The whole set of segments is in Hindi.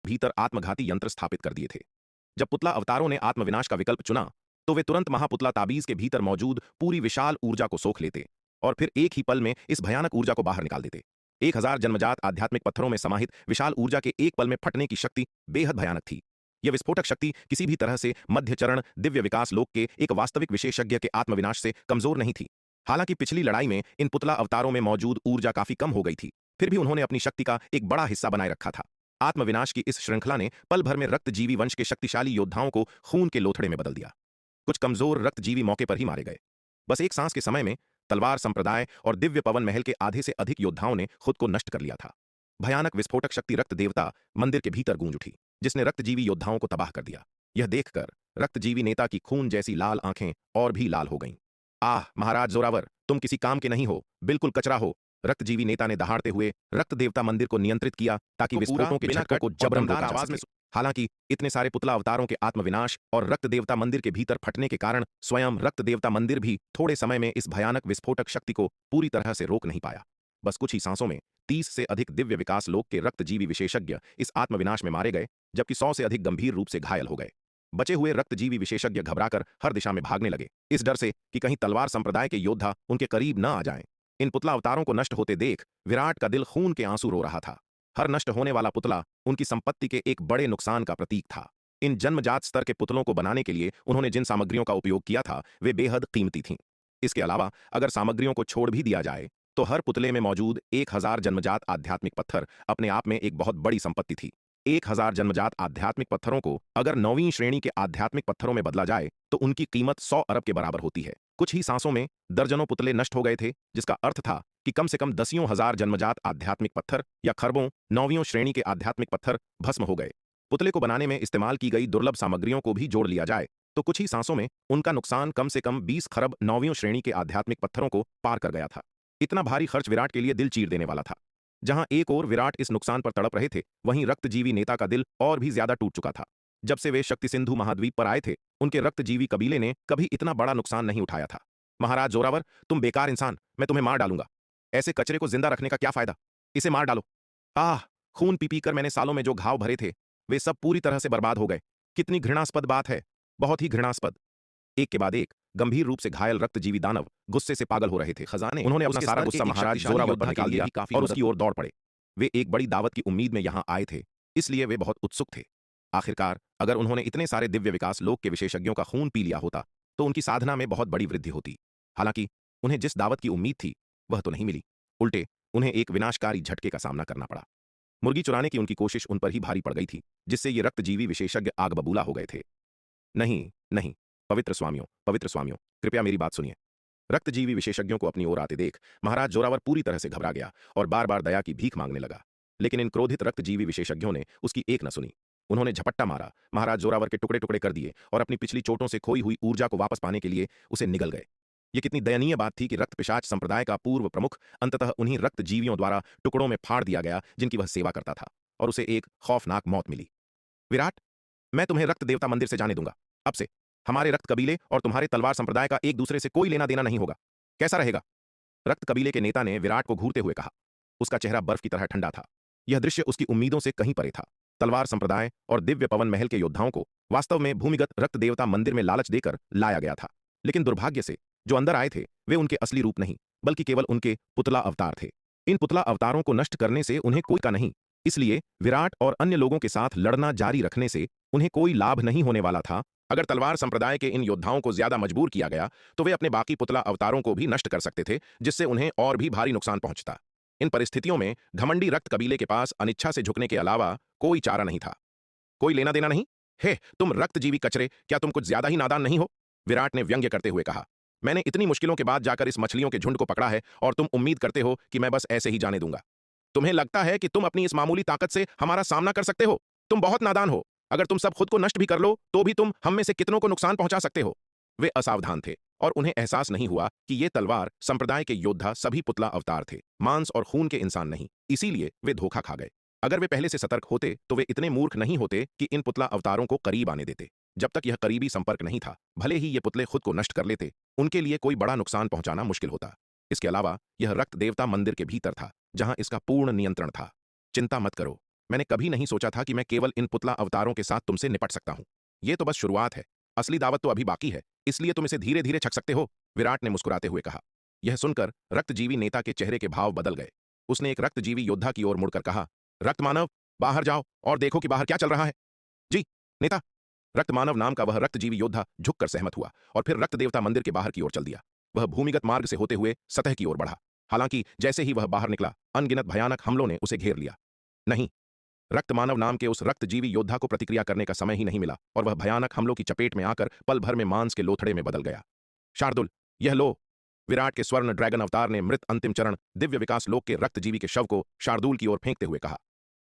भीतर आत्मघाती यंत्र स्थापित कर दिए थे। जब पुतला अवतारों ने आत्मविनाश का विकल्प चुना, तो वे तुरंत महापुतला ताबीज के भीतर मौजूद पूरी विशाल ऊर्जा को सोख लेते और फिर एक ही पल में इस भयानक ऊर्जा को बाहर निकाल देते। 1000 जन्मजात आध्यात्मिक पत्थरों में समाहित विशाल ऊर्जा के एक पल में फटने की शक्ति बेहद भयानक थी। यह विस्फोटक शक्ति किसी भी तरह से मध्य चरण दिव्य विकास लोक के एक वास्तविक विशेषज्ञ के आत्मविनाश से कमजोर नहीं थी। हालांकि पिछली लड़ाई में इन पुतला अवतारों में मौजूद ऊर्जा काफी कम हो गई थी, फिर भी उन्होंने अपनी शक्ति का एक बड़ा हिस्सा बनाए रखा था। आत्मविनाश की इस श्रृंखला ने पल भर में रक्तजीवी वंश के शक्तिशाली योद्धाओं को खून के लोथड़े में बदल दिया। कुछ कमजोर रक्तजीवी मौके पर ही मारे गए। बस एक सांस के समय में तलवार संप्रदाय और दिव्य पवन महल के आधे से अधिक योद्धाओं ने खुद को नष्ट कर लिया था। भयानक विस्फोटक शक्ति रक्त देवता मंदिर के भीतर गूंज उठी, जिसने रक्तजीवी योद्धाओं को तबाह कर दिया। यह देखकर रक्तजीवी नेता की खून जैसी लाल आंखें और भी लाल हो गईं। आह महाराज जोरावर, तुम किसी काम के नहीं हो, बिल्कुल कचरा हो। रक्तजीवी नेता ने दहाड़ते हुए रक्त देवता मंदिर को नियंत्रित किया ताकि विस्फोटों के झटकों को जबरन रोका जा सके। हालांकि इतने सारे पुतला अवतारों के आत्मविनाश और रक्त देवता मंदिर के भीतर फटने के कारण स्वयं रक्त देवता मंदिर भी थोड़े समय में इस भयानक विस्फोटक शक्ति को पूरी तरह से रोक नहीं पाया। बस कुछ ही सांसों में 30 से अधिक दिव्य विकास लोक के रक्तजीवी विशेषज्ञ इस आत्मविनाश में मारे गए, जबकि 100 से अधिक गंभीर रूप से घायल हो गए। बचे हुए रक्तजीवी विशेषज्ञ घबराकर हर दिशा में भागने लगे, इस डर से कि कहीं तलवार संप्रदाय के योद्धा उनके करीब न आ जाएं। इन पुतला अवतारों को नष्ट होते देख विराट का दिल खून के आंसू रो रहा था। हर नष्ट होने वाला पुतला उनकी संपत्ति के एक बड़े नुकसान का प्रतीक था। इन जन्मजात स्तर के पुतलों को बनाने के लिए उन्होंने जिन सामग्रियों का उपयोग किया था वे बेहद कीमती थीं। इसके अलावा अगर सामग्रियों को छोड़ भी दिया जाए तो हर पुतले में मौजूद 1000 जन्मजात आध्यात्मिक पत्थर अपने आप में एक बहुत बड़ी संपत्ति थी। 1000 जन्मजात आध्यात्मिक पत्थरों को अगर 9वीं श्रेणी के आध्यात्मिक पत्थरों में बदला जाए तो उनकी कीमत 100 अरब के बराबर होती है। कुछ ही सांसों में दर्जनों पुतले नष्ट हो गए थे, जिसका अर्थ था कि कम से कम दसियों हजार जन्मजात आध्यात्मिक पत्थर या खरबों 9वीं श्रेणी के आध्यात्मिक पत्थर भस्म हो गए। पुतले को बनाने में इस्तेमाल की गई दुर्लभ सामग्रियों को भी जोड़ लिया जाए तो कुछ ही सांसों में उनका नुकसान कम से कम 20 खरब 9वीं श्रेणी के आध्यात्मिक पत्थरों को पार कर गया था। इतना भारी खर्च विराट के लिए दिल चीर देने वाला था। जहां एक ओर विराट इस नुकसान पर तड़प रहे थे, वहीं रक्तजीवी नेता का दिल और भी ज्यादा टूट चुका था। जब से वे शक्ति सिंधु महाद्वीप पर आए थे, उनके रक्तजीवी कबीले ने कभी इतना बड़ा नुकसान नहीं उठाया था। महाराज जोरावर, तुम बेकार इंसान, मैं तुम्हें मार डालूंगा। ऐसे कचरे को जिंदा रखने का क्या फायदा, इसे मार डालो। आह, खून पी पी कर मैंने सालों में जो घाव भरे थे वे सब पूरी तरह से बर्बाद हो गए। कितनी घृणास्पद बात है, बहुत ही घृणास्पद। एक के बाद एक गंभीर रूप से घायल रक्तजीवी दानव गुस्से से पागल हो रहे थे। खजाने उन्होंने अपना सारा गुस्सा महाराज जोरावर पर निकाल दिया और उसकी ओर दौड़ पड़े। वे एक बड़ी दावत की उम्मीद में यहां आए थे, इसलिए वे बहुत उत्सुक थे। आखिरकार अगर उन्होंने इतने सारे दिव्य विकास लोक के विशेषज्ञों का खून पी लिया होता तो उनकी साधना में बहुत बड़ी वृद्धि होती। हालांकि उन्हें जिस दावत की उम्मीद थी वह तो नहीं मिली, उल्टे उन्हें एक विनाशकारी झटके का सामना करना पड़ा। मुर्गी चुराने की उनकी कोशिश उन पर ही भारी पड़ गई थी, जिससे ये रक्तजीवी विशेषज्ञ आग बबूला हो गए थे। नहीं नहीं, पवित्र स्वामियों, कृपया मेरी बात सुनिए। रक्तजीवी विशेषज्ञों को अपनी ओर आते देख महाराज जोरावर पूरी तरह से घबरा गया और बार बार दया की भीख मांगने लगा। लेकिन इन क्रोधित रक्तजीवी विशेषज्ञों ने उसकी एक न सुनी। उन्होंने झपट्टा मारा, महाराज जोरावर के टुकड़े टुकड़े कर दिए और अपनी पिछली चोटों से खोई हुई ऊर्जा को वापस पाने के लिए उसे निगल गए। यह कितनी दयनीय बात थी कि रक्त पिशाच संप्रदाय का पूर्व प्रमुख अंततः उन्हीं रक्तजीवियों द्वारा टुकड़ों में फाड़ दिया गया जिनकी वह सेवा करता था, और उसे एक खौफनाक मौत मिली। विराट, मैं तुम्हें रक्त देवता मंदिर से जाने दूंगा। अब से हमारे रक्त कबीले और तुम्हारे तलवार संप्रदाय का एक दूसरे से कोई लेना देना नहीं होगा। कैसा रहेगा? रक्त कबीले के नेता ने विराट को घूरते हुए कहा। उसका चेहरा बर्फ की तरह ठंडा था। यह दृश्य उसकी उम्मीदों से कहीं परे था। तलवार संप्रदाय और दिव्य पवन महल के योद्धाओं को वास्तव में भूमिगत रक्त देवता मंदिर में लालच देकर लाया गया था, लेकिन दुर्भाग्य से जो अंदर आए थे वे उनके असली रूप नहीं, बल्कि केवल उनके पुतला अवतार थे। इन पुतला अवतारों को नष्ट करने से उन्हें कोई का नहीं, इसलिए विराट और अन्य लोगों के साथ लड़ना जारी रखने से उन्हें कोई लाभ नहीं होने वाला था। अगर तलवार संप्रदाय के इन योद्धाओं को ज्यादा मजबूर किया गया तो वे अपने बाकी पुतला अवतारों को भी नष्ट कर सकते थे, जिससे उन्हें और भी भारी नुकसान पहुंचता। इन परिस्थितियों में घमंडी रक्त कबीले के पास अनिच्छा से झुकने के अलावा कोई चारा नहीं था। कोई लेना देना नहीं? हे तुम रक्तजीवी कचरे, क्या तुम कुछ ज्यादा ही नादान नहीं हो? विराट ने व्यंग्य करते हुए कहा। मैंने इतनी मुश्किलों के बाद जाकर इस मछलियों के झुंड को पकड़ा है और तुम उम्मीद करते हो कि मैं बस ऐसे ही जाने दूंगा? तुम्हें लगता है कि तुम अपनी इस मामूली ताकत से हमारा सामना कर सकते हो? तुम बहुत नादान हो। अगर तुम सब खुद को नष्ट भी कर लो तो भी तुम हम में से कितनों को नुकसान पहुंचा सकते हो। वे असावधान थे और उन्हें एहसास नहीं हुआ कि ये तलवार संप्रदाय के योद्धा सभी पुतला अवतार थे, मांस और खून के इंसान नहीं। इसीलिए वे धोखा खा गए। अगर वे पहले से सतर्क होते तो वे इतने मूर्ख नहीं होते कि इन पुतला अवतारों को करीब आने देते। जब तक यह करीबी संपर्क नहीं था, भले ही ये पुतले खुद को नष्ट कर लेते, उनके लिए कोई बड़ा नुकसान पहुंचाना मुश्किल होता। इसके अलावा यह रक्त देवता मंदिर के भीतर था, जहां इसका पूर्ण नियंत्रण था। चिंता मत करो, मैंने कभी नहीं सोचा था कि मैं केवल इन पुतला अवतारों के साथ तुमसे निपट सकता हूं। ये तो बस शुरुआत है। असली दावत तो अभी बाकी है, इसलिए तुम इसे धीरे धीरे छक सकते हो, विराट ने मुस्कुराते हुए कहा। यह सुनकर रक्तजीवी नेता के चेहरे के भाव बदल गए। उसने एक रक्तजीवी योद्धा की ओर मुड़कर कहा, रक्तमानव, बाहर जाओ और देखो कि बाहर क्या चल रहा है। जी, नेता। रक्तमानव नाम का वह रक्तजीवी योद्धा झुककर सहमत हुआ और फिर रक्त देवता मंदिर के बाहर की ओर चल दिया। वह भूमिगत मार्ग से होते हुए सतह की ओर बढ़ा। हालांकि जैसे ही वह बाहर निकला, अनगिनत भयानक हमलों ने उसे घेर लिया। नहीं, रक्तमानव नाम के उस रक्तजीवी योद्धा को प्रतिक्रिया करने का समय ही नहीं मिला और वह भयानक हमलों की चपेट में आकर पल भर में मांस के लोथड़े में बदल गया। शार्दुल, यह लो। विराट के स्वर्ण ड्रैगन अवतार ने मृत अंतिम चरण दिव्य विकास लोक के रक्तजीवी के शव को शार्दुल की ओर फेंकते हुए कहा।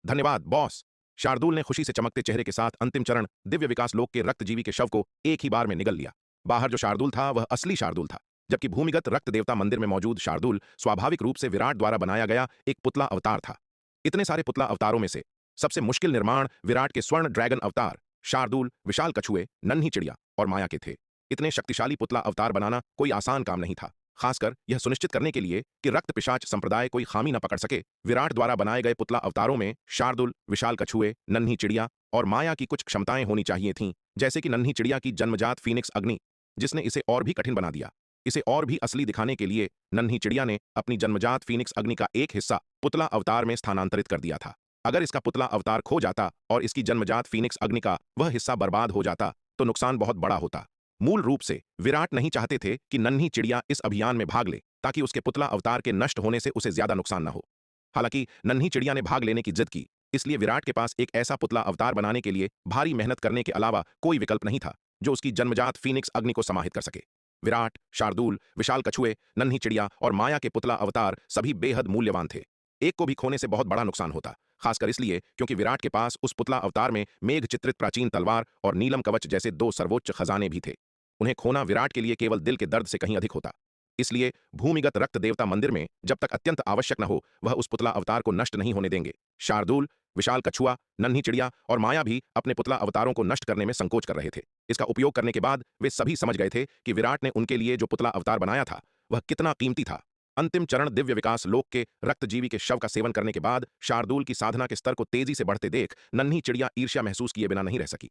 धन्यवाद बॉस। शार्दुल ने खुशी से चमकते चेहरे के साथ अंतिम चरण दिव्य विकास लोक के रक्तजीवी के शव को एक ही बार में निगल लिया। बाहर जो शार्दुल था वह असली शार्दुल था, जबकि भूमिगत रक्त देवता मंदिर में मौजूद शार्दुल स्वाभाविक रूप से विराट द्वारा बनाया गया एक पुतला अवतार था। इतने सारे पुतला अवतारों में से सबसे मुश्किल निर्माण विराट के स्वर्ण ड्रैगन अवतार शार्दुल, विशाल कछुए, नन्ही चिड़िया और माया के थे। इतने शक्तिशाली पुतला अवतार बनाना कोई आसान काम नहीं था, खासकर यह सुनिश्चित करने के लिए कि रक्त पिशाच संप्रदाय कोई खामी न पकड़ सके। विराट द्वारा बनाए गए पुतला अवतारों में शार्दुल, विशाल कछुए, नन्ही चिड़िया और माया की कुछ क्षमताएं होनी चाहिए थीं, जैसे कि नन्ही चिड़िया की जन्मजात फीनिक्स अग्नि, जिसने इसे और भी कठिन बना दिया। इसे और भी असली दिखाने के लिए नन्ही चिड़िया ने अपनी जन्मजात फीनिक्स अग्नि का एक हिस्सा पुतला अवतार में स्थानांतरित कर दिया था। अगर इसका पुतला अवतार खो जाता और इसकी जन्मजात फीनिक्स अग्नि का वह हिस्सा बर्बाद हो जाता तो नुकसान बहुत बड़ा होता। मूल रूप से विराट नहीं चाहते थे कि नन्ही चिड़िया इस अभियान में भाग ले, ताकि उसके पुतला अवतार के नष्ट होने से उसे ज्यादा नुकसान न हो। हालांकि नन्ही चिड़िया ने भाग लेने की जिद की, इसलिए विराट के पास एक ऐसा पुतला अवतार बनाने के लिए भारी मेहनत करने के अलावा कोई विकल्प नहीं था जो उसकी जन्मजात फीनिक्स अग्नि को समाहित कर सके। विराट, शार्दुल, विशाल कछुए, नन्ही चिड़िया और माया के पुतला अवतार सभी बेहद मूल्यवान थे। एक को भी खोने से बहुत बड़ा नुकसान होता, खासकर इसलिए क्योंकि विराट के पास उस पुतला अवतार में मेघ चित्रित प्राचीन तलवार और नीलम कवच जैसे दो सर्वोच्च खजाने भी थे। उन्हें खोना विराट के लिए केवल दिल के दर्द से कहीं अधिक होता। इसलिए भूमिगत रक्त देवता मंदिर में जब तक अत्यंत आवश्यक न हो, वह उस पुतला अवतार को नष्ट नहीं होने देंगे। शार्दुल, विशाल कछुआ, नन्ही चिड़िया और माया भी अपने पुतला अवतारों को नष्ट करने में संकोच कर रहे थे। इसका उपयोग करने के बाद वे सभी समझ गए थे कि विराट ने उनके लिए जो पुतला अवतार बनाया था वह कितना कीमती था। अंतिम चरण दिव्य विकास लोक के रक्तजीवी के शव का सेवन करने के बाद शार्दुल की साधना के स्तर को तेजी से बढ़ते देख नन्ही चिड़िया ईर्ष्या महसूस किए बिना नहीं रह सकी।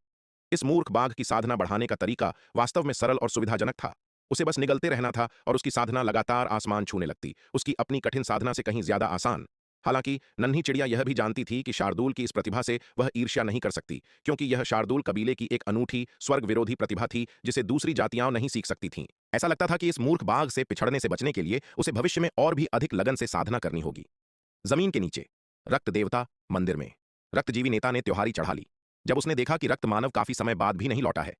इस मूर्ख बाघ की साधना बढ़ाने का तरीका वास्तव में सरल और सुविधाजनक था। उसे बस निगलते रहना था और उसकी साधना लगातार आसमान छूने लगती, उसकी अपनी कठिन साधना से कहीं ज्यादा आसान। हालांकि नन्ही चिड़िया यह भी जानती थी कि शार्दुल की इस प्रतिभा से वह ईर्ष्या नहीं कर सकती, क्योंकि यह शार्दुल कबीले की एक अनूठी स्वर्ग विरोधी प्रतिभा थी जिसे दूसरी जातियां नहीं सीख सकती थीं। ऐसा लगता था कि इस मूर्ख बाघ से पिछड़ने से बचने के लिए उसे भविष्य में और भी अधिक लगन से साधना करनी होगी। जमीन के नीचे रक्त देवता मंदिर में रक्तजीवी नेता ने त्योहारी चढ़ा ली। जब उसने देखा कि रक्त मानव काफी समय बाद भी नहीं लौटा है।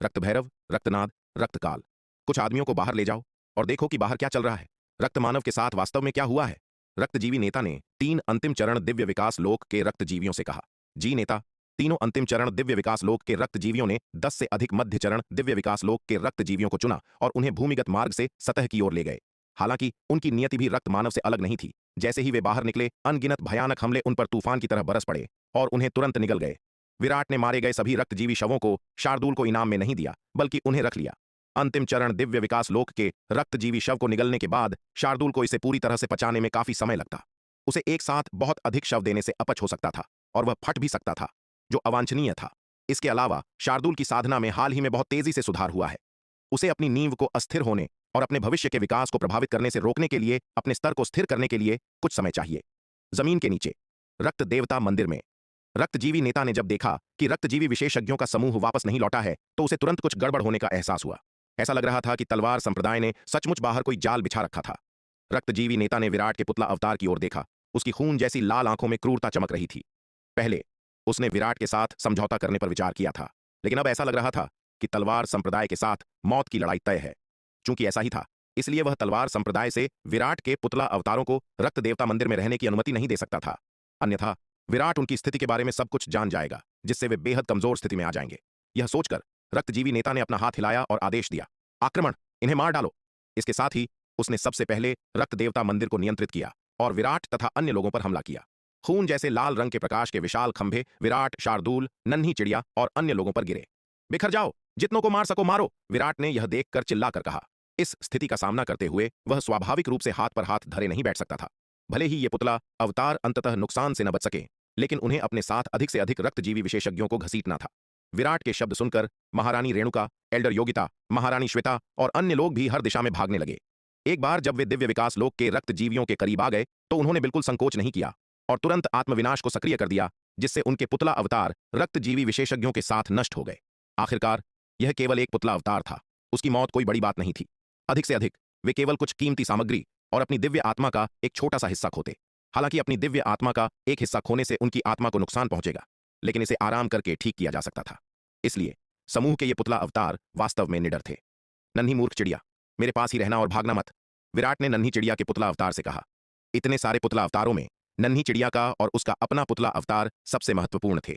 रक्त भैरव, रक्तनाद, रक्तकाल, कुछ आदमियों को बाहर ले जाओ और देखो कि बाहर क्या चल रहा है। रक्त मानव के साथ वास्तव में क्या हुआ है? रक्तजीवी नेता ने 3 अंतिम चरण दिव्य विकास लोक के रक्तजीवियों से कहा। जी नेता, तीनों अंतिम चरण दिव्य विकास लोक के रक्तजीवियों ने 10 से अधिक मध्य चरण दिव्य विकास लोक के रक्तजीवियों को चुना और उन्हें भूमिगत मार्ग से सतह की ओर ले गए। हालांकि उनकी नियति भी रक्त मानव से अलग नहीं थी। जैसे ही वे बाहर निकले, अनगिनत भयानक हमले उन पर तूफान की तरह बरस पड़े और उन्हें तुरंत निगल गए। विराट ने मारे गए सभी रक्तजीवी शवों को शार्दुल को इनाम में नहीं दिया, बल्कि उन्हें रख लिया। अंतिम चरण दिव्य विकास लोक के रक्तजीवी शव को निगलने के बाद शार्दुल को इसे पूरी तरह से पचाने में काफी समय लगता। उसे एक साथ बहुत अधिक शव देने से अपच हो सकता था और वह फट भी सकता था, जो अवांछनीय था। इसके अलावा शार्दुल की साधना में हाल ही में बहुत तेजी से सुधार हुआ है। उसे अपनी नींव को अस्थिर होने और अपने भविष्य के विकास को प्रभावित करने से रोकने के लिए अपने स्तर को स्थिर करने के लिए कुछ समय चाहिए। जमीन के नीचे रक्त देवता मंदिर में रक्तजीवी नेता ने जब देखा कि रक्तजीवी विशेषज्ञों का समूह वापस नहीं लौटा है, तो उसे तुरंत कुछ गड़बड़ होने का एहसास हुआ। ऐसा लग रहा था कि तलवार संप्रदाय ने सचमुच बाहर कोई जाल बिछा रखा था। रक्तजीवी नेता ने विराट के पुतला अवतार की ओर देखा। उसकी खून जैसी लाल आंखों में क्रूरता चमक रही थी। पहले उसने विराट के साथ समझौता करने पर विचार किया था, लेकिन अब ऐसा लग रहा था कि तलवार संप्रदाय के साथ मौत की लड़ाई तय है। चूंकि ऐसा ही था, इसलिए वह तलवार संप्रदाय से विराट के पुतला अवतारों को रक्त देवता मंदिर में रहने की अनुमति नहीं दे सकता था। अन्यथा विराट उनकी स्थिति के बारे में सब कुछ जान जाएगा, जिससे वे बेहद कमजोर स्थिति में आ जाएंगे। यह सोचकर रक्तजीवी नेता ने अपना हाथ हिलाया और आदेश दिया, आक्रमण, इन्हें मार डालो। इसके साथ ही उसने सबसे पहले रक्त देवता मंदिर को नियंत्रित किया और विराट तथा अन्य लोगों पर हमला किया। खून जैसे लाल रंग के प्रकाश के विशाल खंभे विराट, शार्दुल, नन्ही चिड़िया और अन्य लोगों पर गिरे। बिखर जाओ, जितनों को मार सको मारो, विराट ने यह देखकर चिल्लाकर कहा। इस स्थिति का सामना करते हुए वह स्वाभाविक रूप से हाथ पर हाथ धरे नहीं बैठ सकता था। भले ही ये पुतला अवतार अंततः नुकसान से न बच सके, लेकिन उन्हें अपने साथ अधिक से अधिक रक्तजीवी विशेषज्ञों को घसीटना था। विराट के शब्द सुनकर महारानी रेणुका, एल्डर योगिता, महारानी श्वेता और अन्य लोग भी हर दिशा में भागने लगे। एक बार जब वे दिव्य विकास लोक के रक्तजीवियों के करीब आ गए तो उन्होंने बिल्कुल संकोच नहीं किया और तुरंत आत्मविनाश को सक्रिय कर दिया, जिससे उनके पुतला अवतार रक्तजीवी विशेषज्ञों के साथ नष्ट हो गए। आखिरकार यह केवल एक पुतला अवतार था, उसकी मौत कोई बड़ी बात नहीं थी। अधिक से अधिक वे केवल कुछ कीमती सामग्री और अपनी दिव्य आत्मा का एक छोटा सा हिस्सा खोते। हालांकि अपनी दिव्य आत्मा का एक हिस्सा खोने से उनकी आत्मा को नुकसान पहुंचेगा, लेकिन इसे आराम करके ठीक किया जा सकता था। इसलिए समूह के ये पुतला अवतार वास्तव में निडर थे। नन्ही मूर्ख चिड़िया, मेरे पास ही रहना और भागना मत, विराट ने नन्ही चिड़िया के पुतला अवतार से कहा। इतने सारे पुतला अवतारों में नन्ही चिड़िया का और उसका अपना पुतला अवतार सबसे महत्वपूर्ण थे।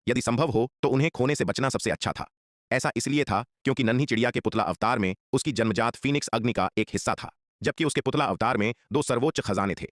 यदि संभव हो तो उन्हें खोने से बचना सबसे अच्छा था। ऐसा इसलिए था क्योंकि नन्ही चिड़िया के पुतला अवतार में उसकी जन्मजात फीनिक्स अग्नि का एक हिस्सा था, जबकि उसके पुतला अवतार में दो सर्वोच्च खजाने थे,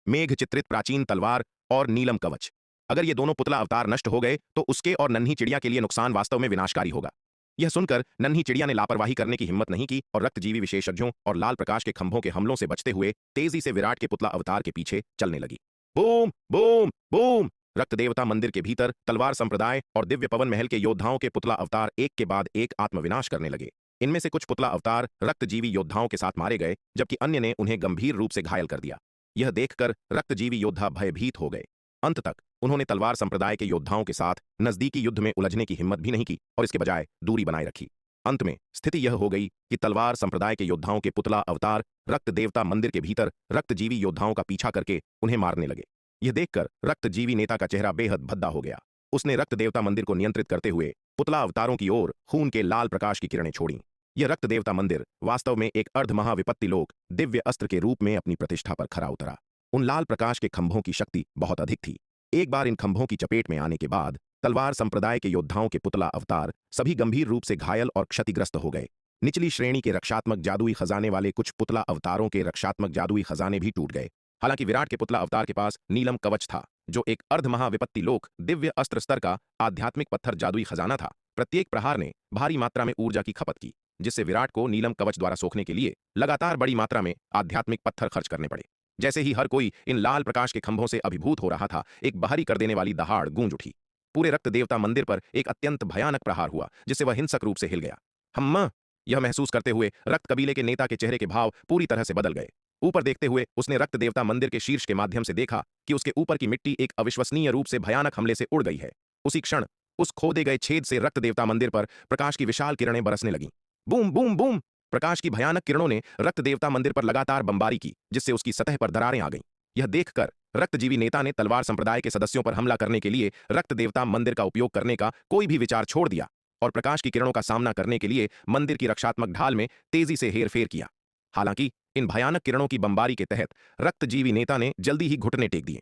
मेघ चित्रित प्राचीन तलवार और नीलम कवच। अगर ये दोनों पुतला अवतार नष्ट हो गए तो उसके और नन्ही चिड़िया के लिए नुकसान वास्तव में विनाशकारी होगा। यह सुनकर नन्ही चिड़िया ने लापरवाही करने की हिम्मत नहीं की और रक्तजीवी विशेषज्ञों और लाल प्रकाश के खंभों के हमलों से बचते हुए तेजी से विराट के पुतला अवतार के पीछे चलने लगी। Boom boom boom! रक्त देवता मंदिर के भीतर तलवार संप्रदाय और दिव्य पवन महल के योद्धाओं के पुतला अवतार एक के बाद एक आत्मविनाश करने लगे। इनमें से कुछ पुतला अवतार रक्तजीवी योद्धाओं के साथ मारे गए, जबकि अन्य ने उन्हें गंभीर रूप से घायल कर दिया। यह देखकर रक्तजीवी योद्धा भयभीत हो गए। अंत तक उन्होंने तलवार संप्रदाय के योद्धाओं के साथ नजदीकी युद्ध में उलझने की हिम्मत भी नहीं की और इसके बजाय दूरी बनाए रखी। अंत में स्थिति यह हो गई कि तलवार संप्रदाय के योद्धाओं के पुतला अवतार रक्त देवता मंदिर के भीतर रक्तजीवी योद्धाओं का पीछा करके उन्हें मारने लगे। यह देखकर रक्तजीवी नेता का चेहरा बेहद भद्दा हो गया। उसने रक्त देवता मंदिर को नियंत्रित करते हुए पुतला अवतारों की ओर खून के लाल प्रकाश की किरणें छोड़ी। यह रक्त देवता मंदिर वास्तव में एक अर्ध महाविपत्ति लोक दिव्य अस्त्र के रूप में अपनी प्रतिष्ठा पर खरा उतरा। उन लाल प्रकाश के खंभों की शक्ति बहुत अधिक थी। एक बार इन खंभों की चपेट में आने के बाद तलवार संप्रदाय के योद्धाओं के पुतला अवतार सभी गंभीर रूप से घायल और क्षतिग्रस्त हो गए। निचली श्रेणी के रक्षात्मक जादुई खजाने वाले कुछ पुतला अवतारों के रक्षात्मक जादुई खजाने भी टूट गए। हालांकि विराट के पुतला अवतार के पास नीलम कवच था, जो एक अर्ध महाविपत्ति लोक दिव्य अस्त्र स्तर का आध्यात्मिक पत्थर जादुई खजाना था। प्रत्येक प्रहार ने भारी मात्रा में ऊर्जा की खपत की, जिससे विराट को नीलम कवच द्वारा सोखने के लिए लगातार बड़ी मात्रा में आध्यात्मिक पत्थर खर्च करने पड़े। जैसे ही हर कोई इन लाल प्रकाश के खंभों से अभिभूत हो रहा था, एक बाहरी कर देने वाली दहाड़ गूंज उठी। पूरे रक्त देवता मंदिर पर एक अत्यंत भयानक प्रहार हुआ, जिससे वह हिंसक रूप से हिल गया। हम्मा! यह महसूस करते हुए रक्त कबीले के नेता के चेहरे के भाव पूरी तरह से बदल गए। ऊपर देखते हुए उसने रक्त देवता मंदिर के शीर्ष के माध्यम से देखा कि उसके ऊपर की मिट्टी एक अविश्वसनीय रूप से भयानक हमले से उड़ गई है। उसी क्षण उस खोदे गए छेद से रक्त देवता मंदिर पर प्रकाश की विशाल किरणें बरसने लगीं। Boom boom boom! प्रकाश की भयानक किरणों ने रक्त देवता मंदिर पर लगातार बमबारी की, जिससे उसकी सतह पर दरारें आ गईं। यह देखकर रक्तजीवी नेता ने तलवार संप्रदाय के सदस्यों पर हमला करने के लिए रक्त देवता मंदिर का उपयोग करने का कोई भी विचार छोड़ दिया और प्रकाश की किरणों का सामना करने के लिए मंदिर की रक्षात्मक ढाल में तेजी से हेरफेर किया। हालांकि इन भयानक किरणों की बमबारी के तहत रक्तजीवी नेता ने जल्दी ही घुटने टेक दिए।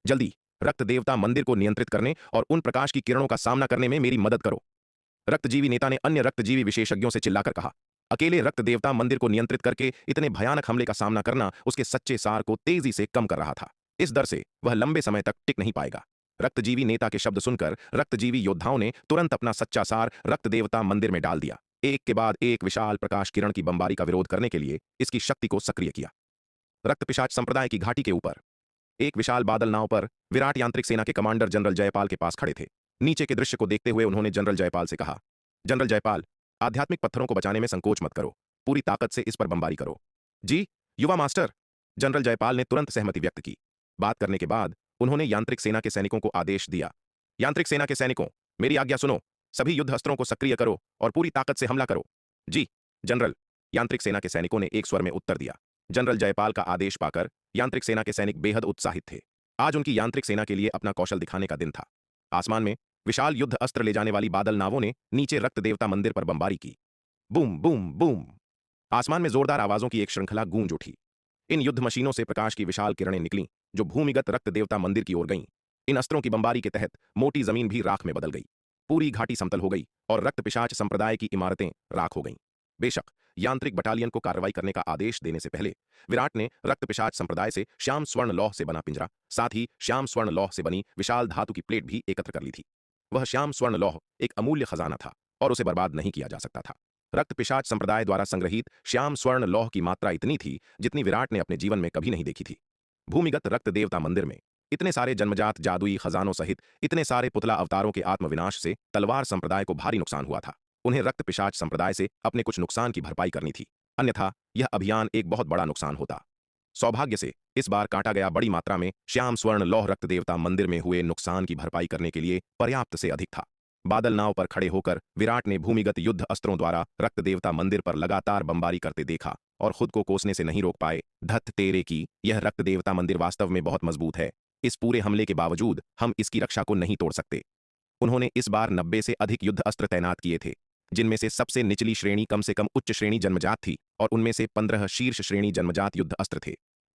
जल्दी रक्त देवता मंदिर को नियंत्रित करने और उन प्रकाश की किरणों का सामना करने में मेरी मदद करो, रक्तजीवी नेता ने अन्य रक्तजीवी विशेषज्ञों से चिल्लाकर कहा। अकेले रक्त देवता मंदिर को नियंत्रित करके इतने भयानक हमले का सामना करना उसके सच्चे सार को तेजी से कम कर रहा था। इस डर से वह लंबे समय तक टिक नहीं पाएगा। रक्तजीवी नेता के शब्द सुनकर रक्तजीवी योद्धाओं ने तुरंत अपना सच्चा सार रक्त देवता मंदिर में डाल दिया। एक के बाद एक विशाल प्रकाश किरण की बमबारी का विरोध करने के लिए इसकी शक्ति को सक्रिय किया। रक्त पिशाच संप्रदाय की घाटी के ऊपर एक विशाल बादल नाव पर विराट यांत्रिक सेना के कमांडर जनरल जयपाल के पास खड़े थे। नीचे के दृश्य को देखते हुए उन्होंने जनरल जयपाल से कहा, जनरल जयपाल, आध्यात्मिक पत्थरों को बचाने में संकोच मत करो, पूरी ताकत से इस पर बमबारी करो। जी युवा मास्टर, जनरल जयपाल ने तुरंत सहमति व्यक्त की। बात करने के बाद उन्होंने यांत्रिक सेना के सैनिकों को आदेश दिया, यांत्रिक सेना के सैनिकों, मेरी आज्ञा सुनो, सभी युद्ध अस्त्रों को सक्रिय करो और पूरी ताकत से हमला करो। जी जनरल, यांत्रिक सेना के सैनिकों ने एक स्वर में उत्तर दिया। जनरल जयपाल का आदेश पाकर यांत्रिक सेना के सैनिक बेहद उत्साहित थे। आज उनकी यांत्रिक सेना के लिए अपना कौशल दिखाने का दिन था। आसमान में विशाल युद्ध अस्त्र ले जाने वाली बादल नावों ने नीचे रक्त देवता मंदिर पर बमबारी की। Boom boom boom! आसमान में जोरदार आवाजों की एक श्रृंखला गूंज उठी। इन युद्ध मशीनों से प्रकाश की विशाल किरणें निकलीं, जो भूमिगत रक्त देवता मंदिर की ओर गईं। इन अस्त्रों की बमबारी के तहत मोटी जमीन भी राख में बदल गई। पूरी घाटी समतल हो गई और रक्त पिशाच संप्रदाय की इमारतें राख हो गईं। बेशक यांत्रिक बटालियन को कार्रवाई करने का आदेश देने से पहले विराट ने रक्त पिशाच संप्रदाय से श्याम स्वर्ण लौह से बना पिंजरा, साथ ही श्याम स्वर्ण लौह से बनी विशाल धातु की प्लेट भी एकत्र कर ली थी। वह श्याम स्वर्ण लौह एक अमूल्य खजाना था और उसे बर्बाद नहीं किया जा सकता था। रक्त पिशाच संप्रदाय द्वारा संग्रहित श्याम स्वर्ण लौह की मात्रा इतनी थी जितनी विराट ने अपने जीवन में कभी नहीं देखी थी। भूमिगत रक्त देवता मंदिर में इतने सारे जन्मजात जादुई खजानों सहित इतने सारे पुतला अवतारों के आत्मविनाश से तलवार संप्रदाय को भारी नुकसान हुआ था। उन्हें रक्त पिशाच संप्रदाय से अपने कुछ नुकसान की भरपाई करनी थी, अन्यथा यह अभियान एक बहुत बड़ा नुकसान होता। सौभाग्य से इस बार काटा गया बड़ी मात्रा में श्याम स्वर्ण लौह रक्त देवता मंदिर में हुए नुकसान की भरपाई करने के लिए पर्याप्त से अधिक था। बादल नाव पर खड़े होकर विराट ने भूमिगत युद्ध अस्त्रों द्वारा रक्त देवता मंदिर पर लगातार बमबारी करते देखा और खुद को कोसने से नहीं रोक पाए। धत तेरे की, यह रक्त देवता मंदिर वास्तव में बहुत मजबूत है। इस पूरे हमले के बावजूद हम इसकी रक्षा को नहीं तोड़ सकते। उन्होंने इस बार 90 से अधिक युद्ध अस्त्र तैनात किए थे, जिनमें से सबसे निचली श्रेणी कम से कम उच्च श्रेणी जन्मजात थी और उनमें से 15 शीर्ष श्रेणी जन्मजात युद्ध अस्त्र थे।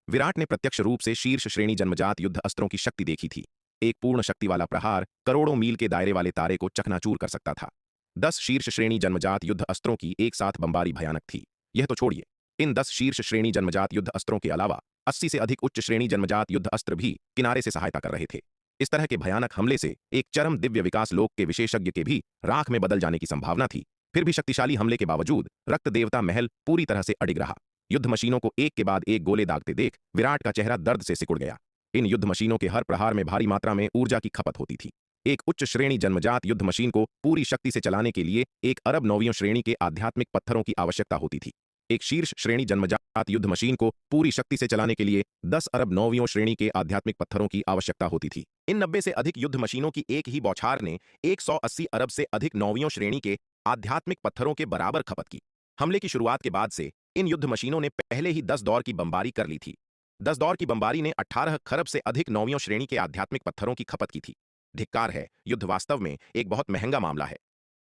विराट ने प्रत्यक्ष रूप से शीर्ष श्रेणी जन्मजात युद्ध अस्त्रों की शक्ति देखी थी। एक पूर्ण शक्ति वाला प्रहार करोड़ों मील के दायरे वाले तारे को चकनाचूर कर सकता था। 10 शीर्ष श्रेणी जन्मजात युद्ध अस्त्रों की एक साथ बमबारी भयानक थी। यह तो छोड़िए, इन 10 शीर्ष श्रेणी जन्मजात युद्ध अस्त्रों के अलावा 80 से अधिक उच्च श्रेणी जन्मजात युद्ध अस्त्र भी किनारे से सहायता कर रहे थे। इस तरह के भयानक हमले से एक चरम दिव्य विकास लोक के विशेषज्ञ के भी राख में बदल जाने की संभावना थी। फिर भी शक्तिशाली हमले के बावजूद रक्त देवता महल पूरी तरह से अडिग रहा। युद्ध मशीनों को एक के बाद एक गोले दागते देख विराट का चेहरा दर्द से सिकुड़ गया। इन युद्ध मशीनों के हर प्रहार में भारी मात्रा में ऊर्जा की खपत होती थी। एक उच्च श्रेणी जन्मजात युद्ध मशीन को पूरी शक्ति से चलाने के लिए 1 अरब नौवीं श्रेणी के आध्यात्मिक पत्थरों की आवश्यकता होती थी। एक शीर्ष श्रेणी जन्मजात युद्ध मशीन को पूरी शक्ति से चलाने के लिए 10 अरब नौवीं श्रेणी के आध्यात्मिक पत्थरों की आवश्यकता होती थी। इन 90 से अधिक युद्ध मशीनों की एक ही बौछार ने 180 अरब से अधिक नौवीं श्रेणी के आध्यात्मिक पत्थरों के बराबर खपत की। हमले की शुरुआत के बाद से इन युद्ध मशीनों ने पहले ही 10 दौर की बमबारी कर ली थी। 10 दौर की बमबारी ने 18 खरब से अधिक नौवीं श्रेणी के आध्यात्मिक पत्थरों की खपत की थी। धिक्कार है, युद्ध वास्तव में एक बहुत महंगा मामला है।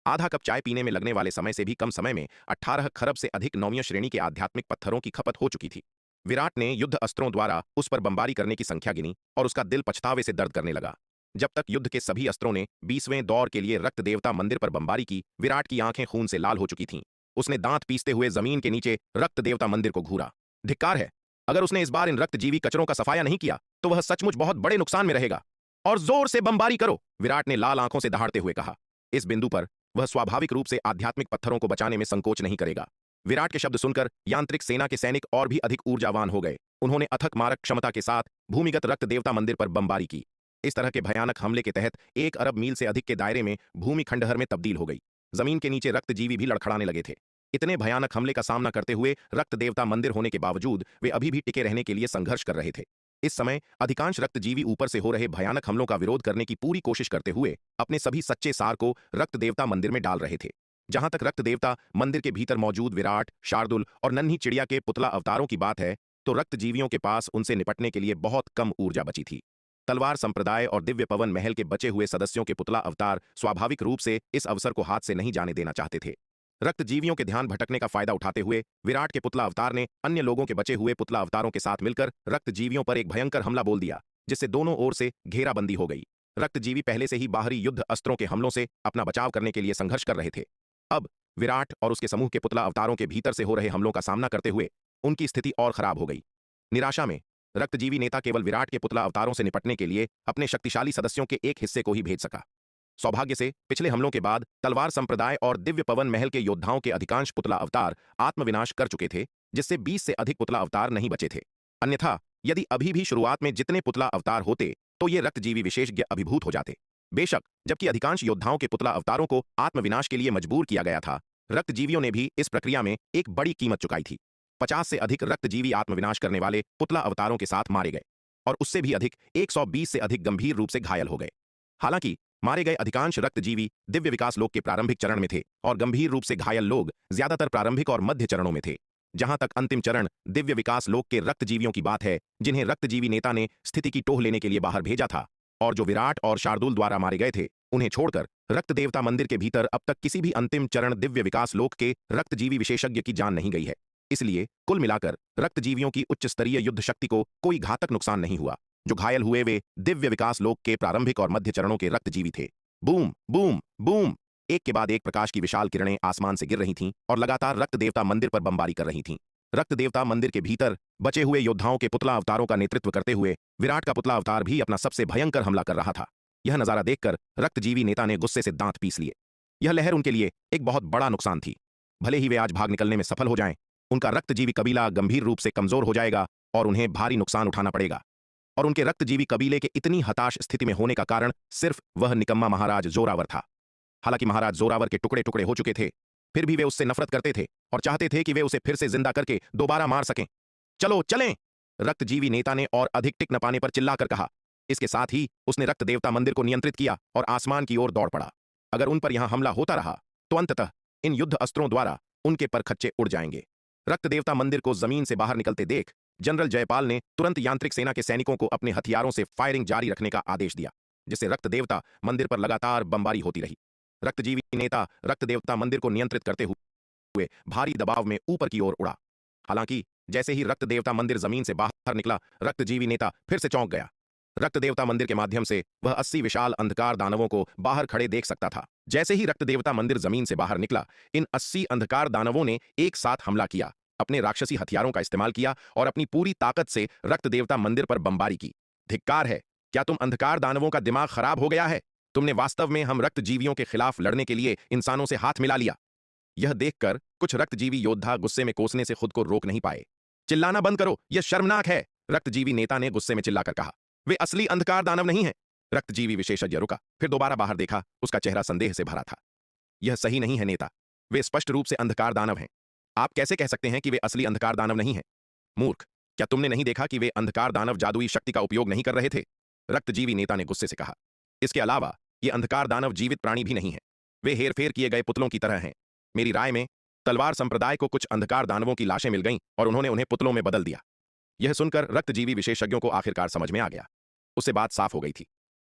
आधा कप चाय पीने में लगने वाले समय से भी कम समय में 18 खरब से अधिक नौवीं श्रेणी के आध्यात्मिक पत्थरों की खपत हो चुकी थी। विराट ने युद्ध अस्त्रों द्वारा उस पर बमबारी करने की संख्या गिनी और उसका दिल पछतावे से दर्द करने लगा। जब तक युद्ध के सभी अस्त्रों ने 20वें दौर के लिए रक्त देवता मंदिर पर बमबारी की, विराट की आंखें खून से लाल हो चुकी थीं। उसने दांत पीसते हुए जमीन के नीचे रक्त देवता मंदिर को घूरा। धिक्कार है, अगर उसने इस बार इन रक्तजीवी कचरों का सफाया नहीं किया तो वह सचमुच बहुत बड़े नुकसान में रहेगा। और जोर से बमबारी करो, विराट ने लाल आंखों से दहाड़ते हुए कहा। इस बिंदु पर वह स्वाभाविक रूप से आध्यात्मिक पत्थरों को बचाने में संकोच नहीं करेगा। विराट के शब्द सुनकर यांत्रिक सेना के सैनिक और भी अधिक ऊर्जावान हो गए। उन्होंने अथक मारक क्षमता के साथ भूमिगत रक्त देवता मंदिर पर बमबारी की। इस तरह के भयानक हमले के तहत 1 अरब मील से अधिक के दायरे में भूमि खंडहर में तब्दील हो गई। जमीन के नीचे रक्तजीवी भी लड़खड़ाने लगे थे। इतने भयानक हमले का सामना करते हुए रक्त देवता मंदिर होने के बावजूद वे अभी भी टिके रहने के लिए संघर्ष कर रहे थे। इस समय अधिकांश रक्तजीवी ऊपर से हो रहे भयानक हमलों का विरोध करने की पूरी कोशिश करते हुए अपने सभी सच्चे सार को रक्त देवता मंदिर में डाल रहे थे। जहां तक रक्त देवता मंदिर के भीतर मौजूद विराट, शार्दुल और नन्ही चिड़िया के पुतला अवतारों की बात है, तो रक्तजीवियों के पास उनसे निपटने के लिए बहुत कम ऊर्जा बची थी। तलवार संप्रदाय और दिव्य पवन महल के बचे हुए सदस्यों के पुतला अवतार स्वाभाविक रूप से इस अवसर को हाथ से नहीं जाने देना चाहते थे। रक्तजीवियों के ध्यान भटकने का फायदा उठाते हुए विराट के पुतला अवतार ने अन्य लोगों के बचे हुए पुतला अवतारों के साथ मिलकर रक्तजीवियों पर एक भयंकर हमला बोल दिया, जिससे दोनों ओर से घेराबंदी हो गई। रक्तजीवी पहले से ही बाहरी युद्ध अस्त्रों के हमलों से अपना बचाव करने के लिए संघर्ष कर रहे थे। अब विराट और उसके समूह के पुतला अवतारों के भीतर से हो रहे हमलों का सामना करते हुए उनकी स्थिति और खराब हो गई। निराशा में रक्तजीवी नेता केवल विराट के पुतला अवतारों से निपटने के लिए अपने शक्तिशाली सदस्यों के एक हिस्से को ही भेज सका। सौभाग्य से पिछले हमलों के बाद तलवार संप्रदाय और दिव्य पवन महल के योद्धाओं के अधिकांश पुतला अवतार आत्मविनाश कर चुके थे, जिससे 20 से अधिक पुतला अवतार नहीं बचे थे। अन्यथा यदि अभी भी शुरुआत में जितने पुतला अवतार होते तो ये रक्तजीवी विशेषज्ञ अभिभूत हो जाते। बेशक जबकि अधिकांश योद्धाओं के पुतला अवतारों को आत्मविनाश के लिए मजबूर किया गया था, रक्तजीवियों ने भी इस प्रक्रिया में एक बड़ी कीमत चुकाई थी। 50 से अधिक रक्तजीवी आत्मविनाश करने वाले पुतला अवतारों के साथ मारे गए और उससे भी अधिक 120 से अधिक गंभीर रूप से घायल हो गए। हालांकि मारे गए अधिकांश रक्तजीवी दिव्य विकास लोक के प्रारंभिक चरण में थे और गंभीर रूप से घायल लोग ज्यादातर प्रारंभिक और मध्य चरणों में थे। जहां तक अंतिम चरण दिव्य विकास लोक के रक्तजीवियों की बात है, जिन्हें रक्तजीवी नेता ने स्थिति की टोह लेने के लिए बाहर भेजा था और जो विराट और शार्दुल द्वारा मारे गए थे, उन्हें छोड़कर रक्त देवता मंदिर के भीतर अब तक किसी भी अंतिम चरण दिव्य विकास लोक के रक्तजीवी विशेषज्ञ की जान नहीं गई है। इसलिए कुल मिलाकर रक्तजीवियों की उच्च स्तरीय युद्ध शक्ति को कोई घातक नुकसान नहीं हुआ। जो घायल हुए वे दिव्य विकास लोक के प्रारंभिक और मध्य चरणों के रक्तजीवी थे। बूम बूम बूम, एक के बाद एक प्रकाश की विशाल किरणें आसमान से गिर रही थीं और लगातार रक्त देवता मंदिर पर बमबारी कर रही थीं। रक्त देवता मंदिर के भीतर बचे हुए योद्धाओं के पुतला अवतारों का नेतृत्व करते हुए विराट का पुतला अवतार भी अपना सबसे भयंकर हमला कर रहा था। यह नजारा देखकर रक्तजीवी नेता ने गुस्से से दांत पीस लिए। यह लहर उनके लिए एक बहुत बड़ा नुकसान थी। भले ही वे आज भाग निकलने में सफल हो जाएं, उनका रक्तजीवी कबीला गंभीर रूप से कमजोर हो जाएगा और उन्हें भारी नुकसान उठाना पड़ेगा। और उनके रक्तजीवी कबीले के इतनी हताश स्थिति में होने का कारण सिर्फ वह निकम्मा महाराज जोरावर था। हालांकि महाराज जोरावर के टुकड़े टुकड़े हो चुके थे, फिर भी वे उससे नफरत करते थे और चाहते थे कि वे उसे फिर से जिंदा करके दोबारा मार सकें। चलो चलें, रक्तजीवी नेता ने और अधिक टिक न पाने पर चिल्लाकर कहा। इसके साथ ही उसने रक्त देवता मंदिर को नियंत्रित किया और आसमान की ओर दौड़ पड़ा। अगर उन पर यहां हमला होता रहा तो अंततः इन युद्ध अस्त्रों द्वारा उनके परखच्चे उड़ जाएंगे। रक्त देवता मंदिर को जमीन से बाहर निकलते देख जनरल जयपाल ने तुरंत यांत्रिक सेना के सैनिकों को अपने हथियारों से फायरिंग जारी रखने का आदेश दिया, जिससे रक्त देवता मंदिर पर लगातार बमबारी होती रही। रक्तजीवी नेता रक्त देवता मंदिर को नियंत्रित करते हुए भारी दबाव में ऊपर की ओर उड़ा। हालांकि जैसे ही रक्त देवता मंदिर जमीन से बाहर निकला, रक्तजीवी नेता फिर से चौंक गया। रक्त देवता मंदिर के माध्यम से वह 80 विशाल अंधकार दानवों को बाहर खड़े देख सकता था। जैसे ही रक्त देवता मंदिर जमीन से बाहर निकला, इन 80 अंधकार दानवों ने एक साथ हमला किया, अपने राक्षसी हथियारों का इस्तेमाल किया और अपनी पूरी ताकत से रक्त देवता मंदिर पर बमबारी की। धिक्कार है, क्या तुम अंधकार दानवों का दिमाग खराब हो गया है? तुमने वास्तव में हम रक्तजीवियों के खिलाफ लड़ने के लिए इंसानों से हाथ मिला लिया। यह देखकर कुछ रक्तजीवी योद्धा गुस्से में कोसने से खुद को रोक नहीं पाए। चिल्लाना बंद करो, यह शर्मनाक है, रक्तजीवी नेता ने गुस्से में चिल्लाकर कहा। वे असली अंधकार दानव नहीं हैं। रक्तजीवी विशेषज्ञ रुका, फिर दोबारा बाहर देखा। उसका चेहरा संदेह से भरा था। यह सही नहीं है नेता, वे स्पष्ट रूप से अंधकार दानव हैं। आप कैसे कह सकते हैं कि वे असली अंधकार दानव नहीं हैं? मूर्ख, क्या तुमने नहीं देखा कि वे अंधकार दानव जादुई शक्ति का उपयोग नहीं कर रहे थे? रक्तजीवी नेता ने गुस्से से कहा। इसके अलावा ये अंधकार दानव जीवित प्राणी भी नहीं है, वे हेरफेर किए गए पुतलों की तरह हैं। मेरी राय में तलवार संप्रदाय को कुछ अंधकार दानवों की लाशें मिल गईं और उन्होंने उन्हें पुतलों में बदल दिया। यह सुनकर रक्तजीवी विशेषज्ञों को आखिरकार समझ में आ गया। उससे बात साफ हो गई थी।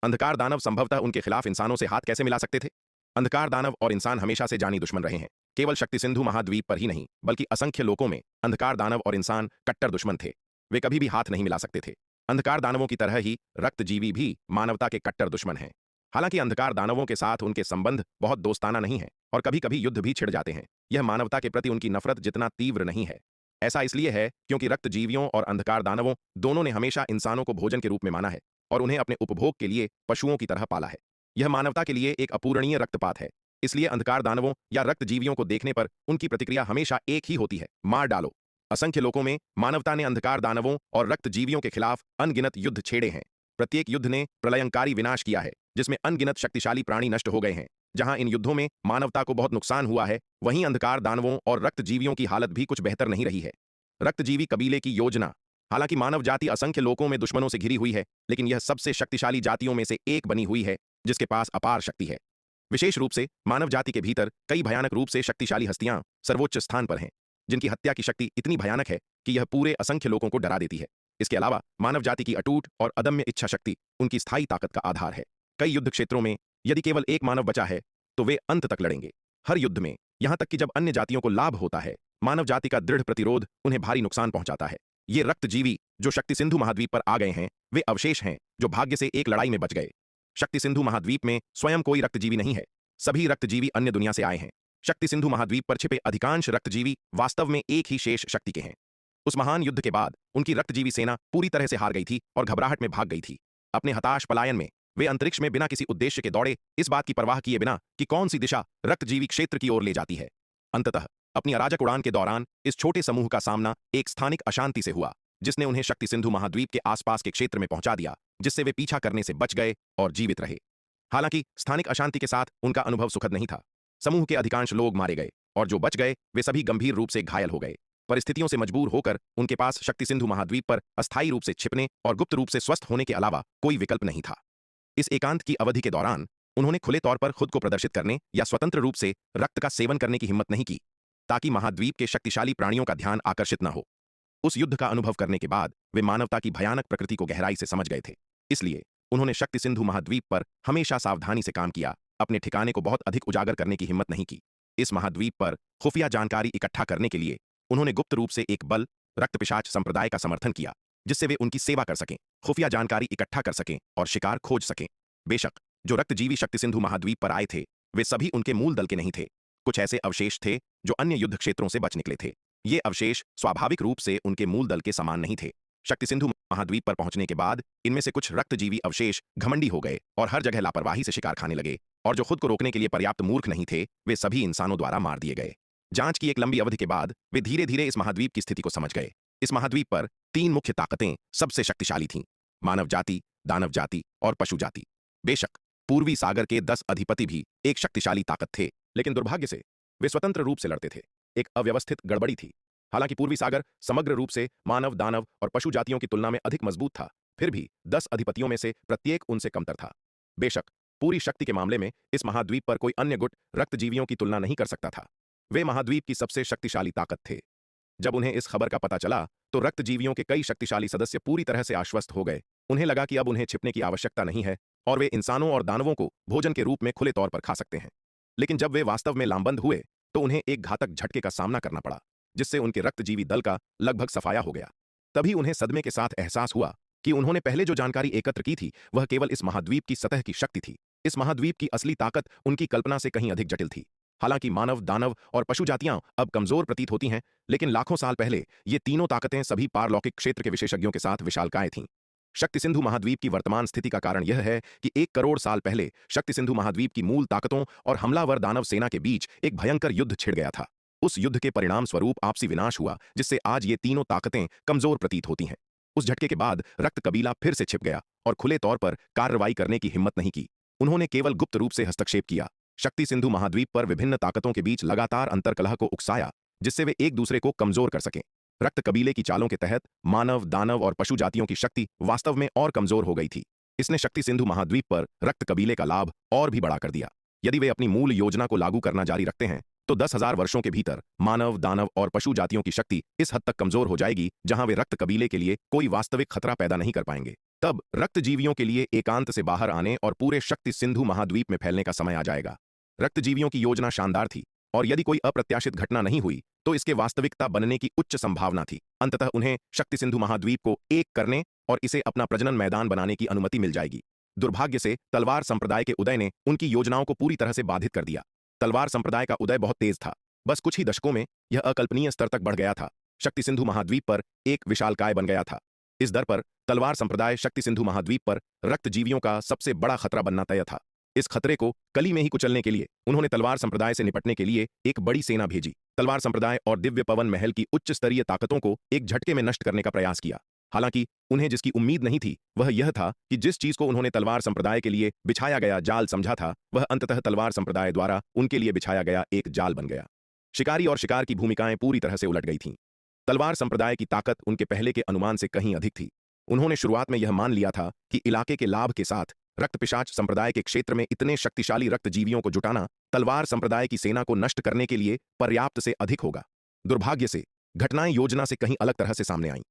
अंधकार दानव संभवतः उनके खिलाफ इंसानों से हाथ कैसे मिला सकते थे? अंधकार दानव और इंसान हमेशा से जानी दुश्मन रहे हैं। केवल शक्ति सिंधु महाद्वीप पर ही नहीं, बल्कि असंख्य लोकों में अंधकार दानव और इंसान कट्टर दुश्मन थे। वे कभी भी हाथ नहीं मिला सकते थे। अंधकार दानवों की तरह ही रक्तजीवी भी मानवता के कट्टर दुश्मन हैं। हालांकि अंधकार दानवों के साथ उनके संबंध बहुत दोस्ताना नहीं है और कभी कभी युद्ध भी छिड़ जाते हैं, यह मानवता के प्रति उनकी नफरत जितना तीव्र नहीं है। ऐसा इसलिए है क्योंकि रक्तजीवियों और अंधकार दानवों दोनों ने हमेशा इंसानों को भोजन के रूप में माना है और उन्हें अपने उपभोग के लिए पशुओं की तरह पाला है। यह मानवता के लिए एक अपूरणीय रक्तपात है। इसलिए अंधकार दानवों या रक्तजीवियों को देखने पर उनकी प्रतिक्रिया हमेशा एक ही होती है, मार डालो। असंख्य लोगों में मानवता ने अंधकार दानवों और रक्तजीवियों के खिलाफ अनगिनत युद्ध छेड़े हैं। प्रत्येक युद्ध ने प्रलयंकारी विनाश किया है, जिसमें अनगिनत शक्तिशाली प्राणी नष्ट हो गए हैं। जहां इन युद्धों में मानवता को बहुत नुकसान हुआ है, वहीं अंधकार दानवों और रक्तजीवियों की हालत भी कुछ बेहतर नहीं रही है। रक्तजीवी कबीले की योजना। हालांकि मानव जाति असंख्य लोगों में दुश्मनों से घिरी हुई है, लेकिन यह सबसे शक्तिशाली जातियों में से एक बनी हुई है जिसके पास अपार शक्ति है। विशेष रूप से मानव जाति के भीतर कई भयानक रूप से शक्तिशाली हस्तियां सर्वोच्च स्थान पर हैं, जिनकी हत्या की शक्ति इतनी भयानक है कि यह पूरे असंख्य लोगों को डरा देती है। इसके अलावा मानव जाति की अटूट और अदम्य इच्छा शक्ति उनकी स्थायी ताकत का आधार है। कई युद्ध क्षेत्रों में यदि केवल एक मानव बचा है तो वे अंत तक लड़ेंगे। हर युद्ध में, यहां तक कि जब अन्य जातियों को लाभ होता है, मानव जाति का दृढ़ प्रतिरोध उन्हें भारी नुकसान पहुंचाता है। ये रक्तजीवी जो शक्ति सिंधु महाद्वीप पर आ गए हैं, वे अवशेष हैं जो भाग्य से एक लड़ाई में बच गए। शक्ति सिंधु महाद्वीप में स्वयं कोई रक्तजीवी नहीं है, सभी रक्तजीवी अन्य दुनिया से आए हैं। शक्ति सिंधु महाद्वीप पर छिपे अधिकांश रक्तजीवी वास्तव में एक ही शेष शक्ति के हैं। उस महान युद्ध के बाद उनकी रक्तजीवी सेना पूरी तरह से हार गई थी और घबराहट में भाग गई थी। अपने हताश पलायन में वे अंतरिक्ष में बिना किसी उद्देश्य के दौड़े, इस बात की परवाह किए बिना कि कौन सी दिशा रक्तजीवी क्षेत्र की ओर ले जाती है। अंततः अपनी अराजक उड़ान के दौरान इस छोटे समूह का सामना एक स्थानिक अशांति से हुआ, जिसने उन्हें शक्ति सिंधु महाद्वीप के आसपास के क्षेत्र में पहुंचा दिया, जिससे वे पीछा करने से बच गए और जीवित रहे। हालांकि स्थानिक अशांति के साथ उनका अनुभव सुखद नहीं था। समूह के अधिकांश लोग मारे गए और जो बच गए वे सभी गंभीर रूप से घायल हो गए। परिस्थितियों से मजबूर होकर उनके पास शक्ति सिंधु महाद्वीप पर अस्थायी रूप से छिपने और गुप्त रूप से स्वस्थ होने के अलावा कोई विकल्प नहीं था। इस एकांत की अवधि के दौरान उन्होंने खुले तौर पर खुद को प्रदर्शित करने या स्वतंत्र रूप से रक्त का सेवन करने की हिम्मत नहीं की, ताकि महाद्वीप के शक्तिशाली प्राणियों का ध्यान आकर्षित न हो। उस युद्ध का अनुभव करने के बाद वे मानवता की भयानक प्रकृति को गहराई से समझ गए थे। इसलिए उन्होंने शक्ति सिंधु महाद्वीप पर हमेशा सावधानी से काम किया, अपने ठिकाने को बहुत अधिक उजागर करने की हिम्मत नहीं की। इस महाद्वीप पर खुफिया जानकारी इकट्ठा करने के लिए उन्होंने गुप्त रूप से एक बल रक्तपिशाच संप्रदाय का समर्थन किया, जिससे वे उनकी सेवा कर सकें, खुफिया जानकारी इकट्ठा कर सकें और शिकार खोज सकें। बेशक जो रक्तजीवी शक्ति सिंधु महाद्वीप पर आए थे वे सभी उनके मूल दल के नहीं थे। कुछ ऐसे अवशेष थे जो अन्य युद्ध क्षेत्रों से बच निकले थे। ये अवशेष स्वाभाविक रूप से उनके मूल दल के समान नहीं थे। शक्ति सिंधु महाद्वीप पर पहुंचने के बाद इनमें से कुछ रक्तजीवी अवशेष घमंडी हो गए और हर जगह लापरवाही से शिकार खाने लगे, और जो खुद को रोकने के लिए पर्याप्त मूर्ख नहीं थे वे सभी इंसानों द्वारा मार दिए गए। जांच की एक लंबी अवधि के बाद वे धीरे धीरे इस महाद्वीप की स्थिति को समझ गए। इस महाद्वीप पर 3 मुख्य ताकतें सबसे शक्तिशाली थीं। मानव जाति, दानव जाति और पशु जाति। बेशक पूर्वी सागर के 10 अधिपति भी एक शक्तिशाली ताकत थे, लेकिन दुर्भाग्य से वे स्वतंत्र रूप से लड़ते थे। एक अव्यवस्थित गड़बड़ी थी। हालांकि पूर्वी सागर समग्र रूप से मानव, दानव और पशु जातियों की तुलना में अधिक मजबूत था, फिर भी 10 अधिपतियों में से प्रत्येक उनसे कमतर था। बेशक पूरी शक्ति के मामले में इस महाद्वीप पर कोई अन्य गुट रक्तजीवियों की तुलना नहीं कर सकता था। वे महाद्वीप की सबसे शक्तिशाली ताकत थे। जब उन्हें इस खबर का पता चला तो रक्तजीवियों के कई शक्तिशाली सदस्य पूरी तरह से आश्वस्त हो गए। उन्हें लगा कि अब उन्हें छिपने की आवश्यकता नहीं है और वे इंसानों और दानवों को भोजन के रूप में खुले तौर पर खा सकते हैं। लेकिन जब वे वास्तव में लामबंद हुए तो उन्हें एक घातक झटके का सामना करना पड़ा, जिससे उनके रक्तजीवी दल का लगभग सफाया हो गया। तभी उन्हें सदमे के साथ एहसास हुआ कि उन्होंने पहले जो जानकारी एकत्र की थी वह केवल इस महाद्वीप की सतह की शक्ति थी। इस महाद्वीप की असली ताकत उनकी कल्पना से कहीं अधिक जटिल थी। हालांकि मानव, दानव और पशु जातियां अब कमजोर प्रतीत होती हैं, लेकिन लाखों साल पहले ये तीनों ताकतें सभी पारलौकिक क्षेत्र के विशेषज्ञों के साथ विशालकाय थीं। शक्ति सिंधु महाद्वीप की वर्तमान स्थिति का कारण यह है कि 1 करोड़ साल पहले शक्ति सिंधु महाद्वीप की मूल ताकतों और हमलावर दानव सेना के बीच एक भयंकर युद्ध छिड़ गया था। उस युद्ध के परिणाम स्वरूप आपसी विनाश हुआ, जिससे आज ये तीनों ताकतें कमजोर प्रतीत होती हैं। उस झटके के बाद रक्त कबीला फिर से छिप गया और खुले तौर पर कार्रवाई करने की हिम्मत नहीं की। उन्होंने केवल गुप्त रूप से हस्तक्षेप किया, शक्ति सिंधु महाद्वीप पर विभिन्न ताकतों के बीच लगातार अंतर्कलह को उकसाया, जिससे वे एक दूसरे को कमजोर कर सकें। रक्त कबीले की चालों के तहत मानव, दानव और पशु जातियों की शक्ति वास्तव में और कमजोर हो गई थी। इसने शक्ति सिंधु महाद्वीप पर रक्त कबीले का लाभ और भी बढ़ा कर दिया। यदि वे अपनी मूल योजना को लागू करना जारी रखते हैं तो 10,000 वर्षों के भीतर मानव, दानव और पशु जातियों की शक्ति इस हद तक कमजोर हो जाएगी जहां वे रक्त कबीले के लिए कोई वास्तविक खतरा पैदा नहीं कर पाएंगे। तब रक्तजीवियों के लिए एकांत से बाहर आने और पूरे शक्ति सिंधु महाद्वीप में फैलने का समय आ जाएगा। रक्तजीवियों की योजना शानदार थी और यदि कोई अप्रत्याशित घटना नहीं हुई तो इसके वास्तविकता बनने की उच्च संभावना थी। अंततः उन्हें शक्ति सिंधु महाद्वीप को एक करने और इसे अपना प्रजनन मैदान बनाने की अनुमति मिल जाएगी। दुर्भाग्य से तलवार संप्रदाय के उदय ने उनकी योजनाओं को पूरी तरह से बाधित कर दिया। तलवार संप्रदाय का उदय बहुत तेज था। बस कुछ ही दशकों में यह अकल्पनीय स्तर तक बढ़ गया था। शक्ति सिंधु महाद्वीप पर एक विशालकाय बन गया था। इस दर पर तलवार संप्रदाय शक्ति सिंधु महाद्वीप पर रक्तजीवियों का सबसे बड़ा खतरा बनना तय था। इस खतरे को कली में ही कुचलने के लिए उन्होंने तलवार संप्रदाय से निपटने के लिए एक बड़ी सेना भेजी। तलवार संप्रदाय और दिव्य पवन महल की उच्च स्तरीय ताकतों को एक झटके में नष्ट करने का प्रयास किया। हालांकि उन्हें जिसकी उम्मीद नहीं थी वह यह था कि जिस चीज को उन्होंने तलवार संप्रदाय के लिए बिछाया गया जाल समझा था वह अंततः तलवार संप्रदाय द्वारा उनके लिए बिछाया गया एक जाल बन गया। शिकारी और शिकार की भूमिकाएं पूरी तरह से उलट गई थीं। तलवार संप्रदाय की ताकत उनके पहले के अनुमान से कहीं अधिक थी। उन्होंने शुरुआत में यह मान लिया था कि इलाके के लाभ के साथ रक्तपिशाच संप्रदाय के क्षेत्र में इतने शक्तिशाली रक्तजीवियों को जुटाना तलवार संप्रदाय की सेना को नष्ट करने के लिए पर्याप्त से अधिक होगा। दुर्भाग्य से घटनाएं योजना से कहीं अलग तरह से सामने आईं।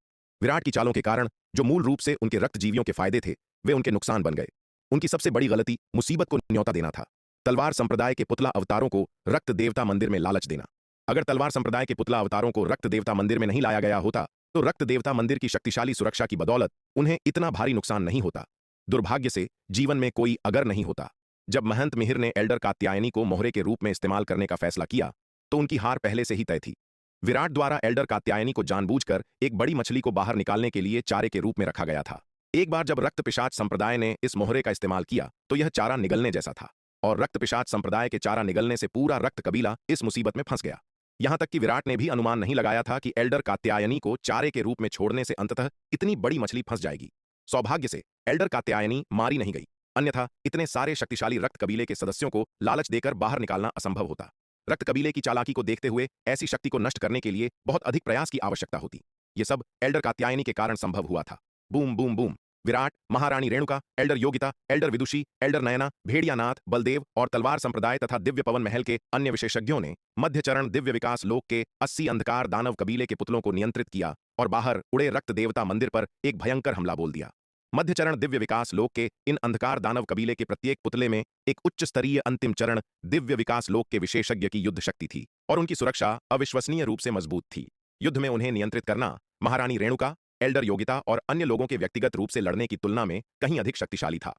विराट की चालों के कारण जो मूल रूप से उनके रक्तजीवियों के फायदे थे वे उनके नुकसान बन गए। उनकी सबसे बड़ी गलती मुसीबत को न्योता देना था। तलवार संप्रदाय के पुतला अवतारों को रक्त देवता मंदिर में लालच देना। अगर तलवार संप्रदाय के पुतला अवतारों को रक्त देवता मंदिर में नहीं लाया गया होता तो रक्त देवता मंदिर की शक्तिशाली सुरक्षा की बदौलत उन्हें इतना भारी नुकसान नहीं होता। दुर्भाग्य से जीवन में कोई अगर नहीं होता। जब महंत मिहिर ने एल्डर कात्यायनी को मोहरे के रूप में इस्तेमाल करने का फैसला किया तो उनकी हार पहले से ही तय थी। विराट द्वारा एल्डर कात्यायनी को जानबूझकर एक बड़ी मछली को बाहर निकालने के लिए चारे के रूप में रखा गया था। एक बार जब रक्त पिशाच संप्रदाय ने इस मोहरे का इस्तेमाल किया तो यह चारा निगलने जैसा था और रक्त पिशाच संप्रदाय के चारा निगलने से पूरा रक्त कबीला इस मुसीबत में फंस गया। यहां तक कि विराट ने भी अनुमान नहीं लगाया था कि एल्डर कात्यायनी को चारे के रूप में छोड़ने से अंततः इतनी बड़ी मछली फंस जाएगी। सौभाग्य से एल्डर कात्यायनी मारी नहीं गई, अन्यथा इतने सारे शक्तिशाली रक्त कबीले के सदस्यों को लालच देकर बाहर निकालना असंभव होता। रक्त कबीले की चालाकी को देखते हुए ऐसी शक्ति को नष्ट करने के लिए बहुत अधिक प्रयास की आवश्यकता होती। यह सब एल्डर कात्यायनी के कारण संभव हुआ था। Boom boom boom. विराट, महारानी Renuka, elder Yogita, elder Vidushi, elder Nayana, Bhediyanath, Baldev और तलवार संप्रदाय तथा दिव्य पवन महल के अन्य विशेषज्ञों ने मध्य चरण दिव्य विकास लोक के 80 अंधकार दानव कबीले के पुतलों को नियंत्रित किया और बाहर उड़े रक्त देवता मंदिर पर एक भयंकर हमला बोल दिया। मध्य चरण दिव्य विकास लोक के इन अंधकार दानव कबीले के प्रत्येक पुतले में एक उच्च स्तरीय अंतिम चरण दिव्य विकास लोक के विशेषज्ञ की युद्ध शक्ति थी और उनकी सुरक्षा अविश्वसनीय रूप से मजबूत थी। युद्ध में उन्हें नियंत्रित करना महारानी रेणुका, एल्डर योगिता और अन्य लोगों के व्यक्तिगत रूप से लड़ने की तुलना में कहीं अधिक शक्तिशाली था।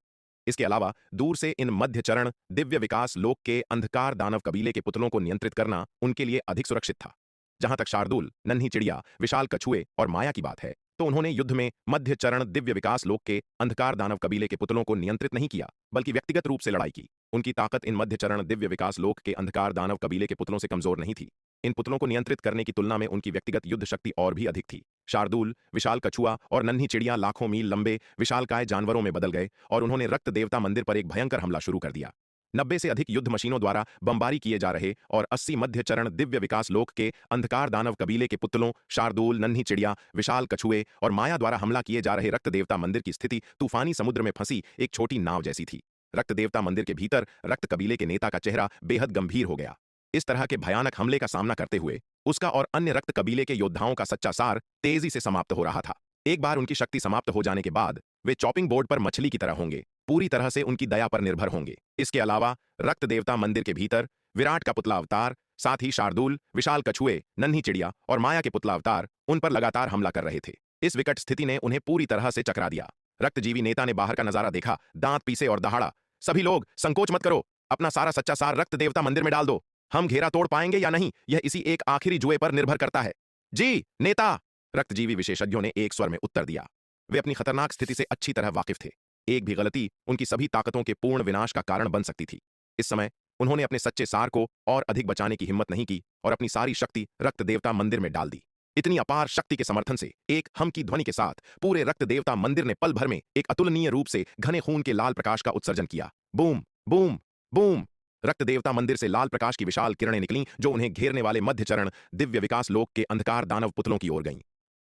इसके अलावा दूर से इन मध्य चरण दिव्य विकास लोक के अंधकार दानव कबीले के पुतलों को नियंत्रित करना उनके लिए अधिक सुरक्षित था। जहां तक शार्दूल, नन्ही चिड़िया, विशाल कछुए और माया की बात है तो उन्होंने युद्ध में मध्य चरण दिव्य विकास लोक के अंधकार दानव कबीले के पुतलों को नियंत्रित नहीं किया बल्कि व्यक्तिगत रूप से लड़ाई की। उनकी ताकत इन मध्य चरण दिव्य विकास लोक के अंधकार दानव कबीले के पुतलों से कमजोर नहीं थी। इन पुतलों को नियंत्रित करने की तुलना में उनकी व्यक्तिगत युद्ध शक्ति और भी अधिक थी। शार्दूल, विशाल कछुआ और नन्ही चिड़िया लाखों मील लंबे विशालकाय जानवरों में बदल गए और उन्होंने रक्त देवता मंदिर पर एक भयंकर हमला शुरू कर दिया। 90 से अधिक युद्ध मशीनों द्वारा बमबारी किए जा रहे और 80 मध्य चरण दिव्य विकास लोक के अंधकार दानव कबीले के पुतलों, शार्दूल, नन्ही चिड़िया, विशाल कछुए और माया द्वारा हमला किए जा रहे रक्त देवता मंदिर की स्थिति तूफानी समुद्र में फंसी एक छोटी नाव जैसी थी। रक्त देवता मंदिर के भीतर रक्त कबीले के नेता का चेहरा बेहद गंभीर हो गया। इस तरह के भयानक हमले का सामना करते हुए उसका और अन्य रक्त कबीले के योद्धाओं का सच्चा सार तेजी से समाप्त हो रहा था। एक बार उनकी शक्ति समाप्त हो जाने के बाद वे चॉपिंग बोर्ड पर मछली की तरह होंगे, पूरी तरह से उनकी दया पर निर्भर होंगे। इसके अलावा रक्त देवता मंदिर के भीतर विराट का पुतला अवतार, साथ ही शार्दूल, विशाल कछुए, नन्ही चिड़िया और माया के पुतला अवतार उन पर लगातार हमला कर रहे थे। इस विकट स्थिति ने उन्हें पूरी तरह से चकरा दिया। रक्तजीवी नेता ने बाहर का नजारा देखा, दांत पीसे और दहाड़ा, सभी लोग संकोच मत करो, अपना सारा सच्चा सार रक्त देवता मंदिर में डाल दो। हम घेरा तोड़ पाएंगे या नहीं, यह इसी एक आखिरी जुए पर निर्भर करता है। जी नेता, रक्तजीवी विशेषज्ञों ने एक स्वर में उत्तर दिया। वे अपनी खतरनाक स्थिति से अच्छी तरह वाकिफ थे। एक भी गलती उनकी सभी ताकतों के पूर्ण विनाश का कारण बन सकती थी। इस समय उन्होंने अपने सच्चे सार को और अधिक बचाने की हिम्मत नहीं की और अपनी सारी शक्ति रक्त देवता मंदिर में डाल दी। इतनी अपार शक्ति के समर्थन से एक हम की ध्वनि के साथ पूरे रक्त देवता मंदिर ने पल भर में एक अतुलनीय रूप से घने खून के लाल प्रकाश का उत्सर्जन किया। बूम बूम बूम, रक्त देवता मंदिर से लाल प्रकाश की विशाल किरणें निकलीं जो उन्हें घेरने वाले मध्य चरण दिव्य विकास लोक के अंधकार दानव पुतलों की ओर गईं।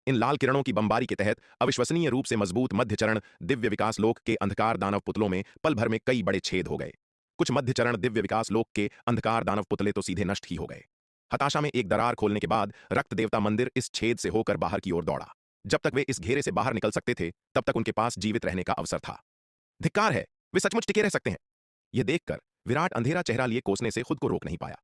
इन लाल किरणों की बमबारी के तहत अविश्वसनीय रूप से मजबूत मध्य चरण दिव्य विकास लोक के अंधकार दानव पुतलों में पल भर में कई बड़े छेद हो गए। कुछ मध्य चरण दिव्य विकास लोक के अंधकार दानव पुतले तो सीधे नष्ट ही हो गए। हताशा में एक दरार खोलने के बाद रक्त देवता मंदिर इस छेद से होकर बाहर की ओर दौड़ा। जब तक वे इस घेरे से बाहर निकल सकते थे तब तक उनके पास जीवित रहने का अवसर था। धिक्कार है, वे सचमुच टिके रह सकते हैं। यह देखकर विराट अंधेरा चेहरा लिए कोसने से खुद को रोक नहीं पाया।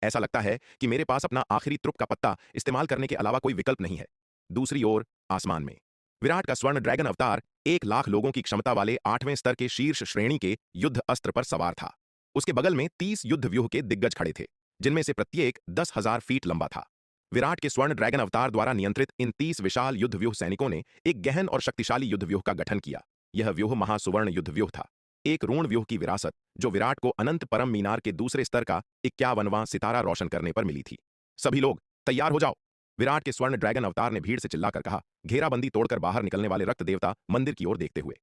ऐसा लगता है कि मेरे पास अपना आखिरी त्रुप का पत्ता इस्तेमाल करने के अलावा कोई विकल्प नहीं है। दूसरी ओर आसमान में विराट का स्वर्ण ड्रैगन अवतार 1 लाख लोगों की क्षमता वाले 8वें स्तर के शीर्ष श्रेणी के युद्ध अस्त्र पर सवार था। उसके बगल में 30 युद्ध व्यूह के दिग्गज खड़े थे, जिनमें से प्रत्येक 10,000 फीट लंबा था। विराट के स्वर्ण ड्रैगन अवतार द्वारा नियंत्रित इन 30 विशाल युद्ध व्यूह सैनिकों ने एक गहन और शक्तिशाली युद्ध व्यूह का गठन किया। यह व्यूह महासुवर्ण युद्ध व्यूह था, एक ऋण व्यूह की विरासत जो विराट को अनंत परम मीनार के दूसरे स्तर का 51वां सितारा रोशन करने पर मिली थी। सभी लोग तैयार हो जाओ, विराट के स्वर्ण ड्रैगन अवतार ने भीड़ से चिल्लाकर कहा, घेराबंदी तोड़कर बाहर निकलने वाले रक्त देवता मंदिर की ओर देखते हुए।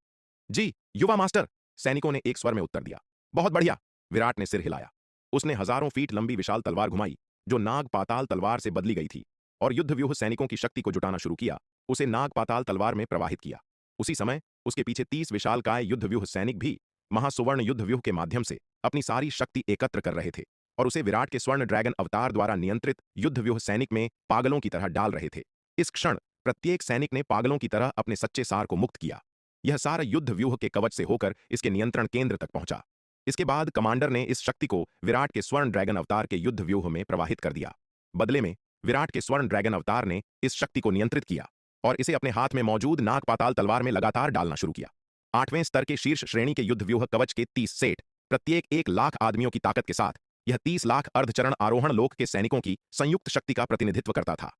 जी युवा मास्टर, सैनिकों ने एक स्वर में उत्तर दिया। बहुत बढ़िया, विराट ने सिर हिलाया। उसने हजारों फीट लंबी विशाल तलवार घुमाई जो नाग पाताल तलवार से बदली गई थी और युद्ध व्यूह सैनिकों की शक्ति को जुटाना शुरू किया, उसे नाग पाताल तलवार में प्रवाहित किया। उसी समय उसके पीछे 30 विशालकाय युद्ध व्यूह सैनिक भी महासुवर्ण युद्ध व्यूह के माध्यम से अपनी सारी शक्ति एकत्र कर रहे थे और उसे विराट के स्वर्ण ड्रैगन अवतार द्वारा नियंत्रित युद्ध व्यूह सैनिक में पागलों की तरह डाल रहे थे। इस क्षण प्रत्येक सैनिक ने पागलों की तरह अपने सच्चे सार को मुक्त किया। यह सारा युद्ध व्यूह के कवच से होकर इसके नियंत्रण केंद्र तक पहुंचा। इसके बाद कमांडर ने इस शक्ति को विराट के स्वर्ण ड्रैगन अवतार के युद्ध व्यूह में प्रवाहित कर दिया। बदले में विराट के स्वर्ण ड्रैगन अवतार ने इस शक्ति को नियंत्रित किया और इसे अपने हाथ में मौजूद नाग पाताल तलवार में लगातार डालना शुरू किया। 8वें स्तर के शीर्ष श्रेणी के युद्ध व्यूह कवच के 30 सेट, प्रत्येक 1 लाख आदमियों की ताकत के साथ यह 30 लाख अर्धचरण आरोहण लोक के सैनिकों की संयुक्त शक्ति का प्रतिनिधित्व करता था।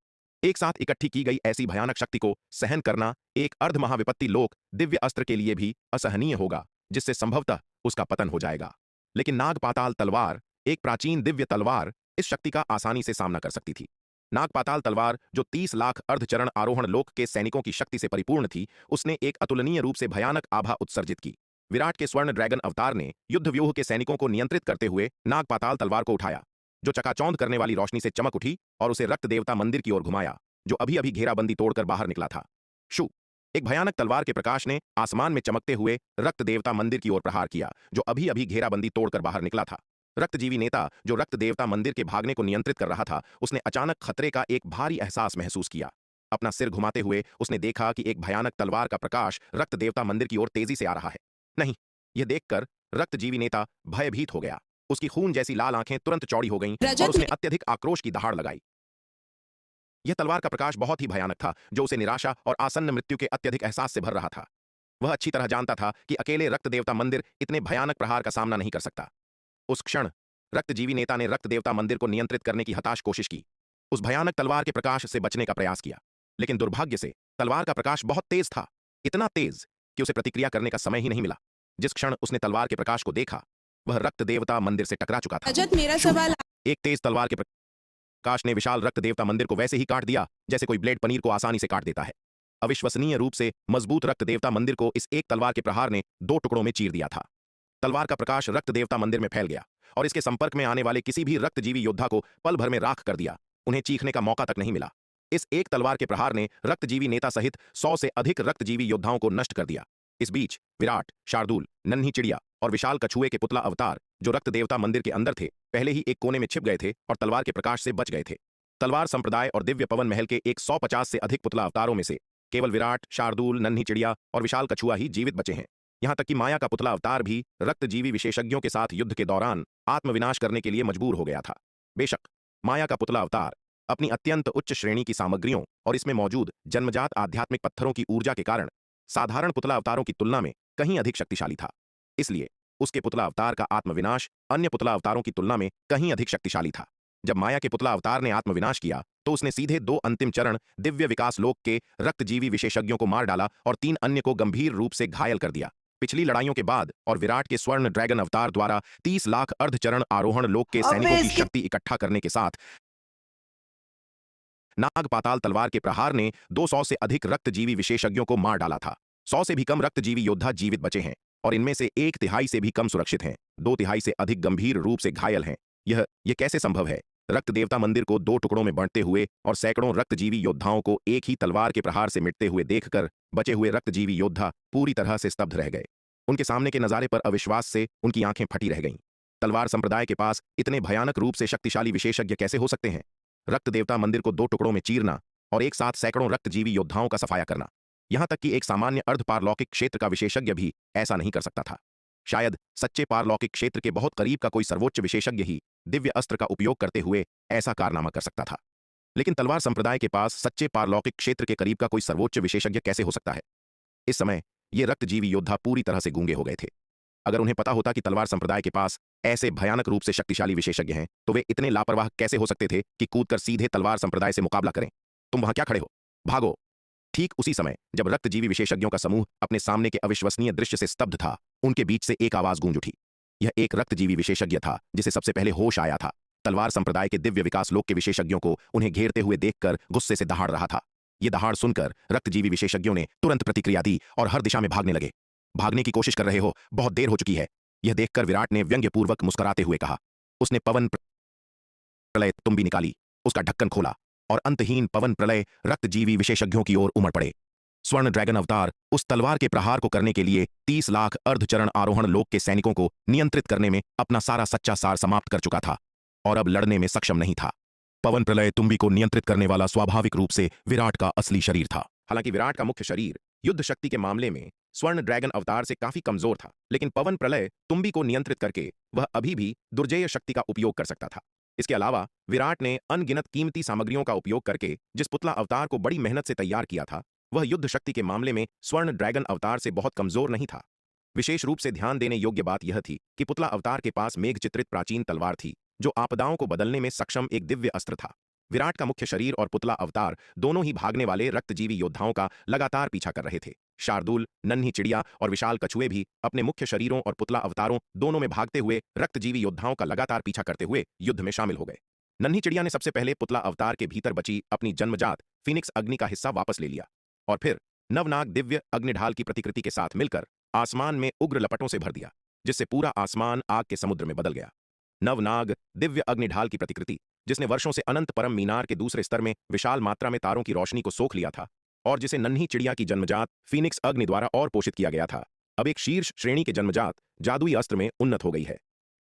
एक साथ इकट्ठी की गई ऐसी भयानक शक्ति को सहन करना एक अर्ध महाविपत्ति लोक दिव्य अस्त्र के लिए भी असहनीय होगा, जिससे संभवतः उसका पतन हो जाएगा। लेकिन नाग पाताल तलवार, एक प्राचीन दिव्य तलवार, इस शक्ति का आसानी से सामना कर सकती थी। नाग पाताल तलवार जो 30 लाख अर्धचरण आरोहण लोक के सैनिकों की शक्ति से परिपूर्ण थी, उसने एक अतुलनीय रूप से भयानक आभा उत्सर्जित की। विराट के स्वर्ण ड्रैगन अवतार ने युद्ध व्यूह के सैनिकों को नियंत्रित करते हुए नाग पाताल तलवार को उठाया, जो चकाचौंध करने वाली रोशनी से चमक उठी और उसे रक्त देवता मंदिर की ओर घुमाया, जो अभी अभी घेराबंदी तोड़कर बाहर निकला था। शू, एक भयानक तलवार के प्रकाश ने आसमान में चमकते हुए रक्त देवता मंदिर की ओर प्रहार किया, जो अभी अभी घेराबंदी तोड़कर बाहर निकला था। रक्तजीवी नेता जो रक्त देवता मंदिर के भागने को नियंत्रित कर रहा था, उसने अचानक खतरे का एक भारी एहसास महसूस किया। अपना सिर घुमाते हुए उसने देखा कि एक भयानक तलवार का प्रकाश रक्त देवता मंदिर की ओर तेजी से आ रहा है। नहीं, यह देखकर रक्तजीवी नेता भयभीत हो गया। उसकी खून जैसी लाल आंखें तुरंत चौड़ी हो गईं और उसने अत्यधिक आक्रोश की दहाड़ लगाई। यह तलवार का प्रकाश बहुत ही भयानक था, जो उसे निराशा और आसन्न मृत्यु के अत्यधिक एहसास से भर रहा था। वह अच्छी तरह जानता था कि अकेले रक्त देवता मंदिर इतने भयानक प्रहार का सामना नहीं कर सकता। उस क्षण रक्तजीवी नेता ने रक्त देवता मंदिर को नियंत्रित करने की हताश कोशिश की, उस भयानक तलवार के प्रकाश से बचने का प्रयास किया, लेकिन दुर्भाग्य से तलवार का प्रकाश बहुत तेज था, इतना तेज कि उसे प्रतिक्रिया करने का समय ही नहीं मिला। जिस क्षण उसने तलवार के प्रकाश को देखा, वह रक्त देवता मंदिर से टकरा चुका था। रजत, मेरा सवाल एक तेज तलवार के प्रकाश ने विशाल रक्त देवता मंदिर को वैसे ही काट दिया जैसे कोई ब्लेड पनीर को आसानी से काट देता है। अविश्वसनीय रूप से मजबूत रक्त देवता मंदिर को इस एक तलवार के प्रहार ने 2 टुकड़ों में चीर दिया था। तलवार का प्रकाश रक्त देवता मंदिर में फैल गया और इसके संपर्क में आने वाले किसी भी रक्तजीवी योद्धा को पल भर में राख कर दिया। उन्हें चीखने का मौका तक नहीं मिला। इस एक तलवार के प्रहार ने रक्तजीवी नेता सहित 100 से अधिक रक्तजीवी योद्धाओं को नष्ट कर दिया। इस बीच विराट, शार्दूल, नन्ही चिड़िया और विशाल कछुए के पुतला अवतार जो रक्त देवता मंदिर के अंदर थे पहले ही एक कोने में छिप गए थे और तलवार के प्रकाश से बच गए थे। तलवार संप्रदाय और दिव्य पवन महल के 150 से अधिक पुतला अवतारों में से केवल विराट, शार्दूल, नन्ही चिड़िया और विशाल कछुआ ही जीवित बचे हैं। यहां तक कि माया का पुतला अवतार भी रक्तजीवी विशेषज्ञों के साथ युद्ध के दौरान आत्मविनाश करने के लिए मजबूर हो गया था। बेशक माया का पुतला अवतार अपनी अत्यंत उच्च श्रेणी की सामग्रियों और इसमें मौजूद जन्मजात आध्यात्मिक पत्थरों की ऊर्जा के कारण साधारण पुतला अवतारों की तुलना में कहीं अधिक शक्तिशाली था। इसलिए उसके पुतला अवतार का आत्मविनाश अन्य पुतला अवतारों की तुलना में कहीं अधिक शक्तिशाली था। जब माया के पुतला अवतार ने आत्मविनाश किया तो उसने सीधे 2 अंतिम चरण दिव्य विकास लोक के रक्तजीवी विशेषज्ञों को मार डाला और 3 अन्य को गंभीर रूप से घायल कर दिया। पिछली लड़ाइयों के बाद और विराट के स्वर्ण ड्रैगन अवतार द्वारा 30 लाख अर्धचरण आरोहण लोक के सैनिकों की शक्ति इकट्ठा करने के साथ नाग पाताल तलवार के प्रहार ने 200 से अधिक रक्तजीवी विशेषज्ञों को मार डाला था। 100 से भी कम रक्तजीवी योद्धा जीवित बचे हैं और इनमें से 1/3 से भी कम सुरक्षित हैं। 2/3 से अधिक गंभीर रूप से घायल हैं। यह कैसे संभव है? रक्त देवता मंदिर को 2 टुकड़ों में बांटते हुए और सैकड़ों रक्तजीवी योद्धाओं को एक ही तलवार के प्रहार से मिटते हुए देखकर बचे हुए रक्तजीवी योद्धा पूरी तरह से स्तब्ध रह गए। उनके सामने के नजारे पर अविश्वास से उनकी आंखें फटी रह गईं। तलवार संप्रदाय के पास इतने भयानक रूप से शक्तिशाली विशेषज्ञ कैसे हो सकते हैं? रक्त देवता मंदिर को 2 टुकड़ों में चीरना और एक साथ सैकड़ों रक्तजीवी योद्धाओं का सफाया करना, यहां तक कि एक सामान्य अर्धपारलौकिक क्षेत्र का विशेषज्ञ भी ऐसा नहीं कर सकता था। शायद सच्चे पारलौकिक क्षेत्र के बहुत करीब का कोई सर्वोच्च विशेषज्ञ ही दिव्य अस्त्र का उपयोग करते हुए ऐसा कारनामा कर सकता था। लेकिन तलवार संप्रदाय के पास सच्चे पारलौकिक क्षेत्र के करीब का कोई सर्वोच्च विशेषज्ञ कैसे हो सकता है? इस समय ये रक्तजीवी योद्धा पूरी तरह से गूंगे हो गए थे। अगर उन्हें पता होता कि तलवार संप्रदाय के पास ऐसे भयानक रूप से शक्तिशाली विशेषज्ञ हैं तो वे इतने लापरवाह कैसे हो सकते थे कि कूदकर सीधे तलवार संप्रदाय से मुकाबला करें। तुम वहां क्या खड़े हो? भागो! ठीक उसी समय जब रक्तजीवी विशेषज्ञों का समूह अपने सामने के अविश्वसनीय दृश्य से स्तब्ध था, उनके बीच से एक आवाज गूंज उठी। यह एक रक्तजीवी विशेषज्ञ था जिसे सबसे पहले होश आया था। तलवार संप्रदाय के दिव्य विकास लोक के विशेषज्ञों को उन्हें घेरते हुए देखकर गुस्से से दहाड़ रहा था। यह दहाड़ सुनकर रक्तजीवी विशेषज्ञों ने तुरंत प्रतिक्रिया दी और हर दिशा में भागने लगे। भागने की कोशिश कर रहे हो, बहुत देर हो चुकी है। यह देखकर विराट ने व्यंग्यपूर्वक मुस्कुराते हुए कहा। उसने पवन प्रलय तुम्बी निकाली, उसका ढक्कन खोला और अंतहीन पवन प्रलय रक्तजीवी विशेषज्ञों की ओर उमड़ पड़े। स्वर्ण ड्रैगन अवतार उस तलवार के प्रहार को करने के लिए 30 लाख अर्धचरण आरोहण लोक के सैनिकों को नियंत्रित करने में अपना सारा सच्चा सार समाप्त कर चुका था और अब लड़ने में सक्षम नहीं था। पवन प्रलय तुम्बी को नियंत्रित करने वाला स्वाभाविक रूप से विराट का असली शरीर था। हालांकि विराट का मुख्य शरीर युद्ध शक्ति के मामले में स्वर्ण ड्रैगन अवतार से काफी कमजोर था, लेकिन पवन प्रलय तुम्बी को नियंत्रित करके वह अभी भी दुर्जेय शक्ति का उपयोग कर सकता था। इसके अलावा विराट ने अनगिनत कीमती सामग्रियों का उपयोग करके जिस पुतला अवतार को बड़ी मेहनत से तैयार किया था, वह युद्ध शक्ति के मामले में स्वर्ण ड्रैगन अवतार से बहुत कमजोर नहीं था। विशेष रूप से ध्यान देने योग्य बात यह थी कि पुतला अवतार के पास मेघ चित्रित प्राचीन तलवार थी जो आपदाओं को बदलने में सक्षम एक दिव्य अस्त्र था। विराट का मुख्य शरीर और पुतला अवतार दोनों ही भागने वाले रक्तजीवी योद्धाओं का लगातार पीछा कर रहे थे। शार्दूल, नन्ही चिड़िया और विशाल कछुए भी अपने मुख्य शरीरों और पुतला अवतारों दोनों में भागते हुए रक्तजीवी योद्धाओं का लगातार पीछा करते हुए युद्ध में शामिल हो गए। नन्ही चिड़िया ने सबसे पहले पुतला अवतार के भीतर बची अपनी जन्मजात फीनिक्स अग्नि का हिस्सा वापस ले लिया और फिर नवनाग दिव्य अग्निढाल की प्रतिकृति के साथ मिलकर आसमान में उग्र लपटों से भर दिया, जिससे पूरा आसमान आग के समुद्र में बदल गया। नवनाग दिव्य अग्निढाल की प्रतिकृति, जिसने वर्षों से अनंत परम मीनार के दूसरे स्तर में विशाल मात्रा में तारों की रोशनी को सोख लिया था और जिसे नन्ही चिड़िया की जन्मजात फीनिक्स अग्नि द्वारा और पोषित किया गया था, अब एक शीर्ष श्रेणी के जन्मजात जादुई अस्त्र में उन्नत हो गई है।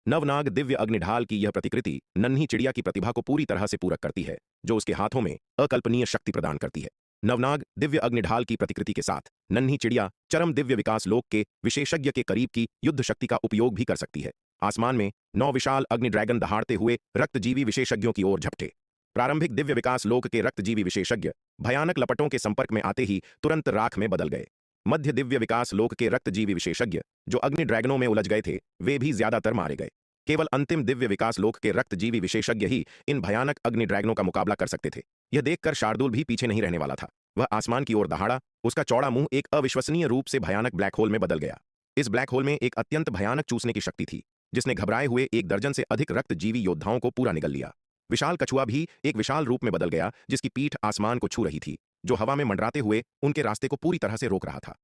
नवनाग दिव्य अग्निढाल की यह प्रतिकृति नन्ही चिड़िया की प्रतिभा को पूरी तरह से पूरक करती है, जो उसके हाथों में अकल्पनीय शक्ति प्रदान करती है। नवनाग दिव्य अग्निढाल की प्रतिकृति के साथ नन्ही चिड़िया चरम दिव्य विकास लोक के विशेषज्ञ के करीब की युद्ध शक्ति का उपयोग भी कर सकती है। आसमान में 9 विशाल अग्नि ड्रैगन दहाड़ते हुए रक्तजीवी विशेषज्ञों की ओर झपटे। प्रारंभिक दिव्य विकास लोक के रक्तजीवी विशेषज्ञ भयानक लपटों के संपर्क में आते ही तुरंत राख में बदल गए। मध्य दिव्य विकास लोक के रक्तजीवी विशेषज्ञ जो अग्नि ड्रैगनों में उलझ गए थे, वे भी ज्यादातर मारे गए। केवल अंतिम दिव्य विकास लोक के रक्तजीवी विशेषज्ञ ही इन भयानक अग्नि ड्रैगनों का मुकाबला कर सकते थे। यह देखकर शार्दूल भी पीछे नहीं रहने वाला था। वह आसमान की ओर दहाड़ा। उसका चौड़ा मुंह एक अविश्वसनीय रूप से भयानक ब्लैक होल में बदल गया। इस ब्लैक होल में एक अत्यंत भयानक चूसने की शक्ति थी, जिसने घबराए हुए 1 दर्जन से अधिक रक्तजीवी योद्धाओं को पूरा निगल लिया। विशाल कछुआ भी एक विशाल रूप में बदल गया जिसकी पीठ आसमान को छू रही थी, जो हवा में मंडराते हुए उनके रास्ते को पूरी तरह से रोक रहा था।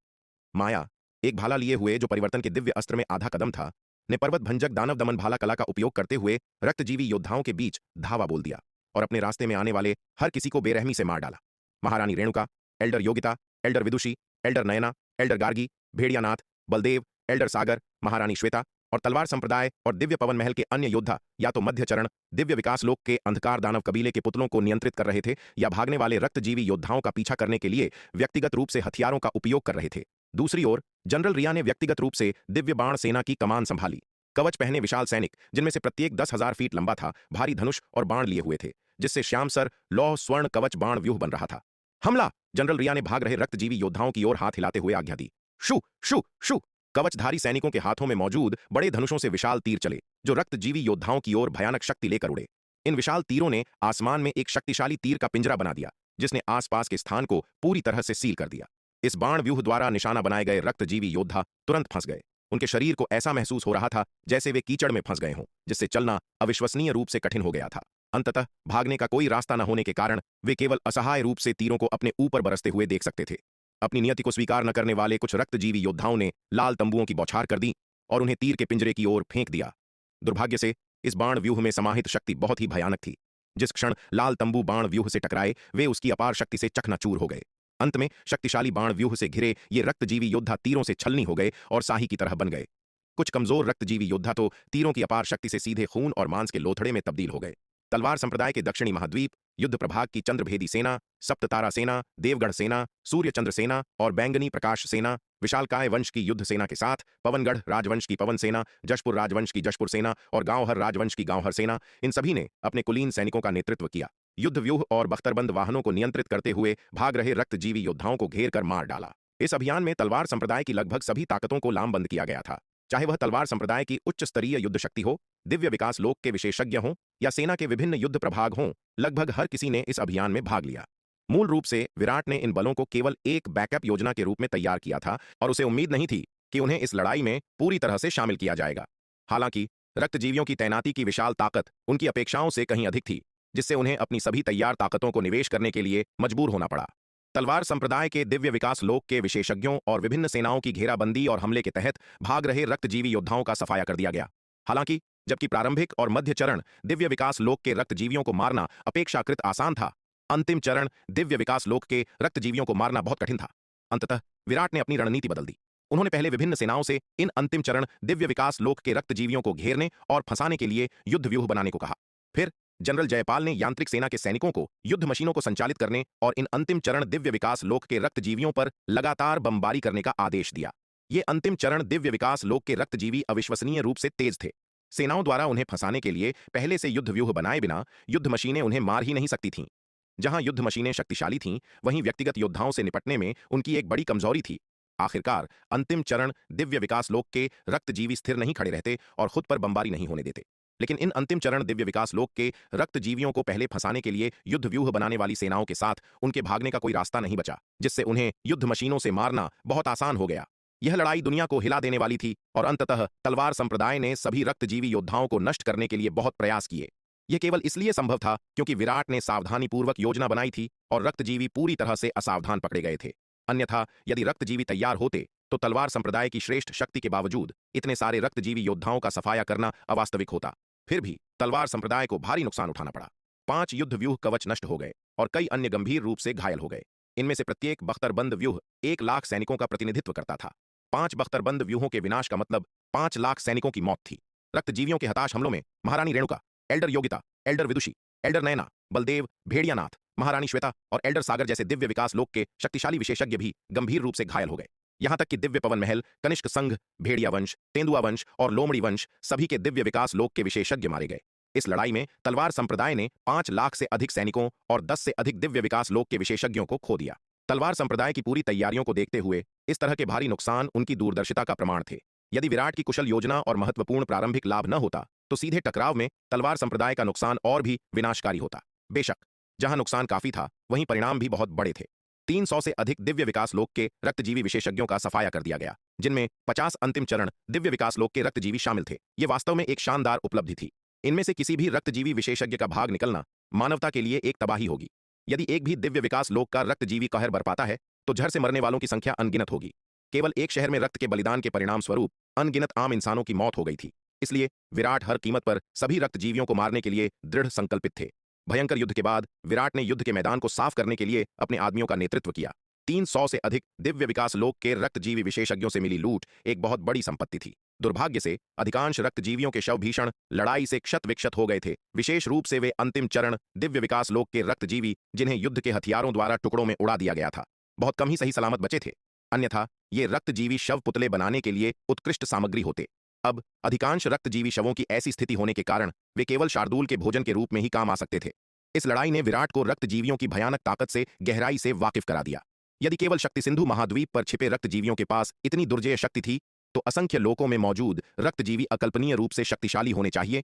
माया, एक भाला लिए हुए जो परिवर्तन के दिव्य अस्त्र में आधा कदम था, ने पर्वत भंजक दानव दमन भाला कला का उपयोग करते हुए रक्तजीवी योद्धाओं के बीच धावा बोल दिया और अपने रास्ते में आने वाले हर किसी को बेरहमी से मार डाला। महारानी Renuka, elder Yogita, elder Vidushi, elder Nayana, elder Gargi, Bhediyanath, Baldev, elder Sagar, महारानी श्वेता और तलवार संप्रदाय और दिव्य पवन महल के अन्य योद्धा या तो मध्य चरण दिव्य विकास लोक के अंधकार दानव कबीले के पुतलों को नियंत्रित कर रहे थे या भागने वाले रक्तजीवी योद्धाओं का पीछा करने के लिए व्यक्तिगत रूप से हथियारों का उपयोग कर रहे थे। दूसरी ओर जनरल रिया ने व्यक्तिगत रूप से दिव्य बाण सेना की कमान संभाली। कवच पहने विशाल सैनिक, जिनमें से प्रत्येक 10,000 फीट लंबा था, भारी धनुष और बाण लिए हुए थे, जिससे श्याम सर लौह स्वर्ण कवच बाण व्यूह बन रहा था। हमला! जनरल रिया ने भाग रहे रक्तजीवी योद्धाओं की ओर हाथ हिलाते हुए आज्ञा दी। शू शू शू! कवचधारी सैनिकों के हाथों में मौजूद बड़े धनुषों से विशाल तीर चले, जो रक्तजीवी योद्धाओं की ओर भयानक शक्ति लेकर उड़े। इन विशाल तीरों ने आसमान में एक शक्तिशाली तीर का पिंजरा बना दिया, जिसने आसपास के स्थान को पूरी तरह से सील कर दिया। इस बाण व्यूह द्वारा निशाना बनाए गए रक्तजीवी योद्धा तुरंत फंस गए। उनके शरीर को ऐसा महसूस हो रहा था जैसे वे कीचड़ में फंस गए हों, जिससे चलना अविश्वसनीय रूप से कठिन हो गया था। अंततः भागने का कोई रास्ता न होने के कारण वे केवल असहाय रूप से तीरों को अपने ऊपर बरसते हुए देख सकते थे। अपनी नियति को स्वीकार न करने वाले कुछ रक्तजीवी योद्धाओं ने लाल तंबुओं की बौछार कर दी और उन्हें तीर के पिंजरे की ओर फेंक दिया। दुर्भाग्य से इस बाण व्यूह में समाहित शक्ति बहुत ही भयानक थी। जिस क्षण लाल तंबू बाण व्यूह से टकराए, वे उसकी अपार शक्ति से चकनाचूर हो गए। अंत में शक्तिशाली बाण व्यूह से घिरे ये रक्तजीवी योद्धा तीरों से छलनी हो गए और साही की तरह बन गए। कुछ कमजोर रक्तजीवी योद्धा तो तीरों की अपार शक्ति से सीधे खून और मांस के लोथड़े में तब्दील हो गए। तलवार संप्रदाय के दक्षिणी महाद्वीप युद्ध प्रभाग की चंद्रभेदी सेना, सप्ततारा सेना, देवगढ़ सेना, सूर्य चंद्र सेना और बैंगनी प्रकाश सेना, विशालकाय वंश की युद्ध सेना के साथ पवनगढ़ राजवंश की पवन सेना, जशपुर राजवंश की जशपुर सेना और गांवहर राजवंश की गांवहर सेना, इन सभी ने अपने कुलीन सैनिकों का नेतृत्व किया। युद्ध व्यूह और बख्तरबंद वाहनों को नियंत्रित करते हुए भाग रहे रक्तजीवी योद्धाओं को घेर कर मार डाला। इस अभियान में तलवार संप्रदाय की लगभग सभी ताकतों को लामबंद किया गया था, चाहे वह तलवार संप्रदाय की उच्च स्तरीय युद्ध शक्ति हो, दिव्य विकास लोक के विशेषज्ञ हों या सेना के विभिन्न युद्ध प्रभाग हों। लगभग हर किसी ने इस अभियान में भाग लिया। मूल रूप से विराट ने इन बलों को केवल एक बैकअप योजना के रूप में तैयार किया था और उसे उम्मीद नहीं थी कि उन्हें इस लड़ाई में पूरी तरह से शामिल किया जाएगा। हालांकि रक्तजीवियों की तैनाती की विशाल ताकत उनकी अपेक्षाओं से कहीं अधिक थी, जिससे उन्हें अपनी सभी तैयार ताकतों को निवेश करने के लिए मजबूर होना पड़ा। तलवार संप्रदाय के दिव्य विकास लोक के विशेषज्ञों और विभिन्न सेनाओं की घेराबंदी और हमले के तहत भाग रहे रक्तजीवी योद्धाओं का सफाया कर दिया गया। हालांकि जबकि प्रारंभिक और मध्य चरण दिव्य विकास लोक के रक्तजीवियों को मारना अपेक्षाकृत आसान था, अंतिम चरण दिव्य विकास लोक के रक्तजीवियों को मारना बहुत कठिन था। अंततः विराट ने अपनी रणनीति बदल दी। उन्होंने पहले विभिन्न सेनाओं से इन अंतिम चरण दिव्य विकास लोक के रक्तजीवियों को घेरने और फंसाने के लिए युद्ध व्यूह बनाने को कहा। फिर जनरल जयपाल ने यांत्रिक सेना के सैनिकों को युद्ध मशीनों को संचालित करने और इन अंतिम चरण दिव्य विकास लोक के रक्तजीवियों पर लगातार बमबारी करने का आदेश दिया। ये अंतिम चरण दिव्य विकास लोक के रक्तजीवी अविश्वसनीय रूप से तेज थे। सेनाओं द्वारा उन्हें फंसाने के लिए पहले से युद्ध व्यूह बनाए बिना युद्ध मशीनें उन्हें मार ही नहीं सकती थीं। जहां युद्ध मशीनें शक्तिशाली थीं, वहीं व्यक्तिगत योद्धाओं से निपटने में उनकी एक बड़ी कमजोरी थी। आखिरकार अंतिम चरण दिव्य विकास लोक के रक्तजीवी स्थिर नहीं खड़े रहते और खुद पर बमबारी नहीं होने देते। लेकिन इन अंतिम चरण दिव्य विकास लोक के रक्तजीवियों को पहले फंसाने के लिए युद्ध व्यूह बनाने वाली सेनाओं के साथ उनके भागने का कोई रास्ता नहीं बचा, जिससे उन्हें युद्ध मशीनों से मारना बहुत आसान हो गया। यह लड़ाई दुनिया को हिला देने वाली थी और अंततः तलवार संप्रदाय ने सभी रक्तजीवी योद्धाओं को नष्ट करने के लिए बहुत प्रयास किए। यह केवल इसलिए संभव था क्योंकि विराट ने सावधानीपूर्वक योजना बनाई थी और रक्तजीवी पूरी तरह से असावधान पकड़े गए थे। अन्यथा यदि रक्तजीवी तैयार होते तो तलवार संप्रदाय की श्रेष्ठ शक्ति के बावजूद इतने सारे रक्तजीवी योद्धाओं का सफाया करना अवास्तविक होता। फिर भी तलवार संप्रदाय को भारी नुकसान उठाना पड़ा। 5 युद्ध व्यूह कवच नष्ट हो गए और कई अन्य गंभीर रूप से घायल हो गए। इनमें से प्रत्येक बख्तरबंद व्यूह 1 लाख सैनिकों का प्रतिनिधित्व करता था। 5 बख्तरबंद व्यूहों के विनाश का मतलब 5 लाख सैनिकों की मौत थी। रक्तजीवियों के हताश हमलों में महारानी Renuka, elder Yogita, elder Vidushi, elder Naina, Baldev, भेड़ियानाथ, महारानी श्वेता और एल्डर सागर जैसे दिव्य विकास लोक के शक्तिशाली विशेषज्ञ भी गंभीर रूप से घायल हो गए। यहां तक कि दिव्य पवन महल, कनिष्क संघ, भेड़िया वंश, तेंदुआ वंश और लोमड़ी वंश सभी के दिव्य विकास लोक के विशेषज्ञ मारे गए। इस लड़ाई में तलवार संप्रदाय ने 5 लाख से अधिक सैनिकों और 10 से अधिक दिव्य विकास लोक के विशेषज्ञों को खो दिया। तलवार संप्रदाय की पूरी तैयारियों को देखते हुए इस तरह के भारी नुकसान उनकी दूरदर्शिता का प्रमाण थे। यदि विराट की कुशल योजना और महत्वपूर्ण प्रारंभिक लाभ न होता तो सीधे टकराव में तलवार संप्रदाय का नुकसान और भी विनाशकारी होता। बेशक जहां नुकसान काफी था, वहीं परिणाम भी बहुत बड़े थे। 300 से अधिक दिव्य विकास लोक के रक्तजीवी विशेषज्ञों का सफाया कर दिया गया, जिनमें 50 अंतिम चरण दिव्य विकास लोक के रक्तजीवी शामिल थे। ये वास्तव में एक शानदार उपलब्धि थी। इनमें से किसी भी रक्तजीवी विशेषज्ञ का भाग निकलना मानवता के लिए एक तबाही होगी। यदि एक भी दिव्य विकास लोक का रक्तजीवी कहर बरपाता है तो झर से मरने वालों की संख्या अनगिनत होगी। केवल एक शहर में रक्त के बलिदान के परिणाम स्वरूप अनगिनत आम इंसानों की मौत हो गई थी। इसलिए विराट हर कीमत पर सभी रक्तजीवियों को मारने के लिए दृढ़ संकल्पित थे। भयंकर युद्ध के बाद विराट ने युद्ध के मैदान को साफ करने के लिए अपने आदमियों का नेतृत्व किया। 300 से अधिक दिव्य विकास लोक के रक्तजीवी विशेषज्ञों से मिली लूट एक बहुत बड़ी संपत्ति थी। दुर्भाग्य से अधिकांश रक्तजीवियों के शव भीषण लड़ाई से क्षत विक्षत हो गए थे, विशेष रूप से वे अंतिम चरण दिव्य विकास लोक के रक्तजीवी जिन्हें युद्ध के हथियारों द्वारा टुकड़ों में उड़ा दिया गया था। बहुत कम ही सही सलामत बचे थे, अन्यथा ये रक्तजीवी शव पुतले बनाने के लिए उत्कृष्ट सामग्री होते। अब अधिकांश रक्तजीवी शवों की ऐसी स्थिति होने के कारण वे केवल शार्दूल के भोजन के रूप में ही काम आ सकते थे। इस लड़ाई ने विराट को रक्तजीवियों की भयानक ताकत से गहराई से वाकिफ करा दिया। यदि केवल शक्ति सिंधु महाद्वीप पर छिपे रक्तजीवियों के पास इतनी दुर्जय शक्ति थी तो असंख्य लोकों में मौजूद रक्तजीवी अकल्पनीय रूप से शक्तिशाली होने चाहिए।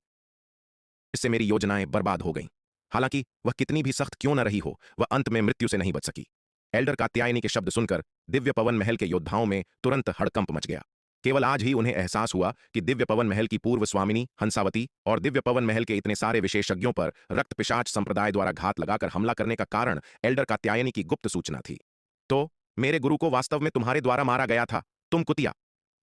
इससे मेरी योजनाएं बर्बाद हो गईं। हालांकि वह कितनी भी सख्त क्यों न रही हो, वह अंत में मृत्यु से नहीं बच सकी। एल्डर कात्यायनी के शब्द सुनकर दिव्य पवन महल के योद्धाओं में तुरंत हड़कंप मच गया। केवल आज ही उन्हें एहसास हुआ कि दिव्य पवन महल की पूर्व स्वामिनी हंसावती और दिव्य पवन महल के इतने सारे विशेषज्ञों पर रक्त पिशाच संप्रदाय द्वारा घात लगाकर हमला करने का कारण एल्डर कात्यायनी की गुप्त सूचना थी। तो मेरे गुरु को वास्तव में तुम्हारे द्वारा मारा गया था, तुम कुतिया।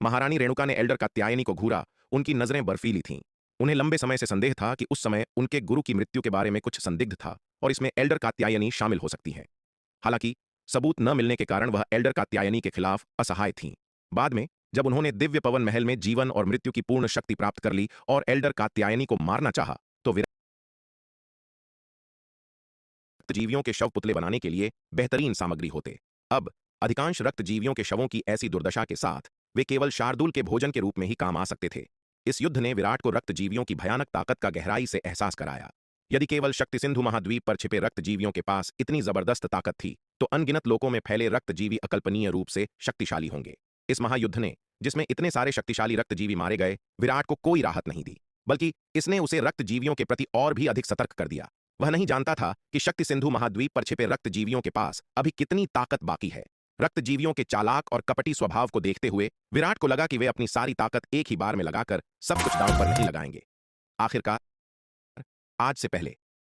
महारानी रेणुका ने एल्डर कात्यायनी को घूरा। उनकी नजरें बर्फीली थीं। उन्हें लंबे समय से संदेह था कि उस समय उनके गुरु की मृत्यु के बारे में कुछ संदिग्ध था और इसमें एल्डर कात्यायनी शामिल हो सकती है। हालांकि सबूत न मिलने के कारण वह एल्डर कात्यायनी के खिलाफ असहाय थीं। बाद में जब उन्होंने दिव्य पवन महल में जीवन और मृत्यु की पूर्ण शक्ति प्राप्त कर ली और एल्डर कात्यायनी को मारना चाहा तो रक्तजीवियों के शव पुतले बनाने के लिए बेहतरीन सामग्री होते। अब अधिकांश रक्तजीवियों के शवों की ऐसी दुर्दशा के साथ वे केवल शार्दूल के भोजन के रूप में ही काम आ सकते थे। इस युद्ध ने विराट को रक्तजीवियों की भयानक ताकत का गहराई से एहसास कराया। यदि केवल शक्ति सिंधु महाद्वीप पर छिपे रक्तजीवियों के पास इतनी जबरदस्त ताकत थी तो अनगिनत लोकों में फैले रक्तजीवी अकल्पनीय रूप से शक्तिशाली होंगे। इस महायुद्ध ने, जिसमें इतने सारे शक्तिशाली रक्तजीवी मारे गए, विराट को कोई राहत नहीं दी, बल्कि इसने उसे रक्तजीवियों के प्रति और भी अधिक सतर्क कर दिया। वह नहीं जानता था कि शक्ति सिंधु महाद्वीप पर छिपे रक्तजीवियों के पास अभी कितनी ताकत बाकी है। रक्तजीवियों के चालाक और कपटी स्वभाव को देखते हुए विराट को लगा कि वे अपनी सारी ताकत एक ही बार में लगाकर सब कुछ दांव पर नहीं लगाएंगे। आखिरकार आज से पहले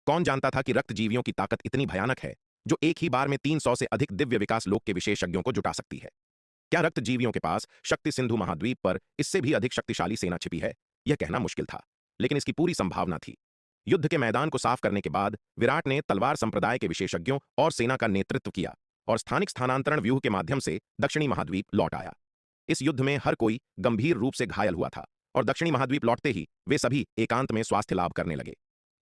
कौन जानता था कि रक्तजीवियों की ताकत इतनी भयानक है जो एक ही बार में 300 से अधिक दिव्य विकास लोक के विशेषज्ञों को जुटा सकती है। क्या रक्तजीवियों के पास शक्ति सिंधु महाद्वीप पर इससे भी अधिक शक्तिशाली सेना छिपी है? यह कहना मुश्किल था, लेकिन इसकी पूरी संभावना थी। युद्ध के मैदान को साफ करने के बाद विराट ने तलवार संप्रदाय के विशेषज्ञों और सेना का नेतृत्व किया और स्थानिक स्थानांतरण व्यूह के माध्यम से दक्षिणी महाद्वीप लौट आया। इस युद्ध में हर कोई गंभीर रूप से घायल हुआ था और दक्षिणी महाद्वीप लौटते ही वे सभी एकांत में स्वास्थ्य लाभ करने लगे।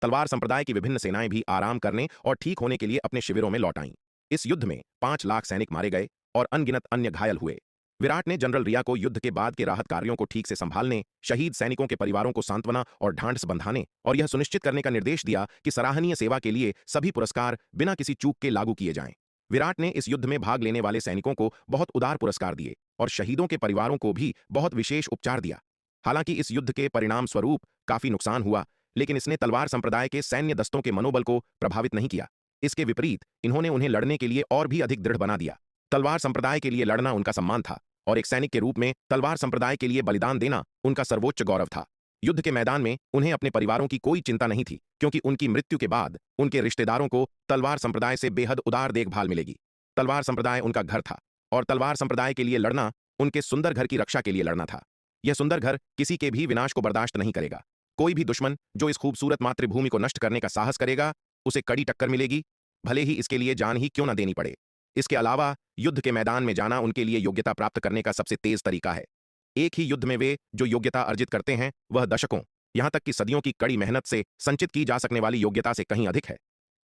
तलवार संप्रदाय की विभिन्न सेनाएं भी आराम करने और ठीक होने के लिए अपने शिविरों में लौट आईं। इस युद्ध में 5 लाख सैनिक मारे गए और अनगिनत अन्य घायल हुए। विराट ने जनरल रिया को युद्ध के बाद के राहत कार्यों को ठीक से संभालने, शहीद सैनिकों के परिवारों को सांत्वना और ढांढस बंधाने और यह सुनिश्चित करने का निर्देश दिया कि सराहनीय सेवा के लिए सभी पुरस्कार बिना किसी चूक के लागू किए जाएं। विराट ने इस युद्ध में भाग लेने वाले सैनिकों को बहुत उदार पुरस्कार दिए और शहीदों के परिवारों को भी बहुत विशेष उपचार दिया। हालांकि इस युद्ध के परिणाम स्वरूप काफी नुकसान हुआ, लेकिन इसने तलवार संप्रदाय के सैन्य दस्तों के मनोबल को प्रभावित नहीं किया। इसके विपरीत इन्होंने उन्हें लड़ने के लिए और भी अधिक दृढ़ बना दिया। तलवार संप्रदाय के लिए लड़ना उनका सम्मान था और एक सैनिक के रूप में तलवार संप्रदाय के लिए बलिदान देना उनका सर्वोच्च गौरव था। युद्ध के मैदान में उन्हें अपने परिवारों की कोई चिंता नहीं थी, क्योंकि उनकी मृत्यु के बाद उनके रिश्तेदारों को तलवार संप्रदाय से बेहद उदार देखभाल मिलेगी। तलवार संप्रदाय उनका घर था और तलवार संप्रदाय के लिए लड़ना उनके सुंदर घर की रक्षा के लिए लड़ना था। यह सुंदर घर किसी के भी विनाश को बर्दाश्त नहीं करेगा। कोई भी दुश्मन जो इस खूबसूरत मातृभूमि को नष्ट करने का साहस करेगा, उसे कड़ी टक्कर मिलेगी, भले ही इसके लिए जान ही क्यों न देनी पड़े। इसके अलावा युद्ध के मैदान में जाना उनके लिए योग्यता प्राप्त करने का सबसे तेज तरीका है। एक ही युद्ध में वे जो योग्यता अर्जित करते हैं वह दशकों, यहां तक कि सदियों की कड़ी मेहनत से संचित की जा सकने वाली योग्यता से कहीं अधिक है।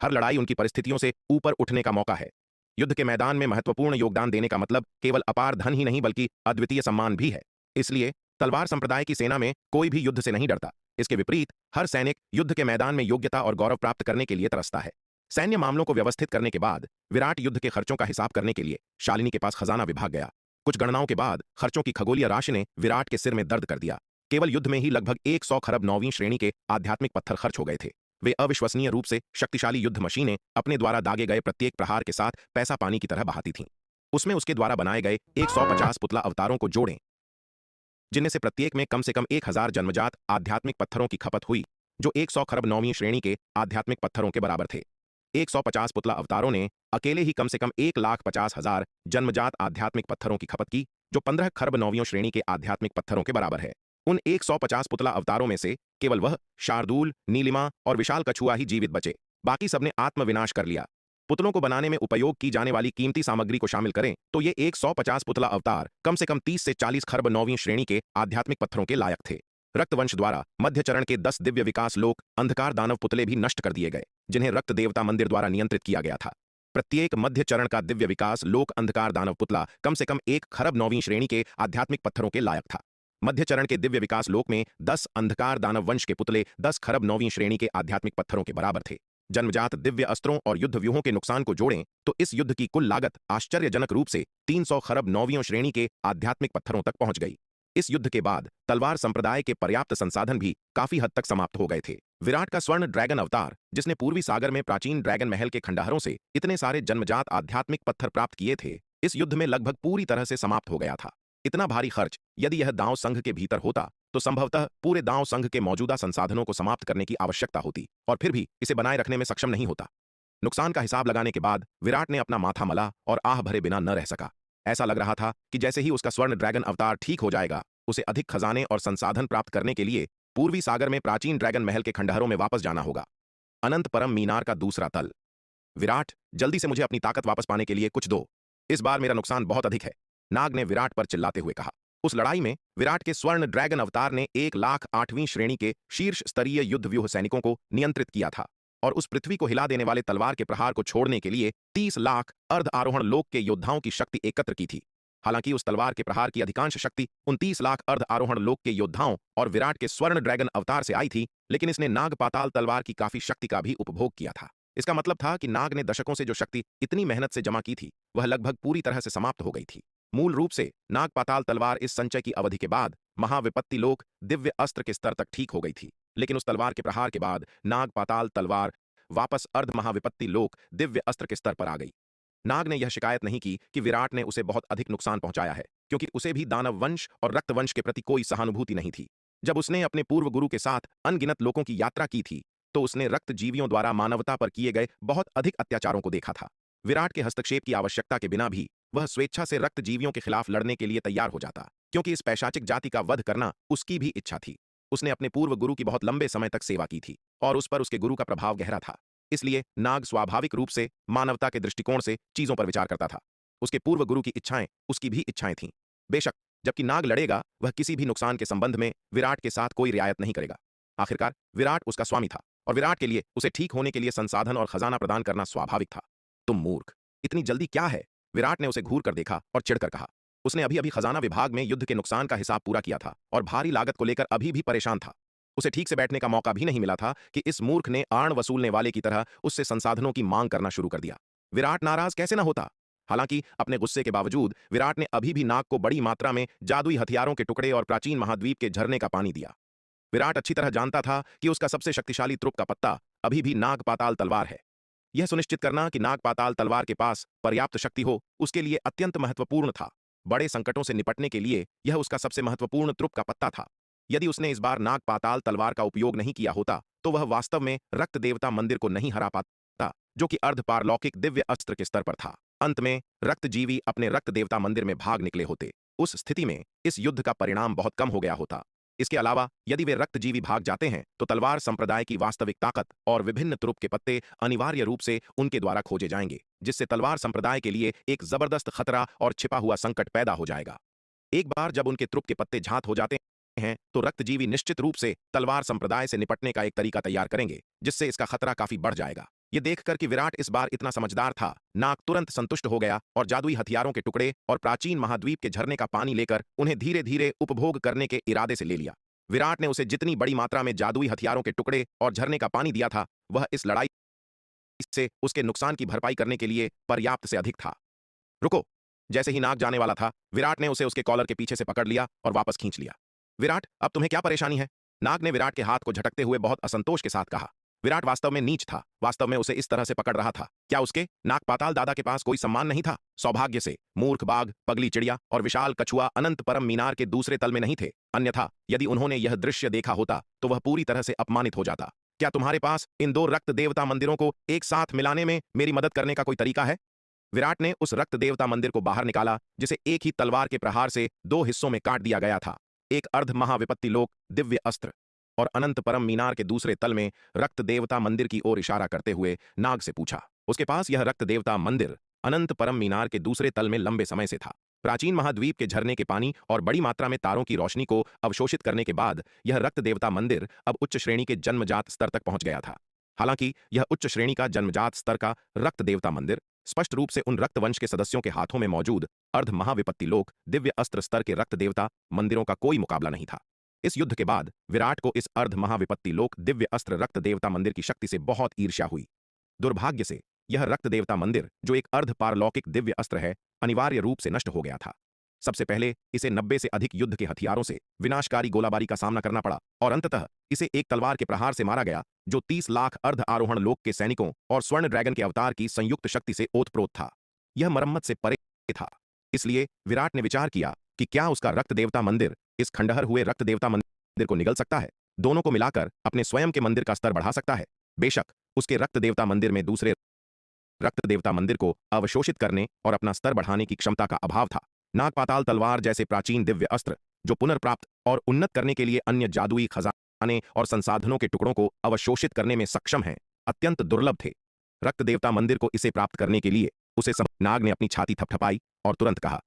हर लड़ाई उनकी परिस्थितियों से ऊपर उठने का मौका है। युद्ध के मैदान में महत्वपूर्ण योगदान देने का मतलब केवल अपार धन ही नहीं बल्कि अद्वितीय सम्मान भी है। इसलिए तलवार संप्रदाय की सेना में कोई भी युद्ध से नहीं डरता। इसके विपरीत हर सैनिक युद्ध के मैदान में योग्यता और गौरव प्राप्त करने के लिए तरसता है। सैन्य मामलों को व्यवस्थित करने के बाद विराट युद्ध के खर्चों का हिसाब करने के लिए शालिनी के पास खजाना विभाग गया। कुछ गणनाओं के बाद खर्चों की खगोलीय राशि ने विराट के सिर में दर्द कर दिया। केवल युद्ध में ही लगभग 100 खरब 9वीं श्रेणी के आध्यात्मिक पत्थर खर्च हो गए थे। वे अविश्वसनीय रूप से शक्तिशाली युद्ध मशीनें अपने द्वारा दागे गए प्रत्येक प्रहार के साथ पैसा पानी की तरह बहाती थीं। उसमें उसके द्वारा बनाए गए 150 पुतला अवतारों को जोड़ें, जिनमें से प्रत्येक में कम से कम 1000 जन्मजात आध्यात्मिक पत्थरों की खपत हुई, जो 100 खरब 9वीं श्रेणी के आध्यात्मिक पत्थरों के बराबर थे। 150 पुतला अवतारों ने अकेले ही कम से कम 1,50,000 जन्मजात आध्यात्मिक पत्थरों की खपत की, जो 15 खरब 9वीं श्रेणी के आध्यात्मिक पत्थरों के बराबर है। उन 150 पुतला अवतारों में से केवल वह, शार्दूल, नीलिमा और विशाल कछुआ ही जीवित बचे। बाकी सबने आत्मविनाश कर लिया। पुतलों को बनाने में उपयोग की जाने वाली कीमती सामग्री को शामिल करें तो ये 150 पुतला अवतार कम से कम 30 से 40 खरब 9वीं श्रेणी के आध्यात्मिक पत्थरों के लायक थे। रक्तवंश द्वारा मध्य चरण के 10 दिव्य विकास लोक अंधकार दानव पुतले भी नष्ट कर दिए गए, जिन्हें रक्त देवता मंदिर द्वारा नियंत्रित किया गया था। प्रत्येक मध्य चरण का दिव्य विकास लोक अंधकार दानव पुतला कम से कम 1 खरब 9वीं श्रेणी के आध्यात्मिक पत्थरों के लायक था। मध्य चरण के दिव्य विकास लोक में 10 अंधकार दानव वंश के पुतले 10 खरब 9वीं श्रेणी के आध्यात्मिक पत्थरों के बराबर थे। जन्मजात दिव्य अस्त्रों और युद्ध व्यूहों के नुकसान को जोड़ें तो इस युद्ध की कुल लागत आश्चर्यजनक रूप से 300 खरब 9वीं श्रेणी के आध्यात्मिक पत्थरों तक पहुंच गई। इस युद्ध के बाद तलवार संप्रदाय के पर्याप्त संसाधन भी काफी हद तक समाप्त हो गए थे। विराट का स्वर्ण ड्रैगन अवतार, जिसने पूर्वी सागर में प्राचीन ड्रैगन महल के खंडहरों से इतने सारे जन्मजात आध्यात्मिक पत्थर प्राप्त किए थे, इस युद्ध में लगभग पूरी तरह से समाप्त हो गया था। इतना भारी खर्च यदि यह दांव संघ के भीतर होता तो संभवतः पूरे दांव संघ के मौजूदा संसाधनों को समाप्त करने की आवश्यकता होती, और फिर भी इसे बनाए रखने में सक्षम नहीं होता। नुकसान का हिसाब लगाने के बाद विराट ने अपना माथा मला और आह भरे बिना न रह सका। ऐसा लग रहा था कि जैसे ही उसका स्वर्ण ड्रैगन अवतार ठीक हो जाएगा, उसे अधिक खजाने और संसाधन प्राप्त करने के लिए पूर्वी सागर में प्राचीन ड्रैगन महल के खंडहरों में वापस जाना होगा। अनंत परम मीनार का दूसरा तल। विराट, जल्दी से मुझे अपनी ताकत वापस पाने के लिए कुछ दो। इस बार मेरा नुकसान बहुत अधिक है, नाग ने विराट पर चिल्लाते हुए कहा। उस लड़ाई में विराट के स्वर्ण ड्रैगन अवतार ने 1,08वीं श्रेणी के शीर्ष स्तरीय युद्ध व्यूह सैनिकों को नियंत्रित किया था, और उस पृथ्वी को हिला देने वाले तलवार के प्रहार को छोड़ने के लिए 30 लाख अर्ध आरोहण लोक के योद्धाओं की शक्ति एकत्र की थी। हालांकि उस तलवार के प्रहार की अधिकांश शक्ति उन 30 लाख अर्ध आरोहण लोक के योद्धाओं और विराट के स्वर्ण ड्रैगन अवतार से आई थी, लेकिन इसने नाग पाताल तलवार की काफी शक्ति का भी उपभोग किया था। इसका मतलब था कि नाग ने दशकों से जो शक्ति इतनी मेहनत से जमा की थी, वह लगभग पूरी तरह से समाप्त हो गई थी। मूल रूप से नाग पाताल तलवार इस संचय की अवधि के बाद महाविपत्ति लोक दिव्य अस्त्र के स्तर तक ठीक हो गई थी, लेकिन उस तलवार के प्रहार के बाद नाग पाताल तलवार वापस अर्ध महाविपत्ति लोक दिव्य अस्त्र के स्तर पर आ गई। नाग ने यह शिकायत नहीं की कि विराट ने उसे बहुत अधिक नुकसान पहुंचाया है, क्योंकि उसे भी दानव वंश और रक्त वंश के प्रति कोई सहानुभूति नहीं थी। जब उसने अपने पूर्व गुरु के साथ अनगिनत लोगों की यात्रा की थी, तो उसने रक्त जीवियों द्वारा मानवता पर किए गए बहुत अधिक अत्याचारों को देखा था। विराट के हस्तक्षेप की आवश्यकता के बिना भी वह स्वेच्छा से रक्त जीवियों के खिलाफ लड़ने के लिए तैयार हो जाता, क्योंकि इस पैशाचिक जाति का वध करना उसकी भी इच्छा थी। उसने अपने पूर्व गुरु की बहुत लंबे समय तक सेवा की थी, और उस पर उसके गुरु का प्रभाव गहरा था। इसलिए नाग स्वाभाविक रूप से मानवता के दृष्टिकोण से चीजों पर विचार करता था। उसके पूर्व गुरु की इच्छाएं उसकी भी इच्छाएं थीं। बेशक जबकि नाग लड़ेगा, वह किसी भी नुकसान के संबंध में विराट के साथ कोई रियायत नहीं करेगा। आखिरकार विराट उसका स्वामी था, और विराट के लिए उसे ठीक होने के लिए संसाधन और खजाना प्रदान करना स्वाभाविक था। तुम मूर्ख, इतनी जल्दी क्या है? विराट ने उसे घूर कर देखा और चिढ़कर कहा। उसने अभी अभी खजाना विभाग में युद्ध के नुकसान का हिसाब पूरा किया था, और भारी लागत को लेकर अभी भी परेशान था। उसे ठीक से बैठने का मौका भी नहीं मिला था कि इस मूर्ख ने आण वसूलने वाले की तरह उससे संसाधनों की मांग करना शुरू कर दिया। विराट नाराज कैसे ना होता? हालांकि अपने गुस्से के बावजूद विराट ने अभी भी नाग को बड़ी मात्रा में जादुई हथियारों के टुकड़े और प्राचीन महाद्वीप के झरने का पानी दिया। विराट अच्छी तरह जानता था कि उसका सबसे शक्तिशाली त्रुप का पत्ता अभी भी नाग पाताल तलवार है। यह सुनिश्चित करना कि नाग पाताल तलवार के पास पर्याप्त शक्ति हो, उसके लिए अत्यंत महत्वपूर्ण था। बड़े संकटों से निपटने के लिए यह उसका सबसे महत्वपूर्ण त्रुप का पत्ता था। यदि उसने इस बार नाग पाताल तलवार का उपयोग नहीं किया होता, तो वह वास्तव में रक्त देवता मंदिर को नहीं हरा पाता, जो कि अर्ध पारलौकिक दिव्य अस्त्र के स्तर पर था। अंत में रक्तजीवी अपने रक्त देवता मंदिर में भाग निकले होते। उस स्थिति में इस युद्ध का परिणाम बहुत कम हो गया होता। इसके अलावा यदि वे रक्तजीवी भाग जाते हैं, तो तलवार संप्रदाय की वास्तविक ताकत और विभिन्न त्रुप के पत्ते अनिवार्य रूप से उनके द्वारा खोजे जाएंगे, जिससे तलवार संप्रदाय के लिए एक जबरदस्त खतरा और छिपा हुआ संकट पैदा हो जाएगा। एक बार जब उनके त्रुप के पत्ते झात हो जाते हैं, तो रक्तजीवी निश्चित रूप से तलवार संप्रदाय से निपटने का एक तरीका तैयार करेंगे, जिससे इसका खतरा काफी बढ़ जाएगा। ये देखकर कि विराट इस बार इतना समझदार था, नाग तुरंत संतुष्ट हो गया और जादुई हथियारों के टुकड़े और प्राचीन महाद्वीप के झरने का पानी लेकर उन्हें धीरे धीरे उपभोग करने के इरादे से ले लिया। विराट ने उसे जितनी बड़ी मात्रा में जादुई हथियारों के टुकड़े और झरने का पानी दिया था, वह इस लड़ाई से उसके नुकसान की भरपाई करने के लिए पर्याप्त से अधिक था। रुको! जैसे ही नाग जाने वाला था, विराट ने उसे उसके कॉलर के पीछे से पकड़ लिया और वापस खींच लिया। विराट, अब तुम्हें क्या परेशानी है? नाग ने विराट के हाथ को झटकते हुए बहुत असंतोष के साथ कहा। विराट वास्तव में नीच था, वास्तव में उसे इस तरह से पकड़ रहा था। क्या उसके नाग पाताल दादा के पास कोई सम्मान नहीं था? सौभाग्य से मूर्ख बाघ, पगली चिड़िया और विशाल कछुआ अनंत परम मीनार के दूसरे तल में नहीं थे। अन्यथा यदि उन्होंने यह दृश्य देखा होता तो वह पूरी तरह से अपमानित हो जाता। क्या तुम्हारे पास इन दो रक्त देवता मंदिरों को एक साथ मिलाने में मेरी मदद करने का कोई तरीका है? विराट ने उस रक्त देवता मंदिर को बाहर निकाला, जिसे एक ही तलवार के प्रहार से दो हिस्सों में काट दिया गया था। एक अर्ध महाविपत्ति लोक दिव्य अस्त्र और अनंत परम मीनार के दूसरे तल में रक्त देवता मंदिर की ओर इशारा करते हुए नाग से पूछा। उसके पास यह रक्त देवता मंदिर अनंत परम मीनार के दूसरे तल में लंबे समय से था। प्राचीन महाद्वीप के झरने के पानी और बड़ी मात्रा में तारों की रोशनी को अवशोषित करने के बाद यह रक्त देवता मंदिर अब उच्च श्रेणी के जन्मजात स्तर तक पहुंच गया था। हालांकि यह उच्च श्रेणी का जन्मजात स्तर का रक्त देवता मंदिर स्पष्ट रूप से उन रक्तवंश के सदस्यों के हाथों में मौजूद अर्ध महाविपत्ति लोक दिव्य अस्त्र स्तर के रक्त देवता मंदिरों का कोई मुकाबला नहीं था। इस युद्ध के बाद विराट को इस अर्ध महाविपत्ति लोक दिव्य अस्त्र रक्त देवता मंदिर की शक्ति से बहुत ईर्ष्या हुई। दुर्भाग्य से यह रक्त देवता मंदिर, जो एक अर्ध पारलौकिक दिव्य अस्त्र है, अनिवार्य रूप से नष्ट हो गया था। सबसे पहले इसे 90 से अधिक युद्ध के हथियारों से विनाशकारी गोलाबारी का सामना करना पड़ा और अंततः इसे एक तलवार के प्रहार से मारा गया, जो 30 लाख अर्ध आरोहण लोक के सैनिकों और स्वर्ण ड्रैगन के अवतार की संयुक्त शक्ति से ओतप्रोत था। यह मरम्मत से परे था। इसलिए विराट ने विचार किया कि क्या उसका रक्त देवता मंदिर इस खंडहर हुए रक्त देवता मंदिर को निगल सकता है, दोनों को मिलाकर अपने स्वयं के मंदिर का स्तर बढ़ा सकता है। बेशक उसके रक्त देवता मंदिर में दूसरे रक्त देवता मंदिर को अवशोषित करने और अपना स्तर बढ़ाने की क्षमता का अभाव था। नागपाताल तलवार जैसे प्राचीन दिव्य अस्त्र, जो पुनर्प्राप्त और उन्नत करने के लिए अन्य जादुई खजाने और संसाधनों के टुकड़ों को अवशोषित करने में सक्षम हैं, अत्यंत दुर्लभ थे। रक्त देवता मंदिर को इसे प्राप्त करने के लिए उसे नाग ने अपनी छाती थपथपाई और तुरंत कहा,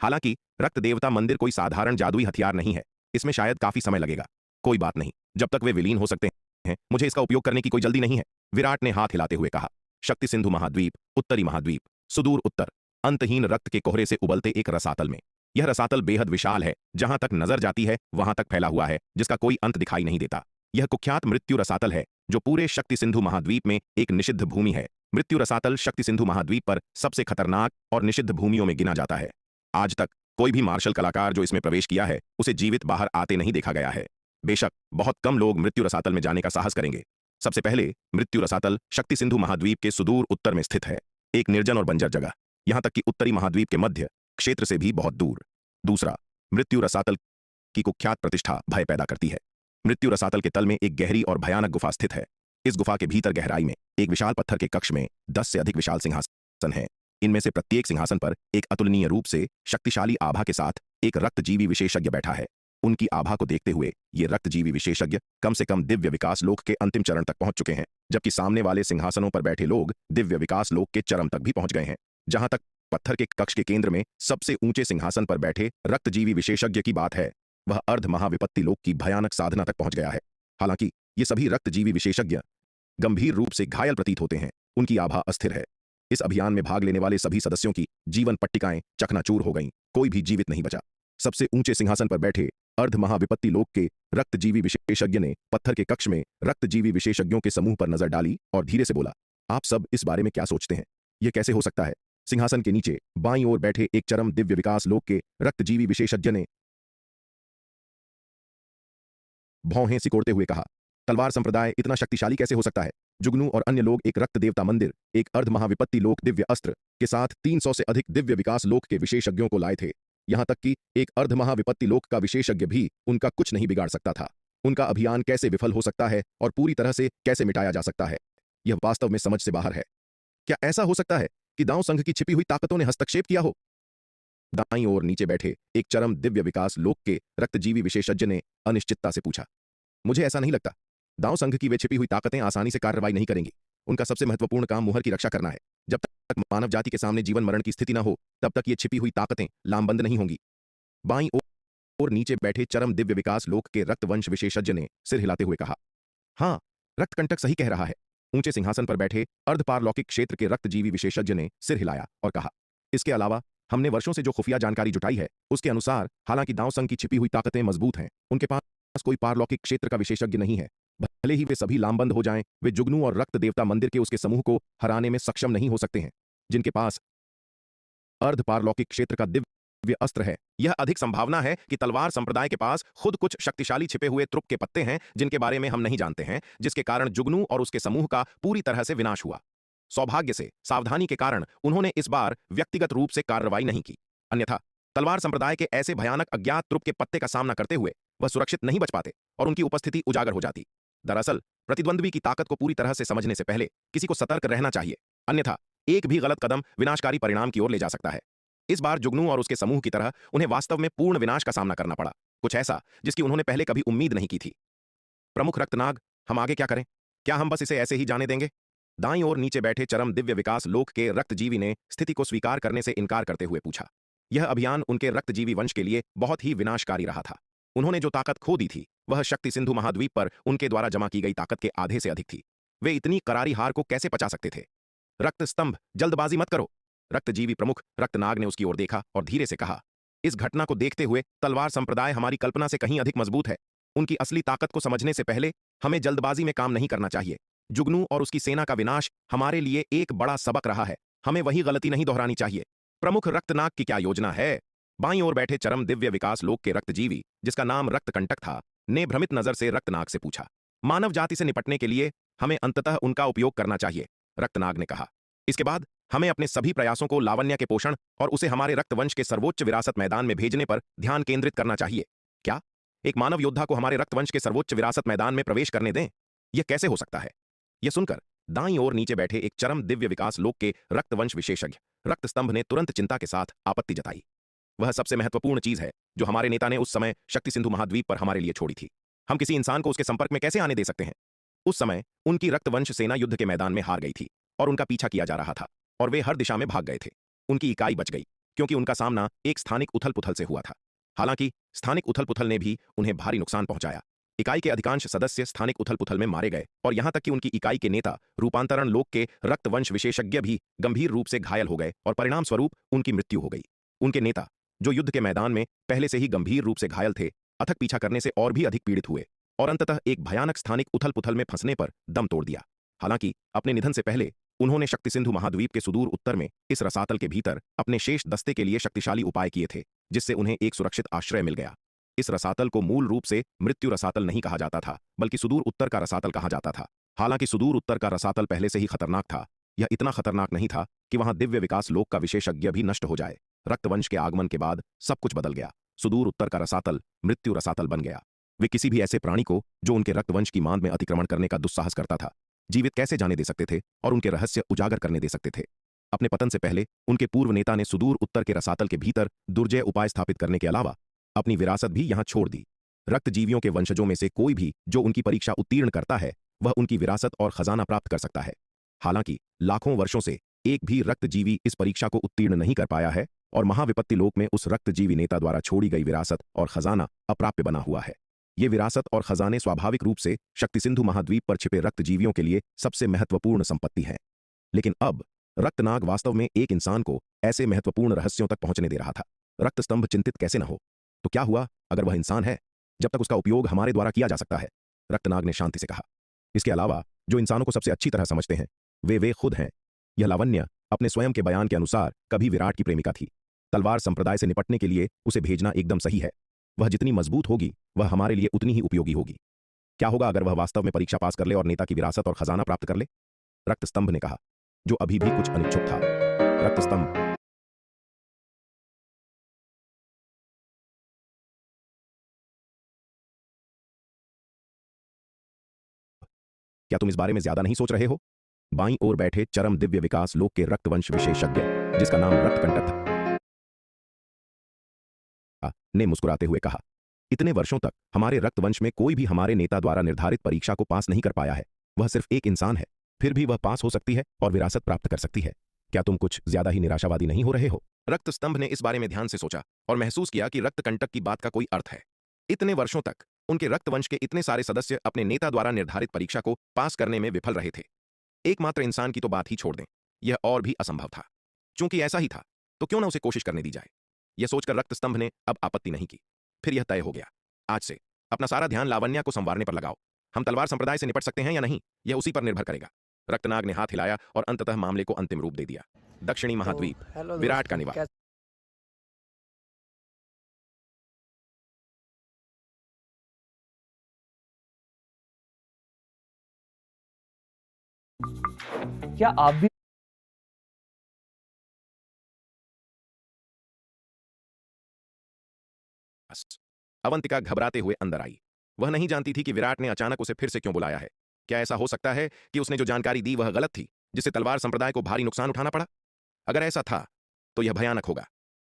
हालांकि रक्त देवता मंदिर कोई साधारण जादुई हथियार नहीं है, इसमें शायद काफी समय लगेगा। कोई बात नहीं, जब तक वे विलीन हो सकते हैं, मुझे इसका उपयोग करने की कोई जल्दी नहीं है। विराट ने हाथ हिलाते हुए कहा। शक्ति सिंधु महाद्वीप, उत्तरी महाद्वीप, सुदूर उत्तर, अंतहीन रक्त के कोहरे से उबलते एक रसातल में। यह रसातल बेहद विशाल है, जहां तक नजर जाती है वहां तक फैला हुआ है, जिसका कोई अंत दिखाई नहीं देता। यह कुख्यात मृत्यु रसातल है, जो पूरे शक्ति सिंधु महाद्वीप में एक निषिद्ध भूमि है। मृत्यु रसातल शक्ति सिंधु महाद्वीप पर सबसे खतरनाक और निषिद्ध भूमियों में गिना जाता है। आज तक कोई भी मार्शल कलाकार जो इसमें प्रवेश किया है, उसे जीवित बाहर आते नहीं देखा गया है। बेशक बहुत कम लोग मृत्यु रसातल में जाने का साहस करेंगे। सबसे पहले मृत्यु रसातल शक्ति सिंधु महाद्वीप के सुदूर उत्तर में स्थित है, एक निर्जन और बंजर जगह, यहां तक कि उत्तरी महाद्वीप के मध्य क्षेत्र से भी बहुत दूर। दूसरा, मृत्यु रसातल की कुख्यात प्रतिष्ठा भय पैदा करती है। मृत्यु रसातल के तल में एक गहरी और भयानक गुफा स्थित है। इस गुफा के भीतर गहराई में एक विशाल पत्थर के कक्ष में 10 से अधिक विशाल सिंहासन हैं। इनमें से प्रत्येक सिंहासन पर एक अतुलनीय रूप से शक्तिशाली आभा के साथ एक रक्तजीवी विशेषज्ञ बैठा है। उनकी आभा को देखते हुए ये रक्तजीवी विशेषज्ञ कम से कम दिव्य विकास लोक के अंतिम चरण तक पहुंच चुके हैं, जबकि सामने वाले सिंहासनों पर बैठे लोग दिव्य विकास लोक के चरम तक भी पहुंच गए हैं। जहां तक पत्थर के कक्ष के केंद्र में सबसे ऊंचे सिंहासन पर बैठे रक्तजीवी विशेषज्ञ की बात है, वह अर्ध महाविपत्ति लोक की भयानक साधना तक पहुंच गया है। हालांकि ये सभी रक्तजीवी विशेषज्ञ गंभीर रूप से घायल प्रतीत होते हैं, उनकी आभा अस्थिर है। इस अभियान में भाग लेने वाले सभी सदस्यों की जीवन पट्टिकाएं चकनाचूर हो गईं, कोई भी जीवित नहीं बचा। सबसे ऊंचे सिंहासन पर बैठे अर्ध महाविपत्ति लोक के रक्तजीवी विशेषज्ञ ने पत्थर के कक्ष में रक्तजीवी विशेषज्ञों के समूह पर नजर डाली और धीरे से बोला, आप सब इस बारे में क्या सोचते हैं? यह कैसे हो सकता है? सिंहासन के नीचे बाईं ओर बैठे एक चरम दिव्य विकास लोक के रक्तजीवी विशेषज्ञ ने भौहें सिकोड़ते हुए कहा, तलवार संप्रदाय इतना शक्तिशाली कैसे हो सकता है? जुगनू और अन्य लोग एक रक्त देवता मंदिर, एक अर्ध महाविपत्ति लोक दिव्य अस्त्र के साथ 300 से अधिक दिव्य विकास लोक के विशेषज्ञों को लाए थे। यहां तक कि एक अर्ध महाविपत्ति लोक का विशेषज्ञ भी उनका कुछ नहीं बिगाड़ सकता था। उनका अभियान कैसे विफल हो सकता है और पूरी तरह से कैसे मिटाया जा सकता है, यह वास्तव में समझ से बाहर है। क्या ऐसा हो सकता है कि दांव संघ की छिपी हुई ताकतों ने हस्तक्षेप किया हो? दाईं ओर नीचे बैठे एक चरम दिव्य विकास लोक के रक्तजीवी विशेषज्ञ ने अनिश्चितता से पूछा। मुझे ऐसा नहीं लगता। दांव संघ की वे छिपी हुई ताकतें आसानी से कार्रवाई नहीं करेंगी। उनका सबसे महत्वपूर्ण काम मुहर की रक्षा करना है। जब तक मानव जाति के सामने जीवन मरण की स्थिति न हो, तब तक ये छिपी हुई ताकतें लामबंद नहीं होंगी। बाईं ओर नीचे बैठे चरम दिव्य विकास लोक के रक्तवंश विशेषज्ञ ने सिर हिलाते हुए कहा, हाँ, रक्तकंटक सही कह रहा है। ऊंचे सिंहासन पर बैठे अर्धपारलौकिक क्षेत्र के रक्तजीवी विशेषज्ञ ने सिर हिलाया और कहा, इसके अलावा हमने वर्षों से जो खुफिया जानकारी जुटाई है, उसके अनुसार हालांकि दांव संघ की छिपी हुई ताकतें मजबूत हैं, उनके पास कोई पारलौकिक क्षेत्र का विशेषज्ञ नहीं है। भले ही वे सभी लामबंद हो जाएं, वे जुगनू और रक्त देवता मंदिर के उसके समूह को हराने में सक्षम नहीं हो सकते हैं, जिनके पास अर्ध पारलौकिक क्षेत्र का दिव्य दिव्य अस्त्र है। यह अधिक संभावना है कि तलवार संप्रदाय के पास खुद कुछ शक्तिशाली छिपे हुए त्रुप के पत्ते हैं जिनके बारे में हम नहीं जानते हैं, जिसके कारण जुगनू और उसके समूह का पूरी तरह से विनाश हुआ। सौभाग्य से सावधानी के कारण उन्होंने इस बार व्यक्तिगत रूप से कार्रवाई नहीं की, अन्यथा तलवार संप्रदाय के ऐसे भयानक अज्ञात त्रुप के पत्ते का सामना करते हुए वह सुरक्षित नहीं बच पाते और उनकी उपस्थिति उजागर हो जाती। दरअसल प्रतिद्वंद्वी की ताकत को पूरी तरह से समझने से पहले किसी को सतर्क रहना चाहिए, अन्यथा एक भी गलत कदम विनाशकारी परिणाम की ओर ले जा सकता है। इस बार जुगनू और उसके समूह की तरह उन्हें वास्तव में पूर्ण विनाश का सामना करना पड़ा, कुछ ऐसा जिसकी उन्होंने पहले कभी उम्मीद नहीं की थी। प्रमुख रक्तनाग, हम आगे क्या करें? क्या हम बस इसे ऐसे ही जाने देंगे? दाईं ओर नीचे बैठे चरम दिव्य विकास लोक के रक्तजीवी ने स्थिति को स्वीकार करने से इनकार करते हुए पूछा। यह अभियान उनके रक्तजीवी वंश के लिए बहुत ही विनाशकारी रहा था। उन्होंने जो ताकत खो दी थी वह शक्ति सिंधु महाद्वीप पर उनके द्वारा जमा की गई ताकत के आधे से अधिक थी। वे इतनी करारी हार को कैसे पचा सकते थे? रक्त स्तंभ, जल्दबाजी मत करो। रक्तजीवी प्रमुख रक्तनाग ने उसकी ओर देखा और धीरे से कहा, इस घटना को देखते हुए तलवार संप्रदाय हमारी कल्पना से कहीं अधिक मजबूत है। उनकी असली ताकत को समझने से पहले हमें जल्दबाजी में काम नहीं करना चाहिए। जुगनू और उसकी सेना का विनाश हमारे लिए एक बड़ा सबक रहा है, हमें वही गलती नहीं दोहरानी चाहिए। प्रमुख रक्तनाग की क्या योजना है? बाईं ओर बैठे चरम दिव्य विकास लोक के रक्तजीवी, जिसका नाम रक्तकंटक था, ने भ्रमित नजर से रक्तनाग से पूछा। मानव जाति से निपटने के लिए हमें अंततः उनका उपयोग करना चाहिए, रक्तनाग ने कहा। इसके बाद हमें अपने सभी प्रयासों को लावण्य के पोषण और उसे हमारे रक्तवंश के सर्वोच्च विरासत मैदान में भेजने पर ध्यान केंद्रित करना चाहिए। क्या एक मानव योद्धा को हमारे रक्तवंश के सर्वोच्च विरासत मैदान में प्रवेश करने दें? यह कैसे हो सकता है? यह सुनकर दाईं ओर नीचे बैठे एक चरम दिव्य विकास लोक के रक्तवंश विशेषज्ञ रक्तस्तंभ ने तुरंत चिंता के साथ आपत्ति जताई। वह सबसे महत्वपूर्ण चीज है जो हमारे नेता ने उस समय शक्ति सिंधु महाद्वीप पर हमारे लिए छोड़ी थी। हम किसी इंसान को उसके संपर्क में कैसे आने दे सकते हैं? उस समय उनकी रक्तवंश सेना युद्ध के मैदान में हार गई थी और उनका पीछा किया जा रहा था और वे हर दिशा में भाग गए थे। उनकी इकाई बच गई क्योंकि उनका सामना एक स्थानिक उथल पुथल से हुआ था। हालांकि स्थानिक उथल पुथल ने भी उन्हें भारी नुकसान पहुंचाया। इकाई के अधिकांश सदस्य स्थानिक उथल पुथल में मारे गए और यहां तक कि उनकी इकाई के नेता रूपांतरण लोक के रक्तवंश विशेषज्ञ भी गंभीर रूप से घायल हो गए और परिणाम स्वरूप उनकी मृत्यु हो गई। उनके नेता, जो युद्ध के मैदान में पहले से ही गंभीर रूप से घायल थे, अथक पीछा करने से और भी अधिक पीड़ित हुए और अंततः एक भयानक स्थानिक उथल पुथल में फंसने पर दम तोड़ दिया। हालांकि अपने निधन से पहले उन्होंने शक्ति सिंधु महाद्वीप के सुदूर उत्तर में इस रसातल के भीतर अपने शेष दस्ते के लिए शक्तिशाली उपाय किए थे, जिससे उन्हें एक सुरक्षित आश्रय मिल गया। इस रसातल को मूल रूप से मृत्यु रसातल नहीं कहा जाता था, बल्कि सुदूर उत्तर का रसातल कहा जाता था। हालांकि सुदूर उत्तर का रसातल पहले से ही खतरनाक था, यह इतना खतरनाक नहीं था कि वहां दिव्य विकास लोक का विशेषज्ञ भी नष्ट हो जाए। रक्तवंश के आगमन के बाद सब कुछ बदल गया। सुदूर उत्तर का रसातल मृत्यु रसातल बन गया। वे किसी भी ऐसे प्राणी को जो उनके रक्तवंश की मांद में अतिक्रमण करने का दुस्साहस करता था, जीवित कैसे जाने दे सकते थे और उनके रहस्य उजागर करने दे सकते थे। अपने पतन से पहले उनके पूर्व नेता ने सुदूर उत्तर के रसातल के भीतर दुर्जय उपाय स्थापित करने के अलावा अपनी विरासत भी यहां छोड़ दी। रक्तजीवियों के वंशजों में से कोई भी जो उनकी परीक्षा उत्तीर्ण करता है, वह उनकी विरासत और खजाना प्राप्त कर सकता है। हालांकि लाखों वर्षों से एक भी रक्तजीवी इस परीक्षा को उत्तीर्ण नहीं कर पाया है और महाविपत्ति लोक में उस रक्तजीवी नेता द्वारा छोड़ी गई विरासत और खजाना अप्राप्य बना हुआ है। ये विरासत और खजाने स्वाभाविक रूप से शक्ति सिंधु महाद्वीप पर छिपे रक्तजीवियों के लिए सबसे महत्वपूर्ण संपत्ति है। लेकिन अब रक्तनाग वास्तव में एक इंसान को ऐसे महत्वपूर्ण रहस्यों तक पहुंचने दे रहा था। रक्तस्तंभ चिंतित कैसे न हो? तो क्या हुआ अगर वह इंसान है, जब तक उसका उपयोग हमारे द्वारा किया जा सकता है, रक्तनाग ने शांति से कहा। इसके अलावा जो इंसानों को सबसे अच्छी तरह समझते हैं वे खुद हैं। यह लावण्य अपने स्वयं के बयान के अनुसार कभी विराट की प्रेमिका थी। तलवार संप्रदाय से निपटने के लिए उसे भेजना एकदम सही है। वह जितनी मजबूत होगी वह हमारे लिए उतनी ही उपयोगी होगी। क्या होगा अगर वह वास्तव में परीक्षा पास कर ले और नेता की विरासत और खजाना प्राप्त कर ले? रक्तस्तंभ ने कहा, जो अभी भी कुछ अनिच्छुक था। रक्तस्तंभ, क्या तुम इस बारे में ज्यादा नहीं सोच रहे हो? बाईं ओर बैठे चरम दिव्य विकास लोक के रक्तवंश विशेषज्ञ, जिसका नाम रक्तकंटक था, ने मुस्कुराते हुए कहा, इतने वर्षों तक हमारे रक्तवंश में कोई भी हमारे नेता द्वारा निर्धारित परीक्षा को पास नहीं कर पाया है। वह सिर्फ एक इंसान है, फिर भी वह पास हो सकती है और विरासत प्राप्त कर सकती है। क्या तुम कुछ ज्यादा ही निराशावादी नहीं हो रहे हो? रक्तस्तंभ ने इस बारे में ध्यान से सोचा और महसूस किया कि रक्तकंटक की बात का कोई अर्थ है। इतने वर्षों तक उनके रक्तवंश के इतने सारे सदस्य अपने नेता द्वारा निर्धारित परीक्षा को पास करने में विफल रहे थे। एकमात्र इंसान की तो बात ही छोड़ दें, यह और भी असंभव था। चूंकि ऐसा ही था तो क्यों ना उसे कोशिश करने दी जाए। यह सोचकर रक्तस्तंभ ने अब आपत्ति नहीं की। फिर यह तय हो गया, आज से अपना सारा ध्यान लावण्या को संवारने पर लगाओ। हम तलवार संप्रदाय से निपट सकते हैं या नहीं, यह उसी पर निर्भर करेगा। रक्तनाग ने हाथ हिलाया और अंततः मामले को अंतिम रूप दे दिया। दक्षिणी तो महाद्वीप, हेलो विराट का दोस्तों, निवास। कैसे क्या आप भी अवंतिका घबराते हुए अंदर आई। वह नहीं जानती थी कि विराट ने अचानक उसे फिर से क्यों बुलाया है। क्या ऐसा हो सकता है कि उसने जो जानकारी दी वह गलत थी, जिससे तलवार संप्रदाय को भारी नुकसान उठाना पड़ा? अगर ऐसा था तो यह भयानक होगा।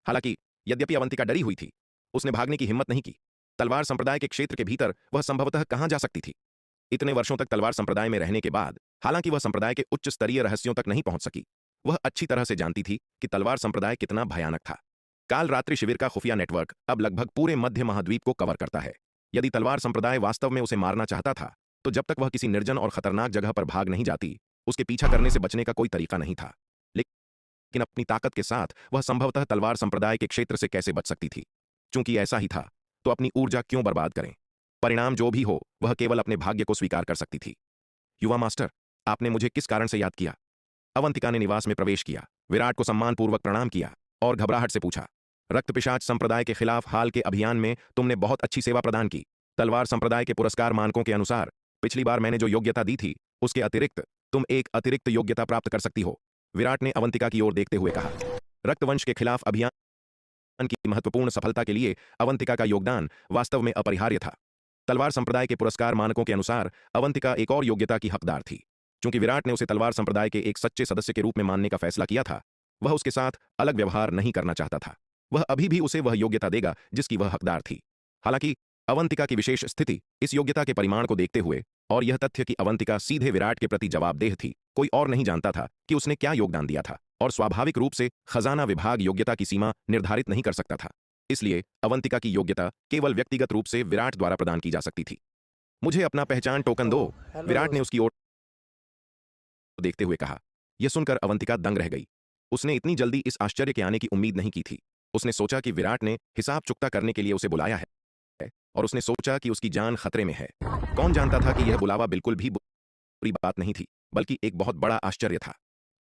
हालांकि यद्यपि अवंतिका डरी हुई थी, उसने भागने की हिम्मत नहीं की। तलवार संप्रदाय के क्षेत्र के भीतर वह संभवतः कहां जा सकती थी? इतने वर्षों तक तलवार संप्रदाय में रहने के बाद हालांकि वह संप्रदाय के उच्च स्तरीय रहस्यों तक नहीं पहुंच सकी, वह अच्छी तरह से जानती थी कि तलवार संप्रदाय कितना भयानक था। काल रात्रि शिविर का खुफिया नेटवर्क अब लगभग पूरे मध्य महाद्वीप को कवर करता है। यदि तलवार संप्रदाय वास्तव में उसे मारना चाहता था, तो जब तक वह किसी निर्जन और खतरनाक जगह पर भाग नहीं जाती, उसके पीछा करने से बचने का कोई तरीका नहीं था। लेकिन अपनी ताकत के साथ वह संभवतः तलवार संप्रदाय के क्षेत्र से कैसे बच सकती थी? चूंकि ऐसा ही था, तो अपनी ऊर्जा क्यों बर्बाद करें? परिणाम जो भी हो, वह केवल अपने भाग्य को स्वीकार कर सकती थी। युवा मास्टर, आपने मुझे किस कारण से याद किया? अवंतिका ने निवास में प्रवेश किया, विराट को सम्मानपूर्वक प्रणाम किया और घबराहट से पूछा। रक्त पिशाच संप्रदाय के खिलाफ हाल के अभियान में तुमने बहुत अच्छी सेवा प्रदान की। तलवार संप्रदाय के पुरस्कार मानकों के अनुसार पिछली बार मैंने जो योग्यता दी थी, उसके अतिरिक्त तुम एक अतिरिक्त योग्यता प्राप्त कर सकती हो। विराट ने अवंतिका की ओर देखते हुए कहा। रक्तवंश के खिलाफ अभियान की महत्वपूर्ण सफलता के लिए अवंतिका का योगदान वास्तव में अपरिहार्य था। तलवार संप्रदाय के पुरस्कार मानकों के अनुसार अवंतिका एक और योग्यता की हकदार थी। चूंकि विराट ने उसे तलवार संप्रदाय के एक सच्चे सदस्य के रूप में मानने का फैसला किया था, वह उसके साथ अलग व्यवहार नहीं करना चाहता था। वह अभी भी उसे वह योग्यता देगा जिसकी वह हकदार थी। हालांकि अवंतिका की विशेष स्थिति इस योग्यता के परिमाण को देखते हुए और यह तथ्य कि अवंतिका सीधे विराट के प्रति जवाबदेह थी, कोई और नहीं जानता था कि उसने क्या योगदान दिया था, और स्वाभाविक रूप से खजाना विभाग योग्यता की सीमा निर्धारित नहीं कर सकता था। इसलिए अवंतिका की योग्यता केवल व्यक्तिगत रूप से विराट द्वारा प्रदान की जा सकती थी। मुझे अपना पहचान टोकन दो, ओह, हेलो। विराट ने उसकी ओर देखते हुए कहा। यह सुनकर अवंतिका दंग रह गई। उसने इतनी जल्दी इस आश्चर्य के आने की उम्मीद नहीं की थी। उसने सोचा कि विराट ने हिसाब चुकता करने के लिए उसे बुलाया है, और उसने सोचा कि उसकी जान खतरे में है। कौन जानता था कि यह बुलावा बिल्कुल भी बुरी बात नहीं थी, बल्कि एक बहुत बड़ा आश्चर्य था।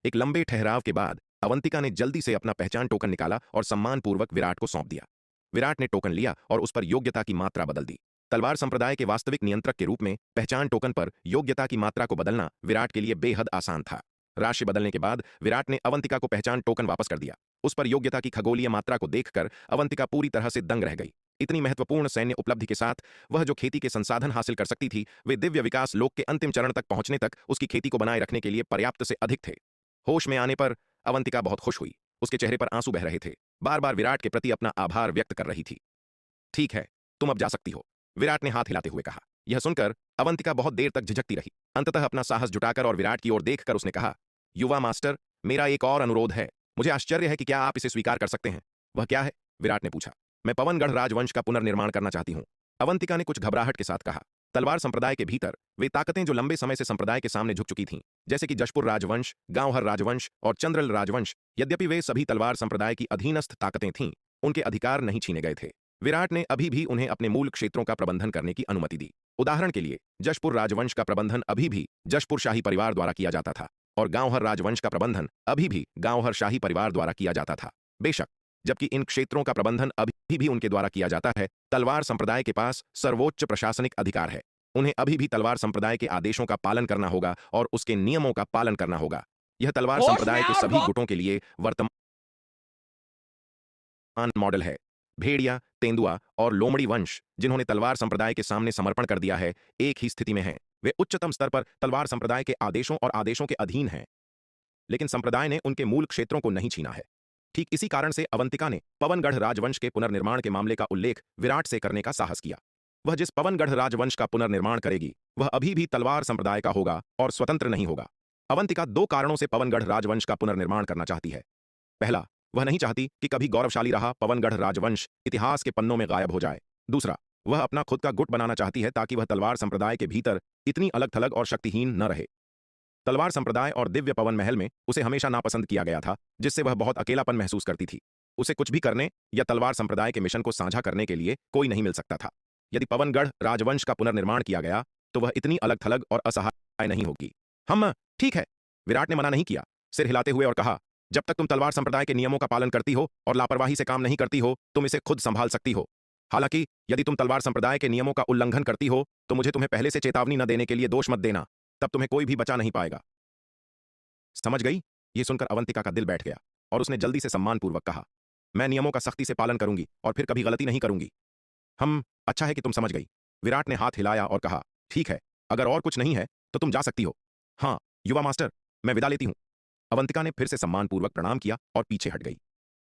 एक लंबे ठहराव के बाद अवंतिका ने जल्दी से अपना पहचान टोकन निकाला और सम्मानपूर्वक विराट को सौंप दिया। विराट ने टोकन लिया और उस पर योग्यता की मात्रा बदल दी। तलवार संप्रदाय के वास्तविक नियंत्रक के रूप में पहचान टोकन पर योग्यता की मात्रा को बदलना विराट के लिए बेहद आसान था। राशि बदलने के बाद विराट ने अवंतिका को पहचान टोकन वापस कर दिया। उस पर योग्यता की खगोलीय मात्रा को देखकर अवंतिका पूरी तरह से दंग रह गई। इतनी महत्वपूर्ण सैन्य उपलब्धि के साथ वह जो खेती के संसाधन हासिल कर सकती थी, वे दिव्य विकास लोक के अंतिम चरण तक पहुंचने तक उसकी खेती को बनाए रखने के लिए पर्याप्त से अधिक थे। होश में आने पर अवंतिका बहुत खुश हुई। उसके चेहरे पर आंसू बह रहे थे। बार बार विराट के प्रति अपना आभार व्यक्त कर रही थी। ठीक है, तुम अब जा सकती हो, विराट ने हाथ हिलाते हुए कहा। यह सुनकर अवंतिका बहुत देर तक झिझकती रही। अंततः अपना साहस जुटाकर और विराट की ओर देखकर उसने कहा, युवा मास्टर, मेरा एक और अनुरोध है। मुझे आश्चर्य है कि क्या आप इसे स्वीकार कर सकते हैं। वह क्या है? विराट ने पूछा। मैं पवनगढ़ राजवंश का पुनर्निर्माण करना चाहती हूं, अवंतिका ने कुछ घबराहट के साथ कहा। तलवार संप्रदाय के भीतर वे ताकतें जो लंबे समय से संप्रदाय के सामने झुक चुकी थीं, जैसे कि जशपुर राजवंश, गांवहर राजवंश और चंद्रल राजवंश, यद्यपि वे सभी तलवार संप्रदाय की अधीनस्थ ताकतें थीं, उनके अधिकार नहीं छीने गए थे। विराट ने अभी भी उन्हें अपने मूल क्षेत्रों का प्रबंधन करने की अनुमति दी। उदाहरण के लिए जशपुर राजवंश का प्रबंधन अभी भी जशपुर शाही परिवार द्वारा किया जाता था, और गांवहर राजवंश का प्रबंधन अभी भी गांवहर शाही परिवार द्वारा किया जाता था। बेशक, जबकि इन क्षेत्रों का प्रबंधन अभी भी उनके द्वारा किया जाता है, तलवार संप्रदाय के पास सर्वोच्च प्रशासनिक अधिकार है। उन्हें अभी भी तलवार संप्रदाय के आदेशों का पालन करना होगा और उसके नियमों का पालन करना होगा। यह तलवार होश में संप्रदाय के आओ सभी गुटों के लिए वर्तमान मॉडल है। भेड़िया, तेंदुआ और लोमड़ी वंश, जिन्होंने तलवार संप्रदाय के सामने समर्पण कर दिया है, एक ही स्थिति में हैं। वे उच्चतम स्तर पर तलवार संप्रदाय के आदेशों और आदेशों के अधीन हैं, लेकिन संप्रदाय ने उनके मूल क्षेत्रों को नहीं छीना है। ठीक इसी कारण से अवंतिका ने पवनगढ़ राजवंश के पुनर्निर्माण के मामले का उल्लेख विराट से करने का साहस किया। वह जिस पवनगढ़ राजवंश का पुनर्निर्माण करेगी, वह अभी भी तलवार संप्रदाय का होगा और स्वतंत्र नहीं होगा। अवंतिका दो कारणों से पवनगढ़ राजवंश का पुनर्निर्माण करना चाहती है। पहला, वह नहीं चाहती कि कभी गौरवशाली रहा पवनगढ़ राजवंश इतिहास के पन्नों में गायब हो जाए। दूसरा, वह अपना खुद का गुट बनाना चाहती है ताकि वह तलवार संप्रदाय के भीतर इतनी अलग थलग और शक्तिहीन न रहे। तलवार संप्रदाय और दिव्य पवन महल में उसे हमेशा नापसंद किया गया था, जिससे वह बहुत अकेलापन महसूस करती थी। उसे कुछ भी करने या तलवार संप्रदाय के मिशन को साझा करने के लिए कोई नहीं मिल सकता था। यदि पवनगढ़ राजवंश का पुनर्निर्माण किया गया, तो वह इतनी अलग थलग और असहाय नहीं होगी। हम ठीक है, विराट ने मना नहीं किया, सिर हिलाते हुए और कहा, जब तक तुम तलवार संप्रदाय के नियमों का पालन करती हो और लापरवाही से काम नहीं करती हो, तुम इसे खुद संभाल सकती हो। हालांकि यदि तुम तलवार संप्रदाय के नियमों का उल्लंघन करती हो, तो मुझे तुम्हें पहले से चेतावनी न देने के लिए दोष मत देना, तब तुम्हें कोई भी बचा नहीं पाएगा। समझ गई? ये सुनकर अवंतिका का दिल बैठ गया और उसने जल्दी से सम्मानपूर्वक कहा, मैं नियमों का सख्ती से पालन करूंगी और फिर कभी गलती नहीं करूंगी। हम, अच्छा है कि तुम समझ गई। विराट ने हाथ हिलाया और कहा, ठीक है, अगर और कुछ नहीं है तो तुम जा सकती हो। हाँ, युवा मास्टर, मैं विदा लेती हूं। अवंतिका ने फिर से सम्मानपूर्वक प्रणाम किया और पीछे हट गई।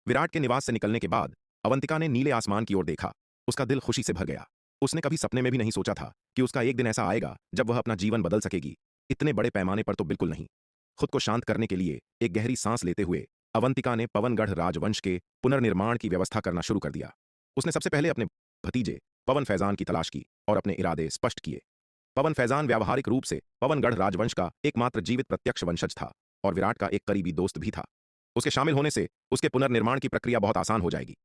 विराट के निवास से निकलने के बाद अवंतिका ने नीले आसमान की ओर देखा। उसका दिल खुशी से भर गया। उसने कभी सपने में भी नहीं सोचा था कि उसका एक दिन ऐसा आएगा जब वह अपना जीवन बदल सकेगी। इतने बड़े पैमाने पर तो बिल्कुल नहीं। खुद को शांत करने के लिए एक गहरी सांस लेते हुए अवंतिका ने पवनगढ़ राजवंश के पुनर्निर्माण की व्यवस्था करना शुरू कर दिया। उसने सबसे पहले अपने भतीजे पवन फैजान की तलाश की और अपने इरादे स्पष्ट किए। पवन फैजान व्यावहारिक रूप से पवनगढ़ राजवंश का एकमात्र जीवित प्रत्यक्ष वंशज था और विराट का एक करीबी दोस्त भी था। उसके शामिल होने से उसके पुनर्निर्माण की प्रक्रिया बहुत आसान हो जाएगी।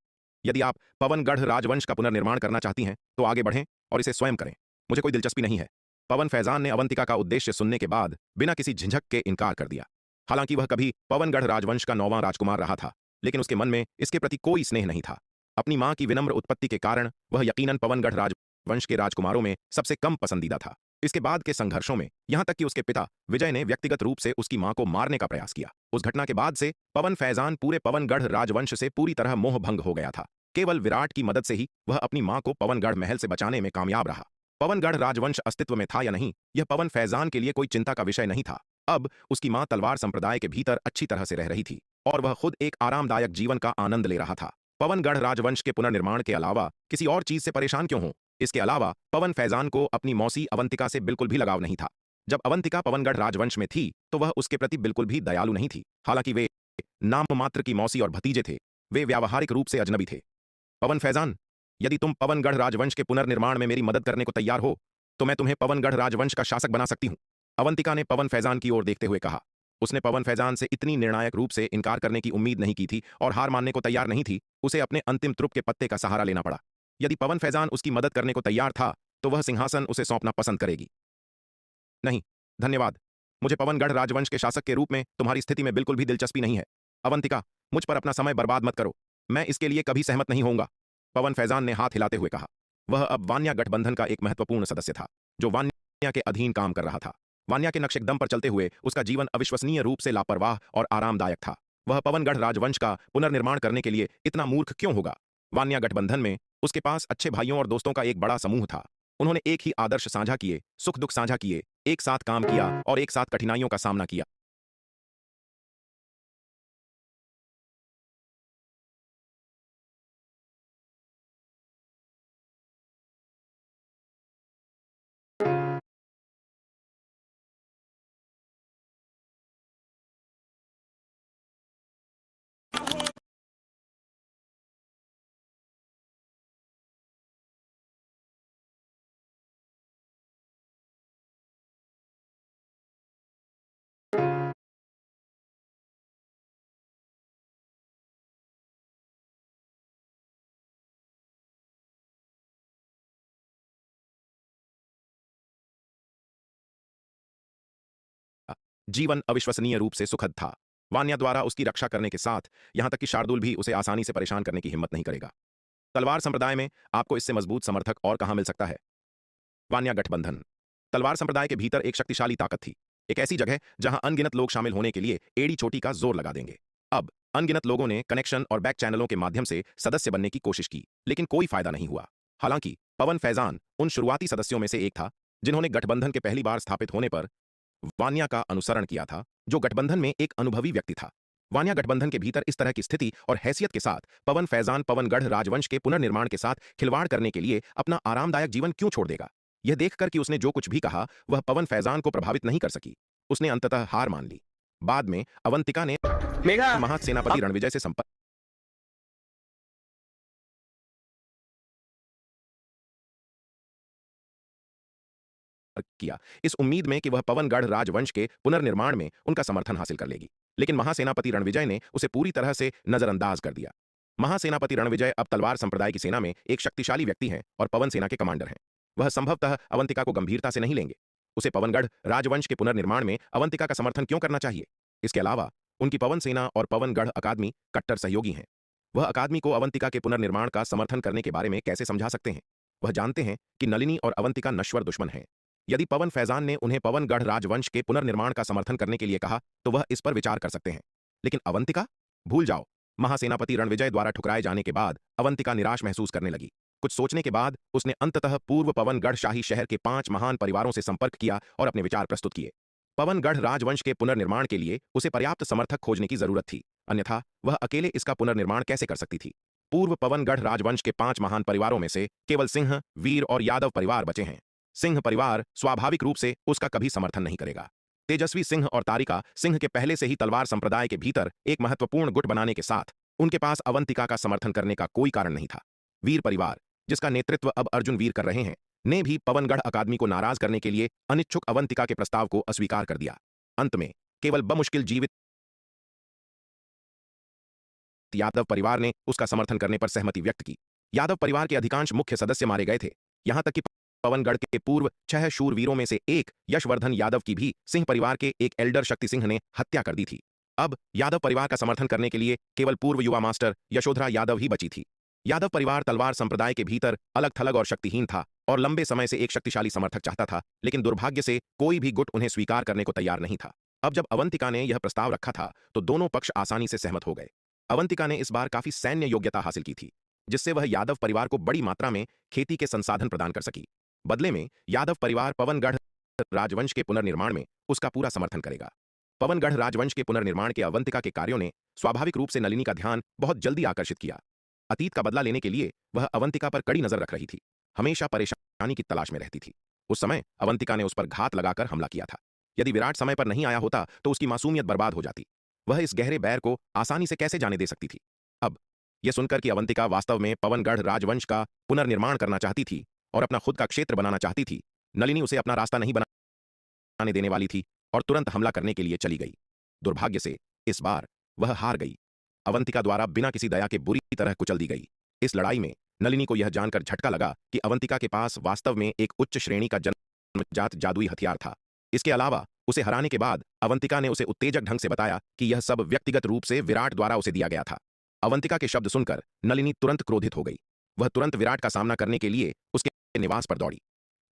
यदि आप पवनगढ़ राजवंश का पुनर्निर्माण करना चाहती हैं तो आगे बढ़ें और इसे स्वयं करें। मुझे कोई दिलचस्पी नहीं है। पवन फैजान ने अवंतिका का उद्देश्य सुनने के बाद बिना किसी झिझक के इनकार कर दिया। हालांकि वह कभी पवनगढ़ राजवंश का 9वां राजकुमार रहा था, लेकिन उसके मन में इसके प्रति कोई स्नेह नहीं था। अपनी मां की विनम्र उत्पत्ति के कारण वह यकीनन पवनगढ़ राजवंश के राजकुमारों में सबसे कम पसंदीदा था। इसके बाद के संघर्षों में यहां तक कि उसके पिता विजय ने व्यक्तिगत रूप से उसकी मां को मारने का प्रयास किया। उस घटना के बाद से पवन फैजान पूरे पवनगढ़ राजवंश से पूरी तरह मोहभंग हो गया था। केवल विराट की मदद से ही वह अपनी मां को पवनगढ़ महल से बचाने में कामयाब रहा। पवनगढ़ राजवंश अस्तित्व में था या नहीं, यह पवन फैजान के लिए कोई चिंता का विषय नहीं था। अब उसकी मां तलवार संप्रदाय के भीतर अच्छी तरह से रह रही थी और वह खुद एक आरामदायक जीवन का आनंद ले रहा था। पवनगढ़ राजवंश के पुनर्निर्माण के अलावा किसी और चीज से परेशान क्यों हो? इसके अलावा पवन फैजान को अपनी मौसी अवंतिका से बिल्कुल भी लगाव नहीं था। जब अवंतिका पवनगढ़ राजवंश में थी तो वह उसके प्रति बिल्कुल भी दयालु नहीं थी। हालांकि वे नाम मात्र की मौसी और भतीजे थे, वे व्यावहारिक रूप से अजनबी थे। पवन फैजान, यदि तुम पवनगढ़ राजवंश के पुनर्निर्माण में मेरी मदद करने को तैयार हो तो मैं तुम्हें पवनगढ़ राजवंश का शासक बना सकती हूं। अवंतिका ने पवन फैजान की ओर देखते हुए कहा। उसने पवन फैजान से इतनी निर्णायक रूप से इनकार करने की उम्मीद नहीं की थी और हार मानने को तैयार नहीं थी। उसे अपने अंतिम त्रुप के पत्ते का सहारा लेना पड़ा। यदि पवन फैजान उसकी मदद करने को तैयार था तो वह सिंहासन उसे सौंपना पसंद करेगी। नहीं, धन्यवाद। मुझे पवनगढ़ राजवंश के शासक के रूप में तुम्हारी स्थिति में बिल्कुल भी दिलचस्पी नहीं है। अवंतिका, मुझ पर अपना समय बर्बाद मत करो। मैं इसके लिए कभी सहमत नहीं होऊंगा। पवन फैजान ने हाथ हिलाते हुए कहा। वह अब वान्या गठबंधन का एक महत्वपूर्ण सदस्य था जो वान्या के अधीन काम कर रहा था। वान्या के नक्शेकदम पर चलते हुए उसका जीवन अविश्वसनीय रूप से लापरवाह और आरामदायक था। वह पवनगढ़ राजवंश का पुनर्निर्माण करने के लिए इतना मूर्ख क्यों होगा? वान्या गठबंधन में उसके पास अच्छे भाइयों और दोस्तों का एक बड़ा समूह था। उन्होंने एक ही आदर्श साझा किए, सुख दुख साझा किए, एक साथ काम किया और एक साथ कठिनाइयों का सामना किया। जीवन अविश्वसनीय रूप से सुखद था। वान्या द्वारा उसकी रक्षा करने के साथ यहां तक कि शार्दुल भी उसे आसानी से परेशान करने की हिम्मत नहीं करेगा। तलवार संप्रदाय में आपको इससे मजबूत समर्थक और कहां मिल सकता है? वान्या गठबंधन तलवार संप्रदाय के भीतर एक शक्तिशाली ताकत थी। एक ऐसी जगह जहां अनगिनत लोग शामिल होने के लिए एड़ी चोटी का जोर लगा देंगे। अब अनगिनत लोगों ने कनेक्शन और बैक चैनलों के माध्यम से सदस्य बनने की कोशिश की, लेकिन कोई फायदा नहीं हुआ। हालांकि पवन फैजान उन शुरुआती सदस्यों में से एक था जिन्होंने गठबंधन के पहली बार स्थापित होने पर वान्या का अनुसरण किया था, जो गठबंधन में एक अनुभवी व्यक्ति था। वान्या गठबंधन के भीतर इस तरह की स्थिति और हैसियत के साथ पवन फैजान पवनगढ़ राजवंश के पुनर्निर्माण के साथ खिलवाड़ करने के लिए अपना आरामदायक जीवन क्यों छोड़ देगा? यह देखकर कि उसने जो कुछ भी कहा वह पवन फैजान को प्रभावित नहीं कर सकी, उसने अंततः हार मान ली। बाद में अवंतिका ने मेघा, महासेनापति रणविजय से संपर्क किया, इस उम्मीद में कि वह पवनगढ़ राजवंश के पुनर्निर्माण में उनका समर्थन हासिल कर लेगी। लेकिन महासेनापति रणविजय ने उसे पूरी तरह से नजरअंदाज कर दिया। महासेनापति रणविजय अब तलवार संप्रदाय की सेना में एक शक्तिशाली व्यक्ति हैं और पवन सेना के कमांडर हैं। वह संभवतः अवंतिका को गंभीरता से नहीं लेंगे। उसे पवनगढ़ राजवंश के पुनर्निर्माण में अवंतिका का समर्थन क्यों करना चाहिए? इसके अलावा उनकी पवन सेना और पवनगढ़ अकादमी कट्टर सहयोगी हैं। वह अकादमी को अवंतिका के पुनर्निर्माण का समर्थन करने के बारे में कैसे समझा सकते हैं? वह जानते हैं कि नलिनी और अवंतिका नश्वर दुश्मन हैं। यदि पवन फैजान ने उन्हें पवनगढ़ राजवंश के पुनर्निर्माण का समर्थन करने के लिए कहा तो वह इस पर विचार कर सकते हैं, लेकिन अवंतिका? भूल जाओ। महासेनापति रणविजय द्वारा ठुकराए जाने के बाद अवंतिका निराश महसूस करने लगी। कुछ सोचने के बाद उसने अंततः पूर्व पवनगढ़ शाही शहर के 5 महान परिवारों से संपर्क किया और अपने विचार प्रस्तुत किए। पवनगढ़ राजवंश के पुनर्निर्माण के लिए उसे पर्याप्त समर्थक खोजने की जरूरत थी, अन्यथा वह अकेले इसका पुनर्निर्माण कैसे कर सकती थी। पूर्व पवनगढ़ राजवंश के 5 महान परिवारों में से केवल सिंह, वीर और यादव परिवार बचे हैं। सिंह परिवार स्वाभाविक रूप से उसका कभी समर्थन नहीं करेगा। तेजस्वी सिंह और तारिका सिंह के पहले से ही तलवार संप्रदाय के भीतर एक महत्वपूर्ण गुट बनाने के साथ उनके पास अवंतिका का समर्थन करने का कोई कारण नहीं था। वीर परिवार, जिसका नेतृत्व अब अर्जुन वीर कर रहे हैं, ने भी पवनगढ़ अकादमी को नाराज करने के लिए अनिच्छुक अवंतिका के प्रस्ताव को अस्वीकार कर दिया। अंत में केवल बमुश्किल जीवित यादव परिवार ने उसका समर्थन करने पर सहमति व्यक्त की। यादव परिवार के अधिकांश मुख्य सदस्य मारे गए थे, यहां तक कि पवनगढ़ के पूर्व 6 शूरवीरों में से एक यशवर्धन यादव की भी सिंह परिवार के एक एल्डर शक्ति सिंह ने हत्या कर दी थी। अब यादव परिवार का समर्थन करने के लिए केवल पूर्व युवा मास्टर यशोधरा यादव ही बची थी। यादव परिवार तलवार संप्रदाय के भीतर अलग थलग और शक्तिहीन था और लंबे समय से एक शक्तिशाली समर्थक चाहता था, लेकिन दुर्भाग्य से कोई भी गुट उन्हें स्वीकार करने को तैयार नहीं था। अब जब अवंतिका ने यह प्रस्ताव रखा था तो दोनों पक्ष आसानी से सहमत हो गए। अवंतिका ने इस बार काफी सैन्य योग्यता हासिल की थी, जिससे वह यादव परिवार को बड़ी मात्रा में खेती के संसाधन प्रदान कर सकी। बदले में यादव परिवार पवनगढ़ राजवंश के पुनर्निर्माण में उसका पूरा समर्थन करेगा। पवनगढ़ राजवंश के पुनर्निर्माण के अवंतिका के कार्यों ने स्वाभाविक रूप से नलिनी का ध्यान बहुत जल्दी आकर्षित किया। अतीत का बदला लेने के लिए वह अवंतिका पर कड़ी नजर रख रही थी, हमेशा परेशानी की तलाश में रहती थी। उस समय अवंतिका ने उस पर घात लगाकर हमला किया था। यदि विराट समय पर नहीं आया होता तो उसकी मासूमियत बर्बाद हो जाती। वह इस गहरे बैर को आसानी से कैसे जाने दे सकती थी। अब यह सुनकर कि अवंतिका वास्तव में पवनगढ़ राजवंश का पुनर्निर्माण करना चाहती थी और अपना खुद का क्षेत्र बनाना चाहती थी, नलिनी उसे अपना रास्ता नहीं बनाने देने वाली थी और तुरंत हमला करने के लिए चली गई। दुर्भाग्य से इस बार वह हार गई। अवंतिका द्वारा बिना किसी दया के बुरी तरह कुचल दी गई। इस लड़ाई में नलिनी को यह जानकर झटका लगा कि अवंतिका के पास वास्तव में एक उच्च श्रेणी का जन्मजात जादुई हथियार था। इसके अलावा उसे हराने के बाद अवंतिका ने उसे उत्तेजक ढंग से बताया कि यह सब व्यक्तिगत रूप से विराट द्वारा उसे दिया गया था। अवंतिका के शब्द सुनकर नलिनी तुरंत क्रोधित हो गई। वह तुरंत विराट का सामना करने के लिए उसके निवास पर दौड़ी।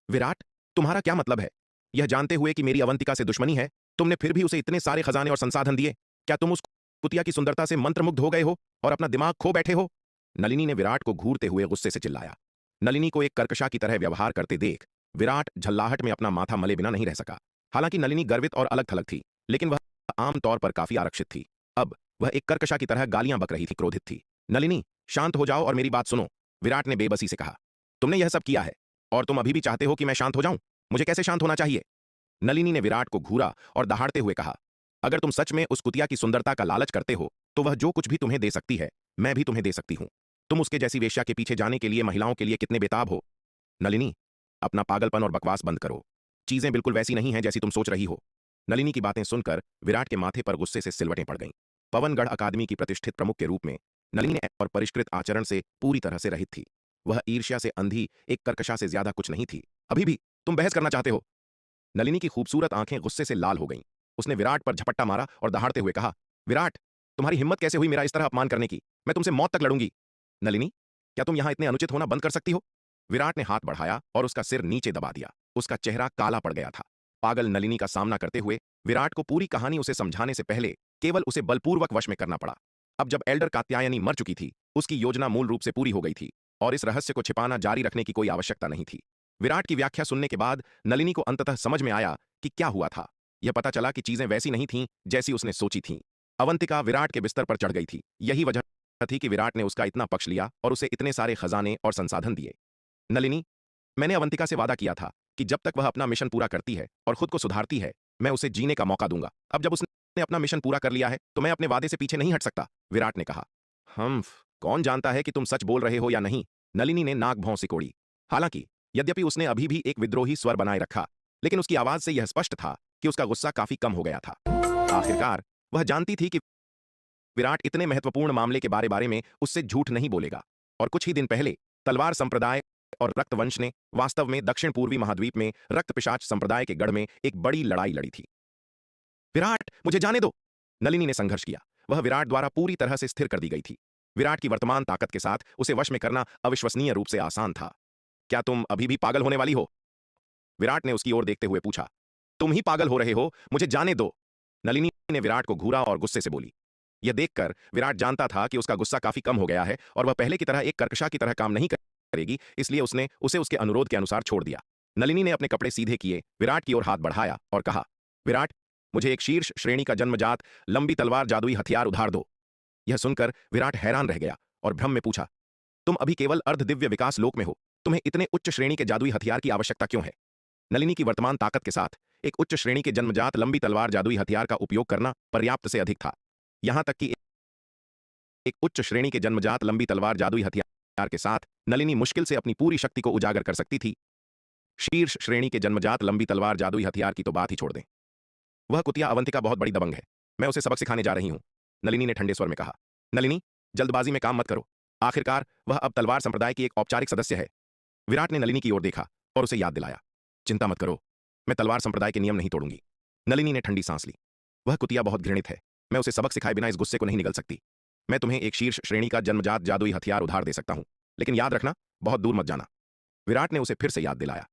विराट, तुम्हारा क्या मतलब है? यह जानते हुए कि मेरी अवंतिका से दुश्मनी है, तुमने फिर भी उसे इतने सारे खजाने और संसाधन दिए? क्या तुम उस कुतिया की सुंदरता से मंत्रमुग्ध हो गए हो और अपना दिमाग खो बैठे हो? नलिनी ने विराट को घूरते हुए गुस्से से चिल्लाया। नलिनी को एक कर्कशा की तरह व्यवहार करते देख विराट झल्लाहट में अपना माथा मले बिना नहीं रह सका। हालांकि नलिनी गर्वित और अलग थलग थी, लेकिन वह आमतौर पर काफी आरक्षित थी। अब वह एक कर्कशा की तरह गालियां बक रही थी, क्रोधित थी। नलिनी, शांत हो जाओ और मेरी बात सुनो, विराट ने बेबसी से कहा। तुमने यह सब किया है और तुम अभी भी चाहते हो कि मैं शांत हो जाऊं? मुझे कैसे शांत होना चाहिए? नलिनी ने विराट को घूरा और दहाड़ते हुए कहा, अगर तुम सच में उस कुतिया की सुंदरता का लालच करते हो तो वह जो कुछ भी तुम्हें दे सकती है मैं भी तुम्हें दे सकती हूं। तुम उसके जैसी वेश्या के पीछे जाने के लिए महिलाओं के लिए कितने बेताब हो। नलिनी, अपना पागलपन और बकवास बंद करो। चीजें बिल्कुल वैसी नहीं हैं जैसी तुम सोच रही हो। नलिनी की बातें सुनकर विराट के माथे पर गुस्से से सिलवटें पड़ गईं। पवनगढ़ अकादमी की प्रतिष्ठित प्रमुख के रूप में नलिनी और परिष्कृत आचरण से पूरी तरह से रहित थी। वह ईर्ष्या से अंधी एक कर्कशा से ज्यादा कुछ नहीं थी। अभी भी तुम बहस करना चाहते हो? नलिनी की खूबसूरत आंखें गुस्से से लाल हो गईं। उसने विराट पर झपट्टा मारा और दहाड़ते हुए कहा, विराट, तुम्हारी हिम्मत कैसे हुई मेरा इस तरह अपमान करने की? मैं तुमसे मौत तक लड़ूंगी। नलिनी, क्या तुम यहां इतने अनुचित होना बंद कर सकती हो? विराट ने हाथ बढ़ाया और उसका सिर नीचे दबा दिया। उसका चेहरा काला पड़ गया था। पागल नलिनी का सामना करते हुए विराट को पूरी कहानी उसे समझाने से पहले केवल उसे बलपूर्वक वश में करना पड़ा। अब जब एल्डर कात्यायनी मर चुकी थी, उसकी योजना मूल रूप से पूरी हो गई थी और इस रहस्य को छिपाना जारी रखने की कोई आवश्यकता नहीं थी। विराट की व्याख्या सुनने के बाद नलिनी को अंततः समझ में आया कि क्या हुआ था। यह पता चला कि चीजें वैसी नहीं थीं जैसी उसने सोची थीं। अवंतिका विराट के बिस्तर पर चढ़ गई थी। यही वजह थी कि विराट ने उसका इतना पक्ष लिया और उसे इतने सारे खजाने और संसाधन दिए। नलिनी, मैंने अवंतिका से वादा किया था कि जब तक वह अपना मिशन पूरा करती है और खुद को सुधारती है, मैं उसे जीने का मौका दूंगा। अब जब उसने अपना मिशन पूरा कर लिया है तो मैं अपने वादे से पीछे नहीं हट सकता, विराट ने कहा। कौन जानता है कि तुम सच बोल रहे हो या नहीं? नलिनी ने नाक भौं सिकोड़ी। हालांकि यद्यपि उसने अभी भी एक विद्रोही स्वर बनाए रखा, लेकिन उसकी आवाज से यह स्पष्ट था कि उसका गुस्सा काफी कम हो गया था। आखिरकार वह जानती थी कि विराट इतने महत्वपूर्ण मामले के बारे में उससे झूठ नहीं बोलेगा। और कुछ ही दिन पहले तलवार संप्रदाय और रक्तवंश ने वास्तव में दक्षिण पूर्वी महाद्वीप में रक्त पिशाच संप्रदाय के गढ़ में एक बड़ी लड़ाई लड़ी थी। विराट, मुझे जाने दो, नलिनी ने संघर्ष किया। वह विराट द्वारा पूरी तरह से स्थिर कर दी गई थी। विराट की वर्तमान ताकत के साथ उसे वश में करना अविश्वसनीय रूप से आसान था। क्या तुम अभी भी पागल होने वाली हो? विराट ने उसकी ओर देखते हुए पूछा, तुम ही पागल हो रहे हो, मुझे जाने दो। नलिनी ने विराट को घूरा और गुस्से से बोली। यह देखकर विराट जानता था कि उसका गुस्सा काफी कम हो गया है और वह पहले की तरह एक कर्कशा की तरह काम नहीं करेगी, इसलिए उसने उसे उसके अनुरोध के अनुसार छोड़ दिया। नलिनी ने अपने कपड़े सीधे किए, विराट की ओर हाथ बढ़ाया और कहा, विराट, मुझे एक शीर्ष श्रेणी का जन्मजात लंबी तलवार जादुई हथियार उधार दो। यह सुनकर विराट हैरान रह गया और भ्रम में पूछा, तुम अभी केवल अर्ध दिव्य विकास लोक में हो, तुम्हें इतने उच्च श्रेणी के जादुई हथियार की आवश्यकता क्यों है? नलिनी की वर्तमान ताकत के साथ एक उच्च श्रेणी के जन्मजात लंबी तलवार जादुई हथियार का उपयोग करना पर्याप्त से अधिक था। यहां तक कि एक उच्च श्रेणी के जन्मजात लंबी तलवार जादुई हथियार के साथ नलिनी मुश्किल से अपनी पूरी शक्ति को उजागर कर सकती थी। शीर्ष श्रेणी के जन्मजात लंबी तलवार जादुई हथियार की तो बात ही छोड़ दें। वह कुतिया अवंतिका बहुत बड़ी दबंग है, मैं उसे सबक सिखाने जा रही हूं, नलिनी ने ठंडे स्वर में कहा। नलिनी, जल्दबाजी में काम मत करो, आखिरकार वह अब तलवार संप्रदाय की एक औपचारिक सदस्य है। विराट ने नलिनी की ओर देखा और उसे याद दिलाया, चिंता मत करो, मैं तलवार संप्रदाय के नियम नहीं तोड़ूंगी। नलिनी ने ठंडी सांस ली। वह कुतिया बहुत घृणित है, मैं उसे सबक सिखाए बिना इस गुस्से को नहीं निगल सकती। मैं तुम्हें एक शीर्ष श्रेणी का जन्मजात जादुई हथियार उधार दे सकता हूं, लेकिन याद रखना, बहुत दूर मत जाना। विराट ने उसे फिर से याद दिलाया।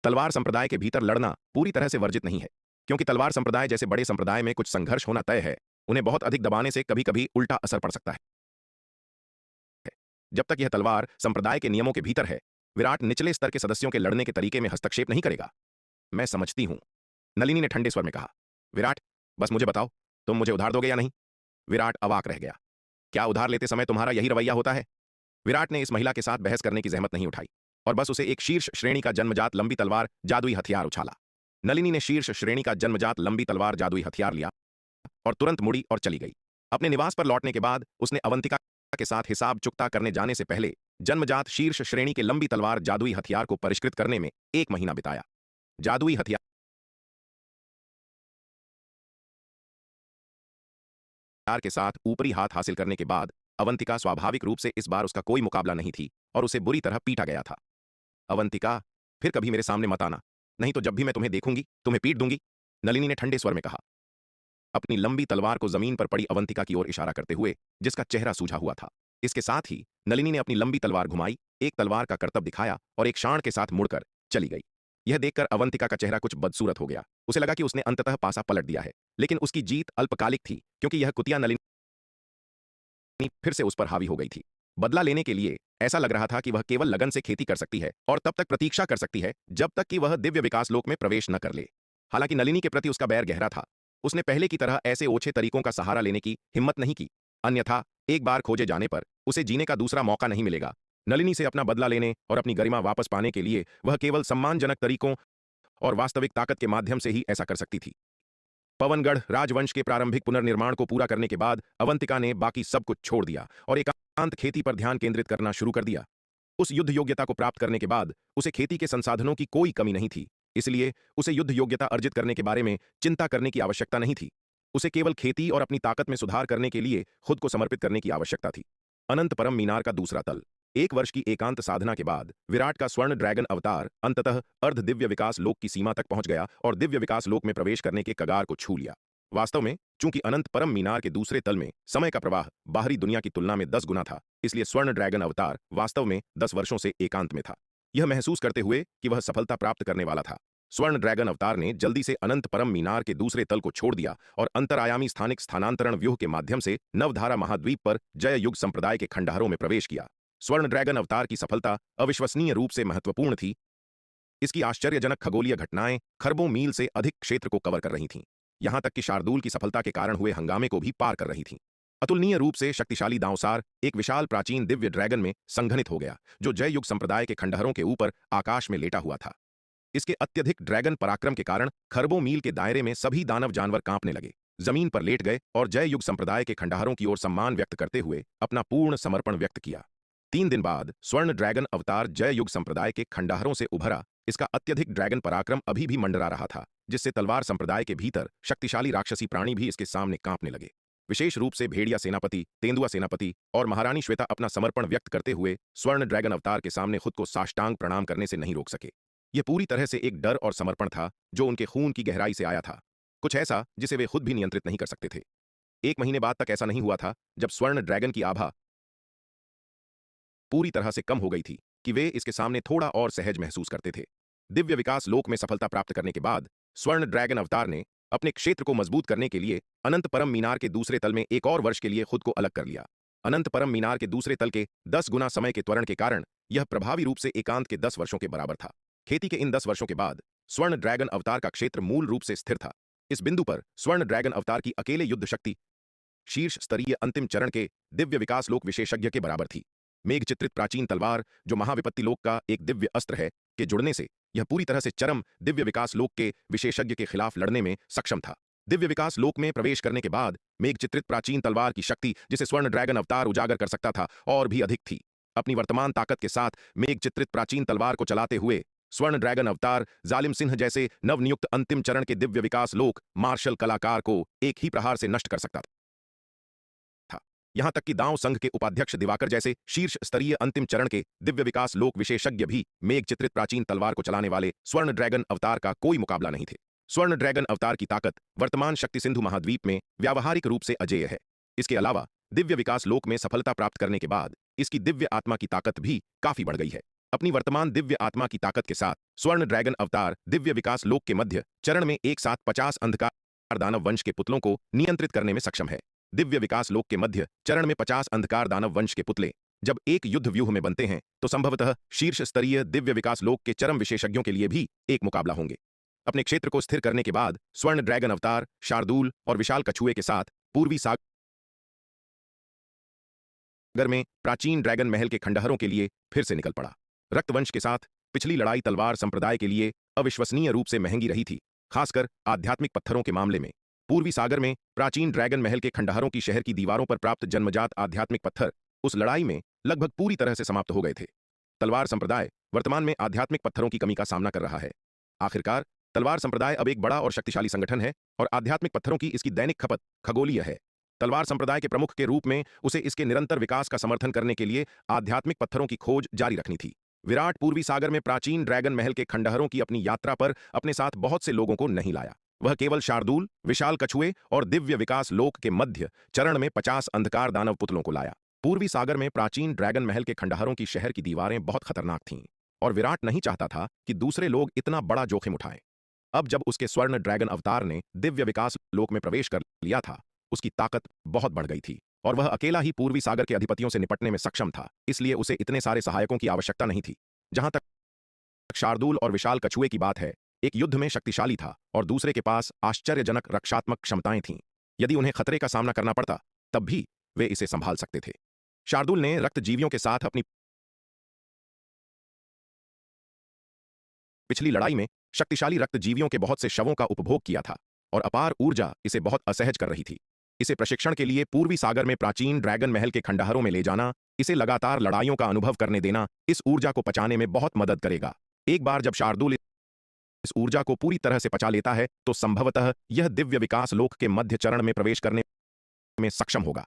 तलवार संप्रदाय के भीतर लड़ना पूरी तरह से वर्जित नहीं है, क्योंकि तलवार संप्रदाय जैसे बड़े संप्रदाय में कुछ संघर्ष होना तय है। उन्हें बहुत अधिक दबाने से कभी कभी उल्टा असर पड़ सकता है। जब तक यह तलवार संप्रदाय के नियमों के भीतर है, विराट निचले स्तर के सदस्यों के लड़ने के तरीके में हस्तक्षेप नहीं करेगा। मैं समझती हूं, नलिनी ने ठंडे स्वर में कहा। विराट, बस मुझे बताओ, तुम मुझे उधार दोगे या नहीं? विराट अवाक रह गया। क्या उधार लेते समय तुम्हारा यही रवैया होता है? विराट ने इस महिला के साथ बहस करने की जहमत नहीं उठाई और बस उसे एक शीर्ष श्रेणी का जन्मजात लंबी तलवार जादुई हथियार उछाला। नलिनी ने शीर्ष श्रेणी का जन्मजात लंबी तलवार जादुई हथियार लिया और तुरंत मुड़ी और चली गई। अपने निवास पर लौटने के बाद उसने अवंतिका के साथ हिसाब चुकता करने जाने से पहले जन्मजात शीर्ष श्रेणी के लंबी तलवार जादुई हथियार को परिष्कृत करने में 1 महीना बिताया। जादुई हथियार के साथ ऊपरी हाथ हासिल करने के बाद अवंतिका स्वाभाविक रूप से इस बार उसका कोई मुकाबला नहीं थी और उसे बुरी तरह पीटा गया था। अवंतिका, फिर कभी मेरे सामने मत आना, नहीं तो जब भी मैं तुम्हें देखूंगी तुम्हें पीट दूंगी, नलिनी ने ठंडे स्वर में कहा, अपनी लंबी तलवार को जमीन पर पड़ी अवंतिका की ओर इशारा करते हुए, जिसका चेहरा सूझा हुआ था। इसके साथ ही नलिनी ने अपनी लंबी तलवार घुमाई, एक तलवार का करतब दिखाया और एक शाण के साथ मुड़कर चली गई। यह देखकर अवंतिका का चेहरा कुछ बदसूरत हो गया। उसे लगा कि उसने अंततः पासा पलट दिया है, लेकिन उसकी जीत अल्पकालिक थी, क्योंकि यह कुतिया नलिनी फिर से उस पर हावी हो गई थी। बदला लेने के लिए ऐसा लग रहा था कि वह केवल लगन से खेती कर सकती है और तब तक प्रतीक्षा कर सकती है जब तक कि वह दिव्य विकास लोक में प्रवेश न कर ले। हालांकि नलिनी के प्रति उसका बैर गहरा था। उसने पहले की तरह ऐसे ओछे तरीकों का सहारा लेने की हिम्मत नहीं की, अन्यथा एक बार खोजे जाने पर उसे जीने का दूसरा मौका नहीं मिलेगा। नलिनी से अपना बदला लेने और अपनी गरिमा वापस पाने के लिए वह केवल सम्मानजनक तरीकों और वास्तविक ताकत के माध्यम से ही ऐसा कर सकती थी। पवनगढ़ राजवंश के प्रारंभिक पुनर्निर्माण को पूरा करने के बाद अवंतिका ने बाकी सब कुछ छोड़ दिया और एकांत खेती पर ध्यान केंद्रित करना शुरू कर दिया। उस युद्ध योग्यता को प्राप्त करने के बाद उसे खेती के संसाधनों की कोई कमी नहीं थी, इसलिए उसे युद्ध योग्यता अर्जित करने के बारे में चिंता करने की आवश्यकता नहीं थी। उसे केवल खेती और अपनी ताकत में सुधार करने के लिए खुद को समर्पित करने की आवश्यकता थी। अनंत परम मीनार का दूसरा तल। 1 वर्ष की एकांत साधना के बाद विराट का स्वर्ण ड्रैगन अवतार अंततः अर्ध दिव्य विकास लोक की सीमा तक पहुंच गया और दिव्य विकास लोक में प्रवेश करने के कगार को छू लिया। वास्तव में चूंकि अनंत परम मीनार के दूसरे तल में समय का प्रवाह बाहरी दुनिया की तुलना में 10 गुना था, इसलिए स्वर्ण ड्रैगन अवतार वास्तव में 10 वर्षों से एकांत में था। यह महसूस करते हुए कि वह सफलता प्राप्त करने वाला था, स्वर्ण ड्रैगन अवतार ने जल्दी से अनंत परम मीनार के दूसरे तल को छोड़ दिया और अंतरायामी स्थानिक स्थानांतरण व्यूह के माध्यम से नवधारा महाद्वीप पर जय युग संप्रदाय के खंडहरों में प्रवेश किया। स्वर्ण ड्रैगन अवतार की सफलता अविश्वसनीय रूप से महत्वपूर्ण थी। इसकी आश्चर्यजनक खगोलीय घटनाएं खरबों मील से अधिक क्षेत्र को कवर कर रही थीं, यहां तक कि शार्दूल की सफलता के कारण हुए हंगामे को भी पार कर रही थीं। अतुलनीय रूप से शक्तिशाली दांवसार एक विशाल प्राचीन दिव्य ड्रैगन में संघनित हो गया, जो जय युग संप्रदाय के खंडहरों के ऊपर आकाश में लेटा हुआ था। इसके अत्यधिक ड्रैगन पराक्रम के कारण खरबों मील के दायरे में सभी दानव जानवर कांपने लगे, जमीन पर लेट गए और जय युग संप्रदाय के खंडहरों की ओर सम्मान व्यक्त करते हुए अपना पूर्ण समर्पण व्यक्त किया। 3 दिन बाद स्वर्ण ड्रैगन अवतार जय युग संप्रदाय के खंडहरों से उभरा। इसका अत्यधिक ड्रैगन पराक्रम अभी भी मंडरा रहा था, जिससे तलवार संप्रदाय के भीतर शक्तिशाली राक्षसी प्राणी भी इसके सामने कांपने लगे। विशेष रूप से भेड़िया सेनापति, तेंदुआ सेनापति और महारानी श्वेता अपना समर्पण व्यक्त करते हुए स्वर्ण ड्रैगन अवतार के सामने खुद को साष्टांग प्रणाम करने से नहीं रोक सके। यह पूरी तरह से एक डर और समर्पण था जो उनके खून की गहराई से आया था, कुछ ऐसा जिसे वे खुद भी नियंत्रित नहीं कर सकते थे। 1 महीने बाद तक ऐसा नहीं हुआ था जब स्वर्ण ड्रैगन की आभा पूरी तरह से कम हो गई थी कि वे इसके सामने थोड़ा और सहज महसूस करते थे। दिव्य विकास लोक में सफलता प्राप्त करने के बाद स्वर्ण ड्रैगन अवतार ने अपने क्षेत्र को मजबूत करने के लिए अनंत परम मीनार के दूसरे तल में एक और वर्ष के लिए खुद को अलग कर लिया। अनंत परम मीनार के दूसरे तल के 10 गुना समय के त्वरण के कारण यह प्रभावी रूप से एकांत के 10 वर्षों के बराबर था। खेती के इन 10 वर्षों के बाद स्वर्ण ड्रैगन अवतार का क्षेत्र मूल रूप से स्थिर था। इस बिंदु पर स्वर्ण ड्रैगन अवतार की अकेले युद्ध शक्ति शीर्ष स्तरीय अंतिम चरण के दिव्य विकास लोक विशेषज्ञ के बराबर थी। मेघ चित्रित प्राचीन तलवार, जो महाविपत्ति लोक का एक दिव्य अस्त्र है, के जुड़ने से यह पूरी तरह से चरम दिव्य विकास लोक के विशेषज्ञ के खिलाफ लड़ने में सक्षम था। दिव्य विकास लोक में प्रवेश करने के बाद मेघ चित्रित प्राचीन तलवार की शक्ति, जिसे स्वर्ण ड्रैगन अवतार उजागर कर सकता था, और भी अधिक थी। अपनी वर्तमान ताकत के साथ मेघ चित्रित प्राचीन तलवार को चलाते हुए स्वर्ण ड्रैगन अवतार जालिम सिंह जैसे नवनियुक्त अंतिम चरण के दिव्य विकास लोक मार्शल कलाकार को एक ही प्रहार से नष्ट कर सकता था। यहां तक कि दांव संघ के उपाध्यक्ष दिवाकर जैसे शीर्ष स्तरीय अंतिम चरण के दिव्य विकास लोक विशेषज्ञ भी मेघ चित्रित प्राचीन तलवार को चलाने वाले स्वर्ण ड्रैगन अवतार का कोई मुकाबला नहीं थे। स्वर्ण ड्रैगन अवतार की ताकत वर्तमान शक्ति सिंधु महाद्वीप में व्यावहारिक रूप से अजेय है। इसके अलावा दिव्य विकास लोक में सफलता प्राप्त करने के बाद इसकी दिव्य आत्मा की ताकत भी काफी बढ़ गई है। अपनी वर्तमान दिव्य आत्मा की ताकत के साथ स्वर्ण ड्रैगन अवतार दिव्य विकास लोक के मध्य चरण में एक साथ 50 अंधकार दानव वंश के पुतलों को नियंत्रित करने में सक्षम है। दिव्य विकास लोक के मध्य चरण में 50 अंधकार दानव वंश के पुतले जब एक युद्ध व्यूह में बनते हैं तो संभवतः शीर्ष स्तरीय दिव्य विकास लोक के चरम विशेषज्ञों के लिए भी एक मुकाबला होंगे। अपने क्षेत्र को स्थिर करने के बाद स्वर्ण ड्रैगन अवतार शार्दूल और विशाल कछुए के साथ पूर्वी सागर में प्राचीन ड्रैगन महल के खंडहरों के लिए फिर से निकल पड़ा। रक्तवंश के साथ पिछली लड़ाई तलवार संप्रदाय के लिए अविश्वसनीय रूप से महंगी रही थी, खासकर आध्यात्मिक पत्थरों के मामले में। पूर्वी सागर में प्राचीन ड्रैगन महल के खंडहरों की शहर की दीवारों पर प्राप्त जन्मजात आध्यात्मिक पत्थर उस लड़ाई में लगभग पूरी तरह से समाप्त हो गए थे। तलवार संप्रदाय वर्तमान में आध्यात्मिक पत्थरों की कमी का सामना कर रहा है। आखिरकार तलवार संप्रदाय अब एक बड़ा और शक्तिशाली संगठन है और आध्यात्मिक पत्थरों की इसकी दैनिक खपत खगोलीय है। तलवार संप्रदाय के प्रमुख के रूप में उसे इसके निरंतर विकास का समर्थन करने के लिए आध्यात्मिक पत्थरों की खोज जारी रखनी थी। विराट पूर्वी सागर में प्राचीन ड्रैगन महल के खंडहरों की अपनी यात्रा पर अपने साथ बहुत से लोगों को नहीं लाया। वह केवल शार्दूल, विशाल कछुए और दिव्य विकास लोक के मध्य चरण में 50 अंधकार दानव पुतलों को लाया। पूर्वी सागर में प्राचीन ड्रैगन महल के खंडहरों की शहर की दीवारें बहुत खतरनाक थीं और विराट नहीं चाहता था कि दूसरे लोग इतना बड़ा जोखिम उठाएं। अब जब उसके स्वर्ण ड्रैगन अवतार ने दिव्य विकास लोक में प्रवेश कर लिया था, उसकी ताकत बहुत बढ़ गई थी और वह अकेला ही पूर्वी सागर के अधिपतियों से निपटने में सक्षम था। इसलिए उसे इतने सारे सहायकों की आवश्यकता नहीं थी। जहां तक शार्दूल और विशाल कछुए की बात है, एक युद्ध में शक्तिशाली था और दूसरे के पास आश्चर्यजनक रक्षात्मक क्षमताएं थीं। यदि उन्हें खतरे का सामना करना पड़ता तब भी वे इसे संभाल सकते थे। शार्दूल ने रक्त जीवियों के साथ अपनी पिछली लड़ाई में शक्तिशाली रक्त जीवियों के बहुत से शवों का उपभोग किया था और अपार ऊर्जा इसे बहुत असहज कर रही थी। इसे प्रशिक्षण के लिए पूर्वी सागर में प्राचीन ड्रैगन महल के खंडहरों में ले जाना, इसे लगातार लड़ाइयों का अनुभव करने देना इस ऊर्जा को पचाने में बहुत मदद करेगा। एक बार जब शार्दूल इस ऊर्जा को पूरी तरह से पचा लेता है तो संभवतः यह दिव्य विकास लोक के मध्य चरण में प्रवेश करने में सक्षम होगा।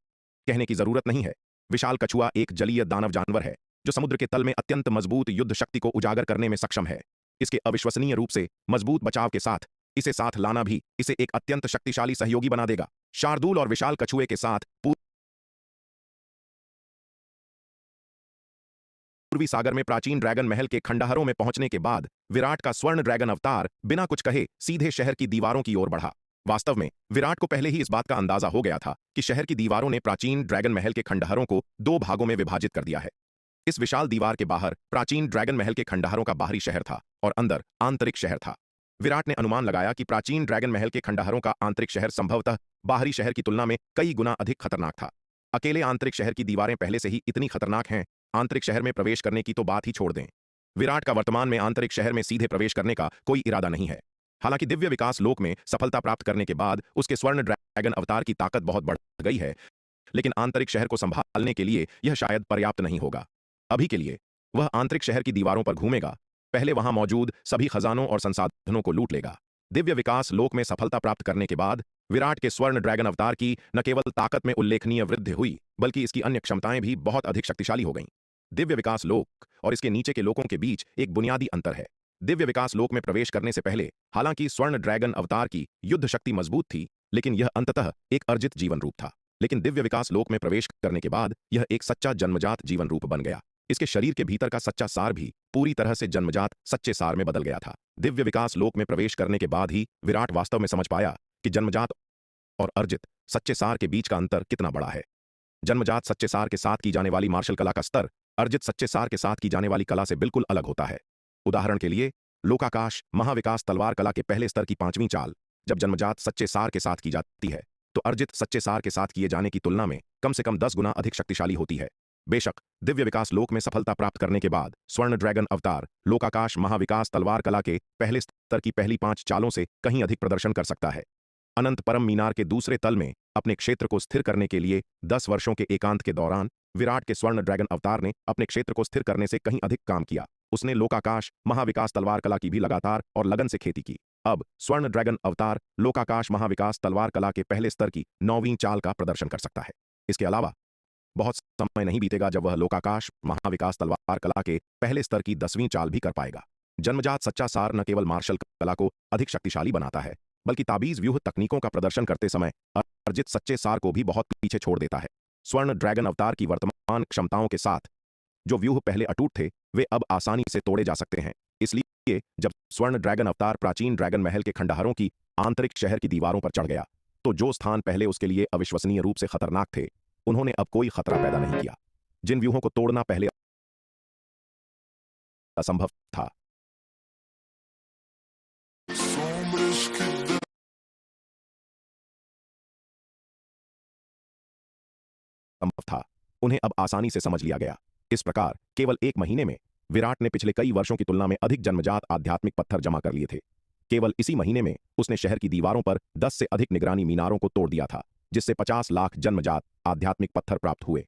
कहने की जरूरत नहीं है, विशाल कछुआ एक जलीय दानव जानवर है जो समुद्र के तल में अत्यंत मजबूत युद्ध शक्ति को उजागर करने में सक्षम है। इसके अविश्वसनीय रूप से मजबूत बचाव के साथ इसे साथ लाना भी इसे एक अत्यंत शक्तिशाली सहयोगी बना देगा। शार्दूल और विशाल कछुए के साथ पूर्वी सागर में प्राचीन ड्रैगन महल के खंडहरों में पहुंचने के बाद विराट का स्वर्ण ड्रैगन अवतार बिना कुछ कहे सीधे शहर की दीवारों की ओर बढ़ा। वास्तव में विराट को पहले ही इस बात का अंदाजा हो गया था कि शहर की दीवारों ने प्राचीन ड्रैगन महल के खंडहरों को 2 भागों में विभाजित कर दिया है। इस विशाल दीवार के बाहर प्राचीन ड्रैगन महल के खंडहरों का बाहरी शहर था और अंदर आंतरिक शहर था। विराट ने अनुमान लगाया कि प्राचीन ड्रैगन महल के खंडहरों का आंतरिक शहर संभवतः बाहरी शहर की तुलना में कई गुना अधिक खतरनाक था। अकेले आंतरिक शहर की दीवारें पहले से ही इतनी खतरनाक हैं, आंतरिक शहर में प्रवेश करने की तो बात ही छोड़ दें। विराट का वर्तमान में आंतरिक शहर में सीधे प्रवेश करने का कोई इरादा नहीं है। हालांकि दिव्य विकास लोक में सफलता प्राप्त करने के बाद उसके स्वर्ण ड्रैगन अवतार की ताकत बहुत बढ़ गई है, लेकिन आंतरिक शहर को संभालने के लिए यह शायद पर्याप्त नहीं होगा। अभी के लिए वह आंतरिक शहर की दीवारों पर घूमेगा, पहले वहां मौजूद सभी खजानों और संसाधनों को लूट लेगा। दिव्य विकास लोक में सफलता प्राप्त करने के बाद विराट के स्वर्ण ड्रैगन अवतार की न केवल ताकत में उल्लेखनीय वृद्धि हुई, बल्कि इसकी अन्य क्षमताएं भी बहुत अधिक शक्तिशाली हो गईं। दिव्य विकास लोक और इसके नीचे के लोकों के बीच एक बुनियादी अंतर है। दिव्य विकास लोक में प्रवेश करने से पहले हालांकि स्वर्ण ड्रैगन अवतार की युद्ध शक्ति मजबूत थी, लेकिन यह अंततः एक अर्जित जीवन रूप था। लेकिन दिव्य विकास लोक में प्रवेश करने के बाद यह एक सच्चा जन्मजात जीवन रूप बन गया। इसके शरीर के भीतर का सच्चा सार भी पूरी तरह से जन्मजात सच्चे सार में बदल गया था। दिव्य विकास लोक में प्रवेश करने के बाद ही विराट वास्तव में समझ पाया कि जन्मजात और अर्जित सच्चे सार के बीच का अंतर कितना बड़ा है। जन्मजात सच्चे सार के साथ की जाने वाली मार्शल कला का स्तर अर्जित सच्चे सार के साथ की जाने वाली कला से बिल्कुल अलग होता है। उदाहरण के लिए लोकाकाश महाविकास तलवार कला के पहले स्तर की 5वीं चाल जब जन्मजात सच्चे सार के साथ की जाती है तो अर्जित सच्चे सार के साथ किए जाने की तुलना में कम से कम 10 गुना अधिक शक्तिशाली होती है। बेशक दिव्य विकास लोक में सफलता प्राप्त करने के बाद स्वर्ण ड्रैगन अवतार लोकाकाश महाविकास तलवार कला के पहले स्तर की पहली 5 चालों से कहीं अधिक प्रदर्शन कर सकता है। अनंत परम मीनार के दूसरे तल में अपने क्षेत्र को स्थिर करने के लिए 10 वर्षों के एकांत के दौरान विराट के स्वर्ण ड्रैगन अवतार ने अपने क्षेत्र को स्थिर करने से कहीं अधिक काम किया। उसने लोकाकाश महाविकास तलवार कला की भी लगातार और लगन से खेती की। अब स्वर्ण ड्रैगन अवतार लोकाकाश महाविकास तलवार कला के पहले स्तर की 9वीं चाल का प्रदर्शन कर सकता है। इसके अलावा बहुत समय नहीं बीतेगा जब वह लोकाकाश महाविकास तलवार कला के पहले स्तर की 10वीं चाल भी कर पाएगा। जन्मजात सच्चा सार न केवल मार्शल कला को अधिक शक्तिशाली बनाता है बल्कि ताबीज व्यूह तकनीकों का प्रदर्शन करते समय अर्जित सच्चे सार को भी बहुत पीछे छोड़ देता है। स्वर्ण ड्रैगन अवतार की वर्तमान क्षमताओं के साथ जो व्यूह पहले अटूट थे वे अब आसानी से तोड़े जा सकते हैं। इसलिए जब स्वर्ण ड्रैगन अवतार प्राचीन ड्रैगन महल के खंडहरों की आंतरिक शहर की दीवारों पर चढ़ गया तो जो स्थान पहले उसके लिए अविश्वसनीय रूप से खतरनाक थे उन्होंने अब कोई खतरा पैदा नहीं किया। जिन व्यूहों को तोड़ना पहले असंभव था उन्हें अब आसानी से समझ लिया गया। इस प्रकार केवल 1 महीने में विराट ने पिछले कई वर्षों की तुलना में अधिक जन्मजात आध्यात्मिक पत्थर जमा कर लिए थे। केवल इसी महीने में उसने शहर की दीवारों पर 10 से अधिक निगरानी मीनारों को तोड़ दिया था जिससे 50 लाख जन्मजात आध्यात्मिक पत्थर प्राप्त हुए।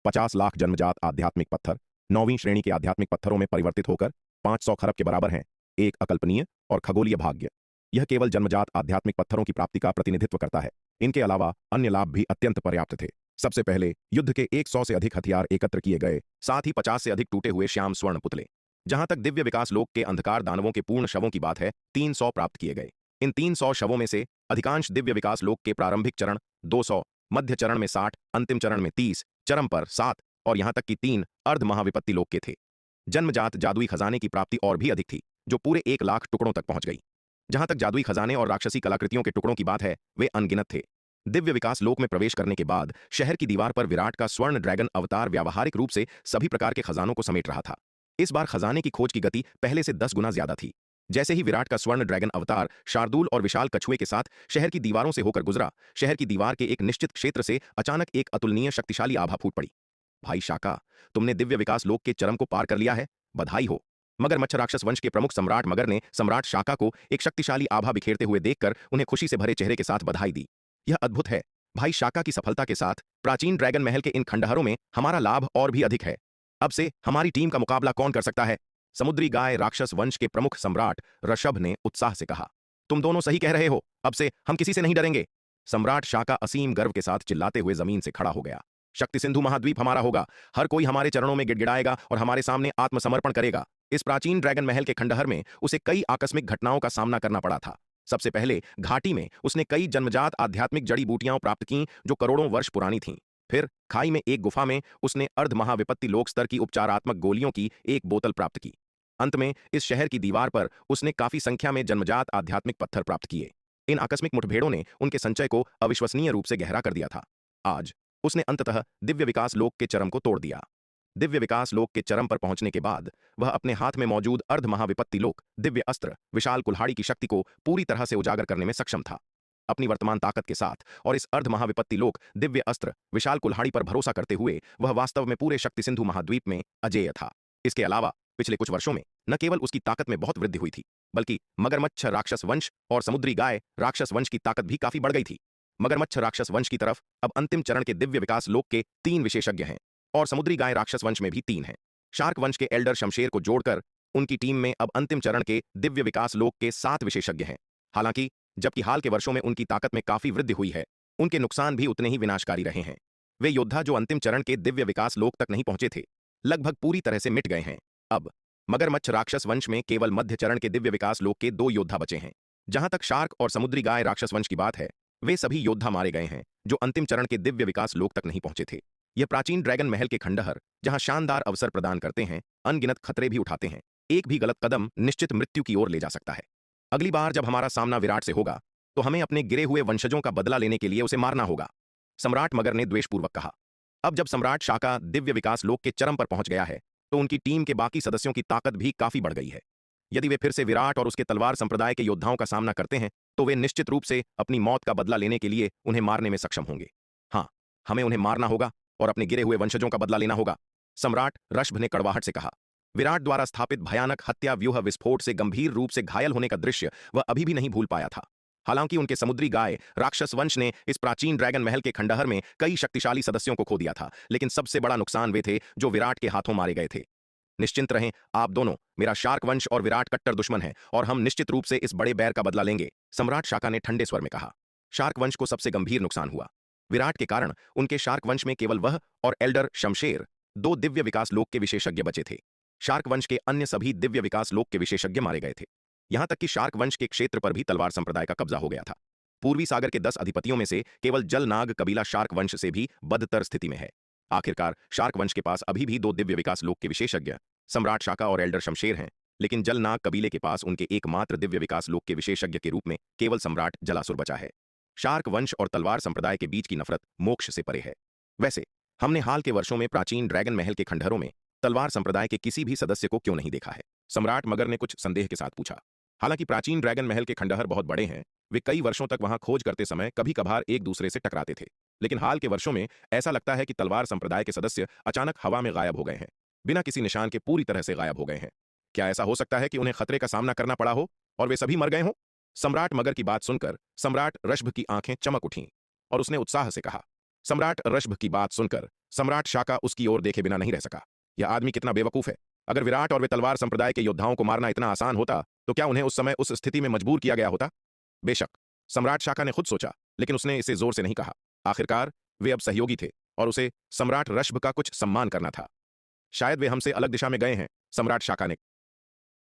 50 लाख जन्मजात आध्यात्मिक पत्थर 9वीं श्रेणी के आध्यात्मिक पत्थरों में परिवर्तित होकर 500 खरब के बराबर हैं। एक अकल्पनीय और खगोलीय भाग्य। यह केवल जन्मजात आध्यात्मिक पत्थरों की प्राप्ति का प्रतिनिधित्व करता है। इनके अलावा अन्य लाभ भी अत्यंत पर्याप्त थे। सबसे पहले युद्ध के 100 से अधिक हथियार एकत्र किए गए, साथ ही 50 से अधिक टूटे हुए श्याम स्वर्ण पुतले। जहां तक दिव्य विकास लोक के अंधकार दानवों के पूर्ण शवों की बात है 300 प्राप्त किए गए। इन 300 शवों में से अधिकांश दिव्य विकास लोक के प्रारंभिक चरण 200, मध्य चरण में 60, अंतिम चरण में 30, चरम पर 7 और यहां तक कि 3 अर्ध महाविपत्ति लोक के थे। जन्मजात जादुई खजाने की प्राप्ति और भी अधिक थी जो पूरे 1 लाख टुकड़ों तक पहुंच गई। जहां तक जादुई खजाने और राक्षसी कलाकृतियों के टुकड़ों की बात है वे अनगिनत थे। दिव्य विकास लोक में प्रवेश करने के बाद शहर की दीवार पर विराट का स्वर्ण ड्रैगन अवतार व्यावहारिक रूप से सभी प्रकार के खजानों को समेट रहा था। इस बार खजाने की खोज की गति पहले से 10 गुना ज्यादा थी। जैसे ही विराट का स्वर्ण ड्रैगन अवतार शार्दूल और विशाल कछुए के साथ शहर की दीवारों से होकर गुजरा, शहर की दीवार के एक निश्चित क्षेत्र से अचानक एक अतुलनीय शक्तिशाली आभा फूट पड़ी। भाई शाका, तुमने दिव्य विकास लोक के चरम को पार कर लिया है, बधाई हो। मगरमच्छ राक्षस वंश के प्रमुख सम्राट मगर ने सम्राट शाका को एक शक्तिशाली आभा बिखेरते हुए देखकर उन्हें खुशी से भरे चेहरे के साथ बधाई दी। यह अद्भुत है। भाई शाका की सफलता के साथ प्राचीन ड्रैगन महल के इन खंडहरों में हमारा लाभ और भी अधिक है। अब से हमारी टीम का मुकाबला कौन कर सकता है? समुद्री गाय राक्षस वंश के प्रमुख सम्राट ऋषभ ने उत्साह से कहा। तुम दोनों सही कह रहे हो, अब से हम किसी से नहीं डरेंगे। सम्राट शाका असीम गर्व के साथ चिल्लाते हुए जमीन से खड़ा हो गया। शक्ति सिंधु महाद्वीप हमारा होगा, हर कोई हमारे चरणों में गिड़गिड़ाएगा और हमारे सामने आत्मसमर्पण करेगा। इस प्राचीन ड्रैगन महल के खंडहर में उसे कई आकस्मिक घटनाओं का सामना करना पड़ा था। सबसे पहले घाटी में उसने कई जन्मजात आध्यात्मिक जड़ी बूटियां प्राप्त की जो करोड़ों वर्ष पुरानी थीं। फिर खाई में एक गुफा में उसने अर्ध महाविपत्ति लोक स्तर की उपचारात्मक गोलियों की एक बोतल प्राप्त की। अंत में इस शहर की दीवार पर उसने काफी संख्या में जन्मजात आध्यात्मिक पत्थर प्राप्त किए। इन आकस्मिक मुठभेड़ों ने उनके संचय को अविश्वसनीय रूप से गहरा कर दिया था। आज उसने अंततः दिव्य विकास लोक के चरम को तोड़ दिया। दिव्य विकास लोक के चरम पर पहुंचने के बाद वह अपने हाथ में मौजूद अर्ध महाविपत्ति लोक दिव्य अस्त्र विशाल कुल्हाड़ी की शक्ति को पूरी तरह से उजागर करने में सक्षम था। अपनी वर्तमान ताकत के साथ और इस अर्ध महाविपत्ति लोक दिव्य अस्त्र विशाल कुल्हाड़ी पर भरोसा करते हुए वह वास्तव में पूरे शक्ति सिंधु महाद्वीप में अजेय था। इसके अलावा पिछले कुछ वर्षों में न केवल उसकी ताकत में बहुत वृद्धि हुई थी बल्कि मगरमच्छ राक्षस वंश और समुद्री गाय राक्षस वंश की ताकत भी काफी बढ़ गई थी। मगरमच्छ राक्षस वंश की तरफ अब अंतिम चरण के दिव्य विकास लोक के 3 विशेषज्ञ हैं और समुद्री गाय राक्षस वंश में भी 3 हैं। शार्क वंश के एल्डर शमशेर को जोड़कर उनकी टीम में अब अंतिम चरण के दिव्य विकास लोक के 7 विशेषज्ञ हैं। हालांकि जबकि हाल के वर्षों में उनकी ताकत में काफी वृद्धि हुई है, उनके नुकसान भी उतने ही विनाशकारी रहे हैं। वे योद्धा जो अंतिम चरण के दिव्य विकास लोक तक नहीं पहुंचे थे, लगभग पूरी तरह से मिट गए हैं। अब मगरमच्छ राक्षस वंश में केवल मध्य चरण के दिव्य विकास लोक के 2 योद्धा बचे हैं। जहां तक शार्क और समुद्री गाय राक्षस वंश की बात है, वे सभी योद्धा मारे गए हैं जो अंतिम चरण के दिव्य विकास लोक तक नहीं पहुंचे थे। यह प्राचीन ड्रैगन महल के खंडहर, जहां शानदार अवसर प्रदान करते हैं, अनगिनत खतरे भी उठाते हैं। एक भी गलत कदम निश्चित मृत्यु की ओर ले जा सकता है। अगली बार जब हमारा सामना विराट से होगा, तो हमें अपने गिरे हुए वंशजों का बदला लेने के लिए उसे मारना होगा, सम्राट मगर ने द्वेषपूर्वक कहा। अब जब सम्राट शाका दिव्य विकास लोक के चरम पर पहुंच गया है, तो उनकी टीम के बाकी सदस्यों की ताकत भी काफी बढ़ गई है। यदि वे फिर से विराट और उसके तलवार संप्रदाय के योद्धाओं का सामना करते हैं, तो वे निश्चित रूप से अपनी मौत का बदला लेने के लिए उन्हें मारने में सक्षम होंगे। हाँ, हमें उन्हें मारना होगा और अपने गिरे हुए वंशजों का बदला लेना होगा, सम्राट ऋषभ ने कड़वाहट से कहा। विराट द्वारा स्थापित भयानक हत्या व्यूह विस्फोट से गंभीर रूप से घायल होने का दृश्य वह अभी भी नहीं भूल पाया था। हालांकि उनके समुद्री गाय राक्षस वंश ने इस प्राचीन ड्रैगन महल के खंडहर में कई शक्तिशाली सदस्यों को खो दिया था, लेकिन सबसे बड़ा नुकसान वे थे जो विराट के हाथों मारे गए थे। निश्चिंत रहें, आप दोनों, मेरा शार्क वंश और विराट कट्टर दुश्मन हैं और हम निश्चित रूप से इस बड़े बैर का बदला लेंगे, सम्राट शाका ने ठंडे स्वर में कहा। शार्क वंश को सबसे गंभीर नुकसान हुआ। विराट के कारण उनके शार्क वंश में केवल वह और एल्डर शमशेर, दो दिव्य विकास लोक के विशेषज्ञ बचे थे। शार्क वंश के अन्य सभी दिव्य विकास लोक के विशेषज्ञ मारे गए थे। यहां तक कि शार्क वंश के क्षेत्र पर भी तलवार संप्रदाय का कब्जा हो गया था। पूर्वी सागर के 10 अधिपतियों में से केवल जलनाग कबीला शार्क वंश से भी बदतर स्थिति में है। आखिरकार शार्क वंश के पास अभी भी दो दिव्य विकास लोक के विशेषज्ञ सम्राट शाका और एल्डर शमशेर हैं, लेकिन जलनाग कबीले के पास उनके एकमात्र दिव्य विकास लोक के विशेषज्ञ के रूप में केवल सम्राट जलासुर बचा है। शार्क वंश और तलवार संप्रदाय के बीच की नफरत मोक्ष से परे है। वैसे हमने हाल के वर्षों में प्राचीन ड्रैगन महल के खंडहरों में तलवार संप्रदाय के किसी भी सदस्य को क्यों नहीं देखा है, सम्राट मगर ने कुछ संदेह के साथ पूछा। हालांकि प्राचीन ड्रैगन महल के खंडहर बहुत बड़े हैं, वे कई वर्षों तक वहां खोज करते समय कभी कभार एक दूसरे से टकराते थे, लेकिन हाल के वर्षों में ऐसा लगता है कि तलवार संप्रदाय के सदस्य अचानक हवा में गायब हो गए हैं, बिना किसी निशान के पूरी तरह से गायब हो गए हैं। क्या ऐसा हो सकता है कि उन्हें खतरे का सामना करना पड़ा हो और वे सभी मर गए हों? सम्राट मगर की बात सुनकर सम्राट ऋषभ की आंखें चमक उठीं और उसने उत्साह से कहा। सम्राट ऋषभ की बात सुनकर सम्राट शाका उसकी ओर देखे बिना नहीं रह सका। यह आदमी कितना बेवकूफ है। अगर विराट और वे तलवार संप्रदाय के योद्धाओं को मारना इतना आसान होता, तो क्या उन्हें उस समय उस स्थिति में मजबूर किया गया होता? बेशक, सम्राट शाका ने खुद सोचा, लेकिन उसने इसे जोर से नहीं कहा। आखिरकार वे अब सहयोगी थे और उसे सम्राट ऋषभ का कुछ सम्मान करना था। शायद वे हमसे अलग दिशा में गए हैं, सम्राट शाका ने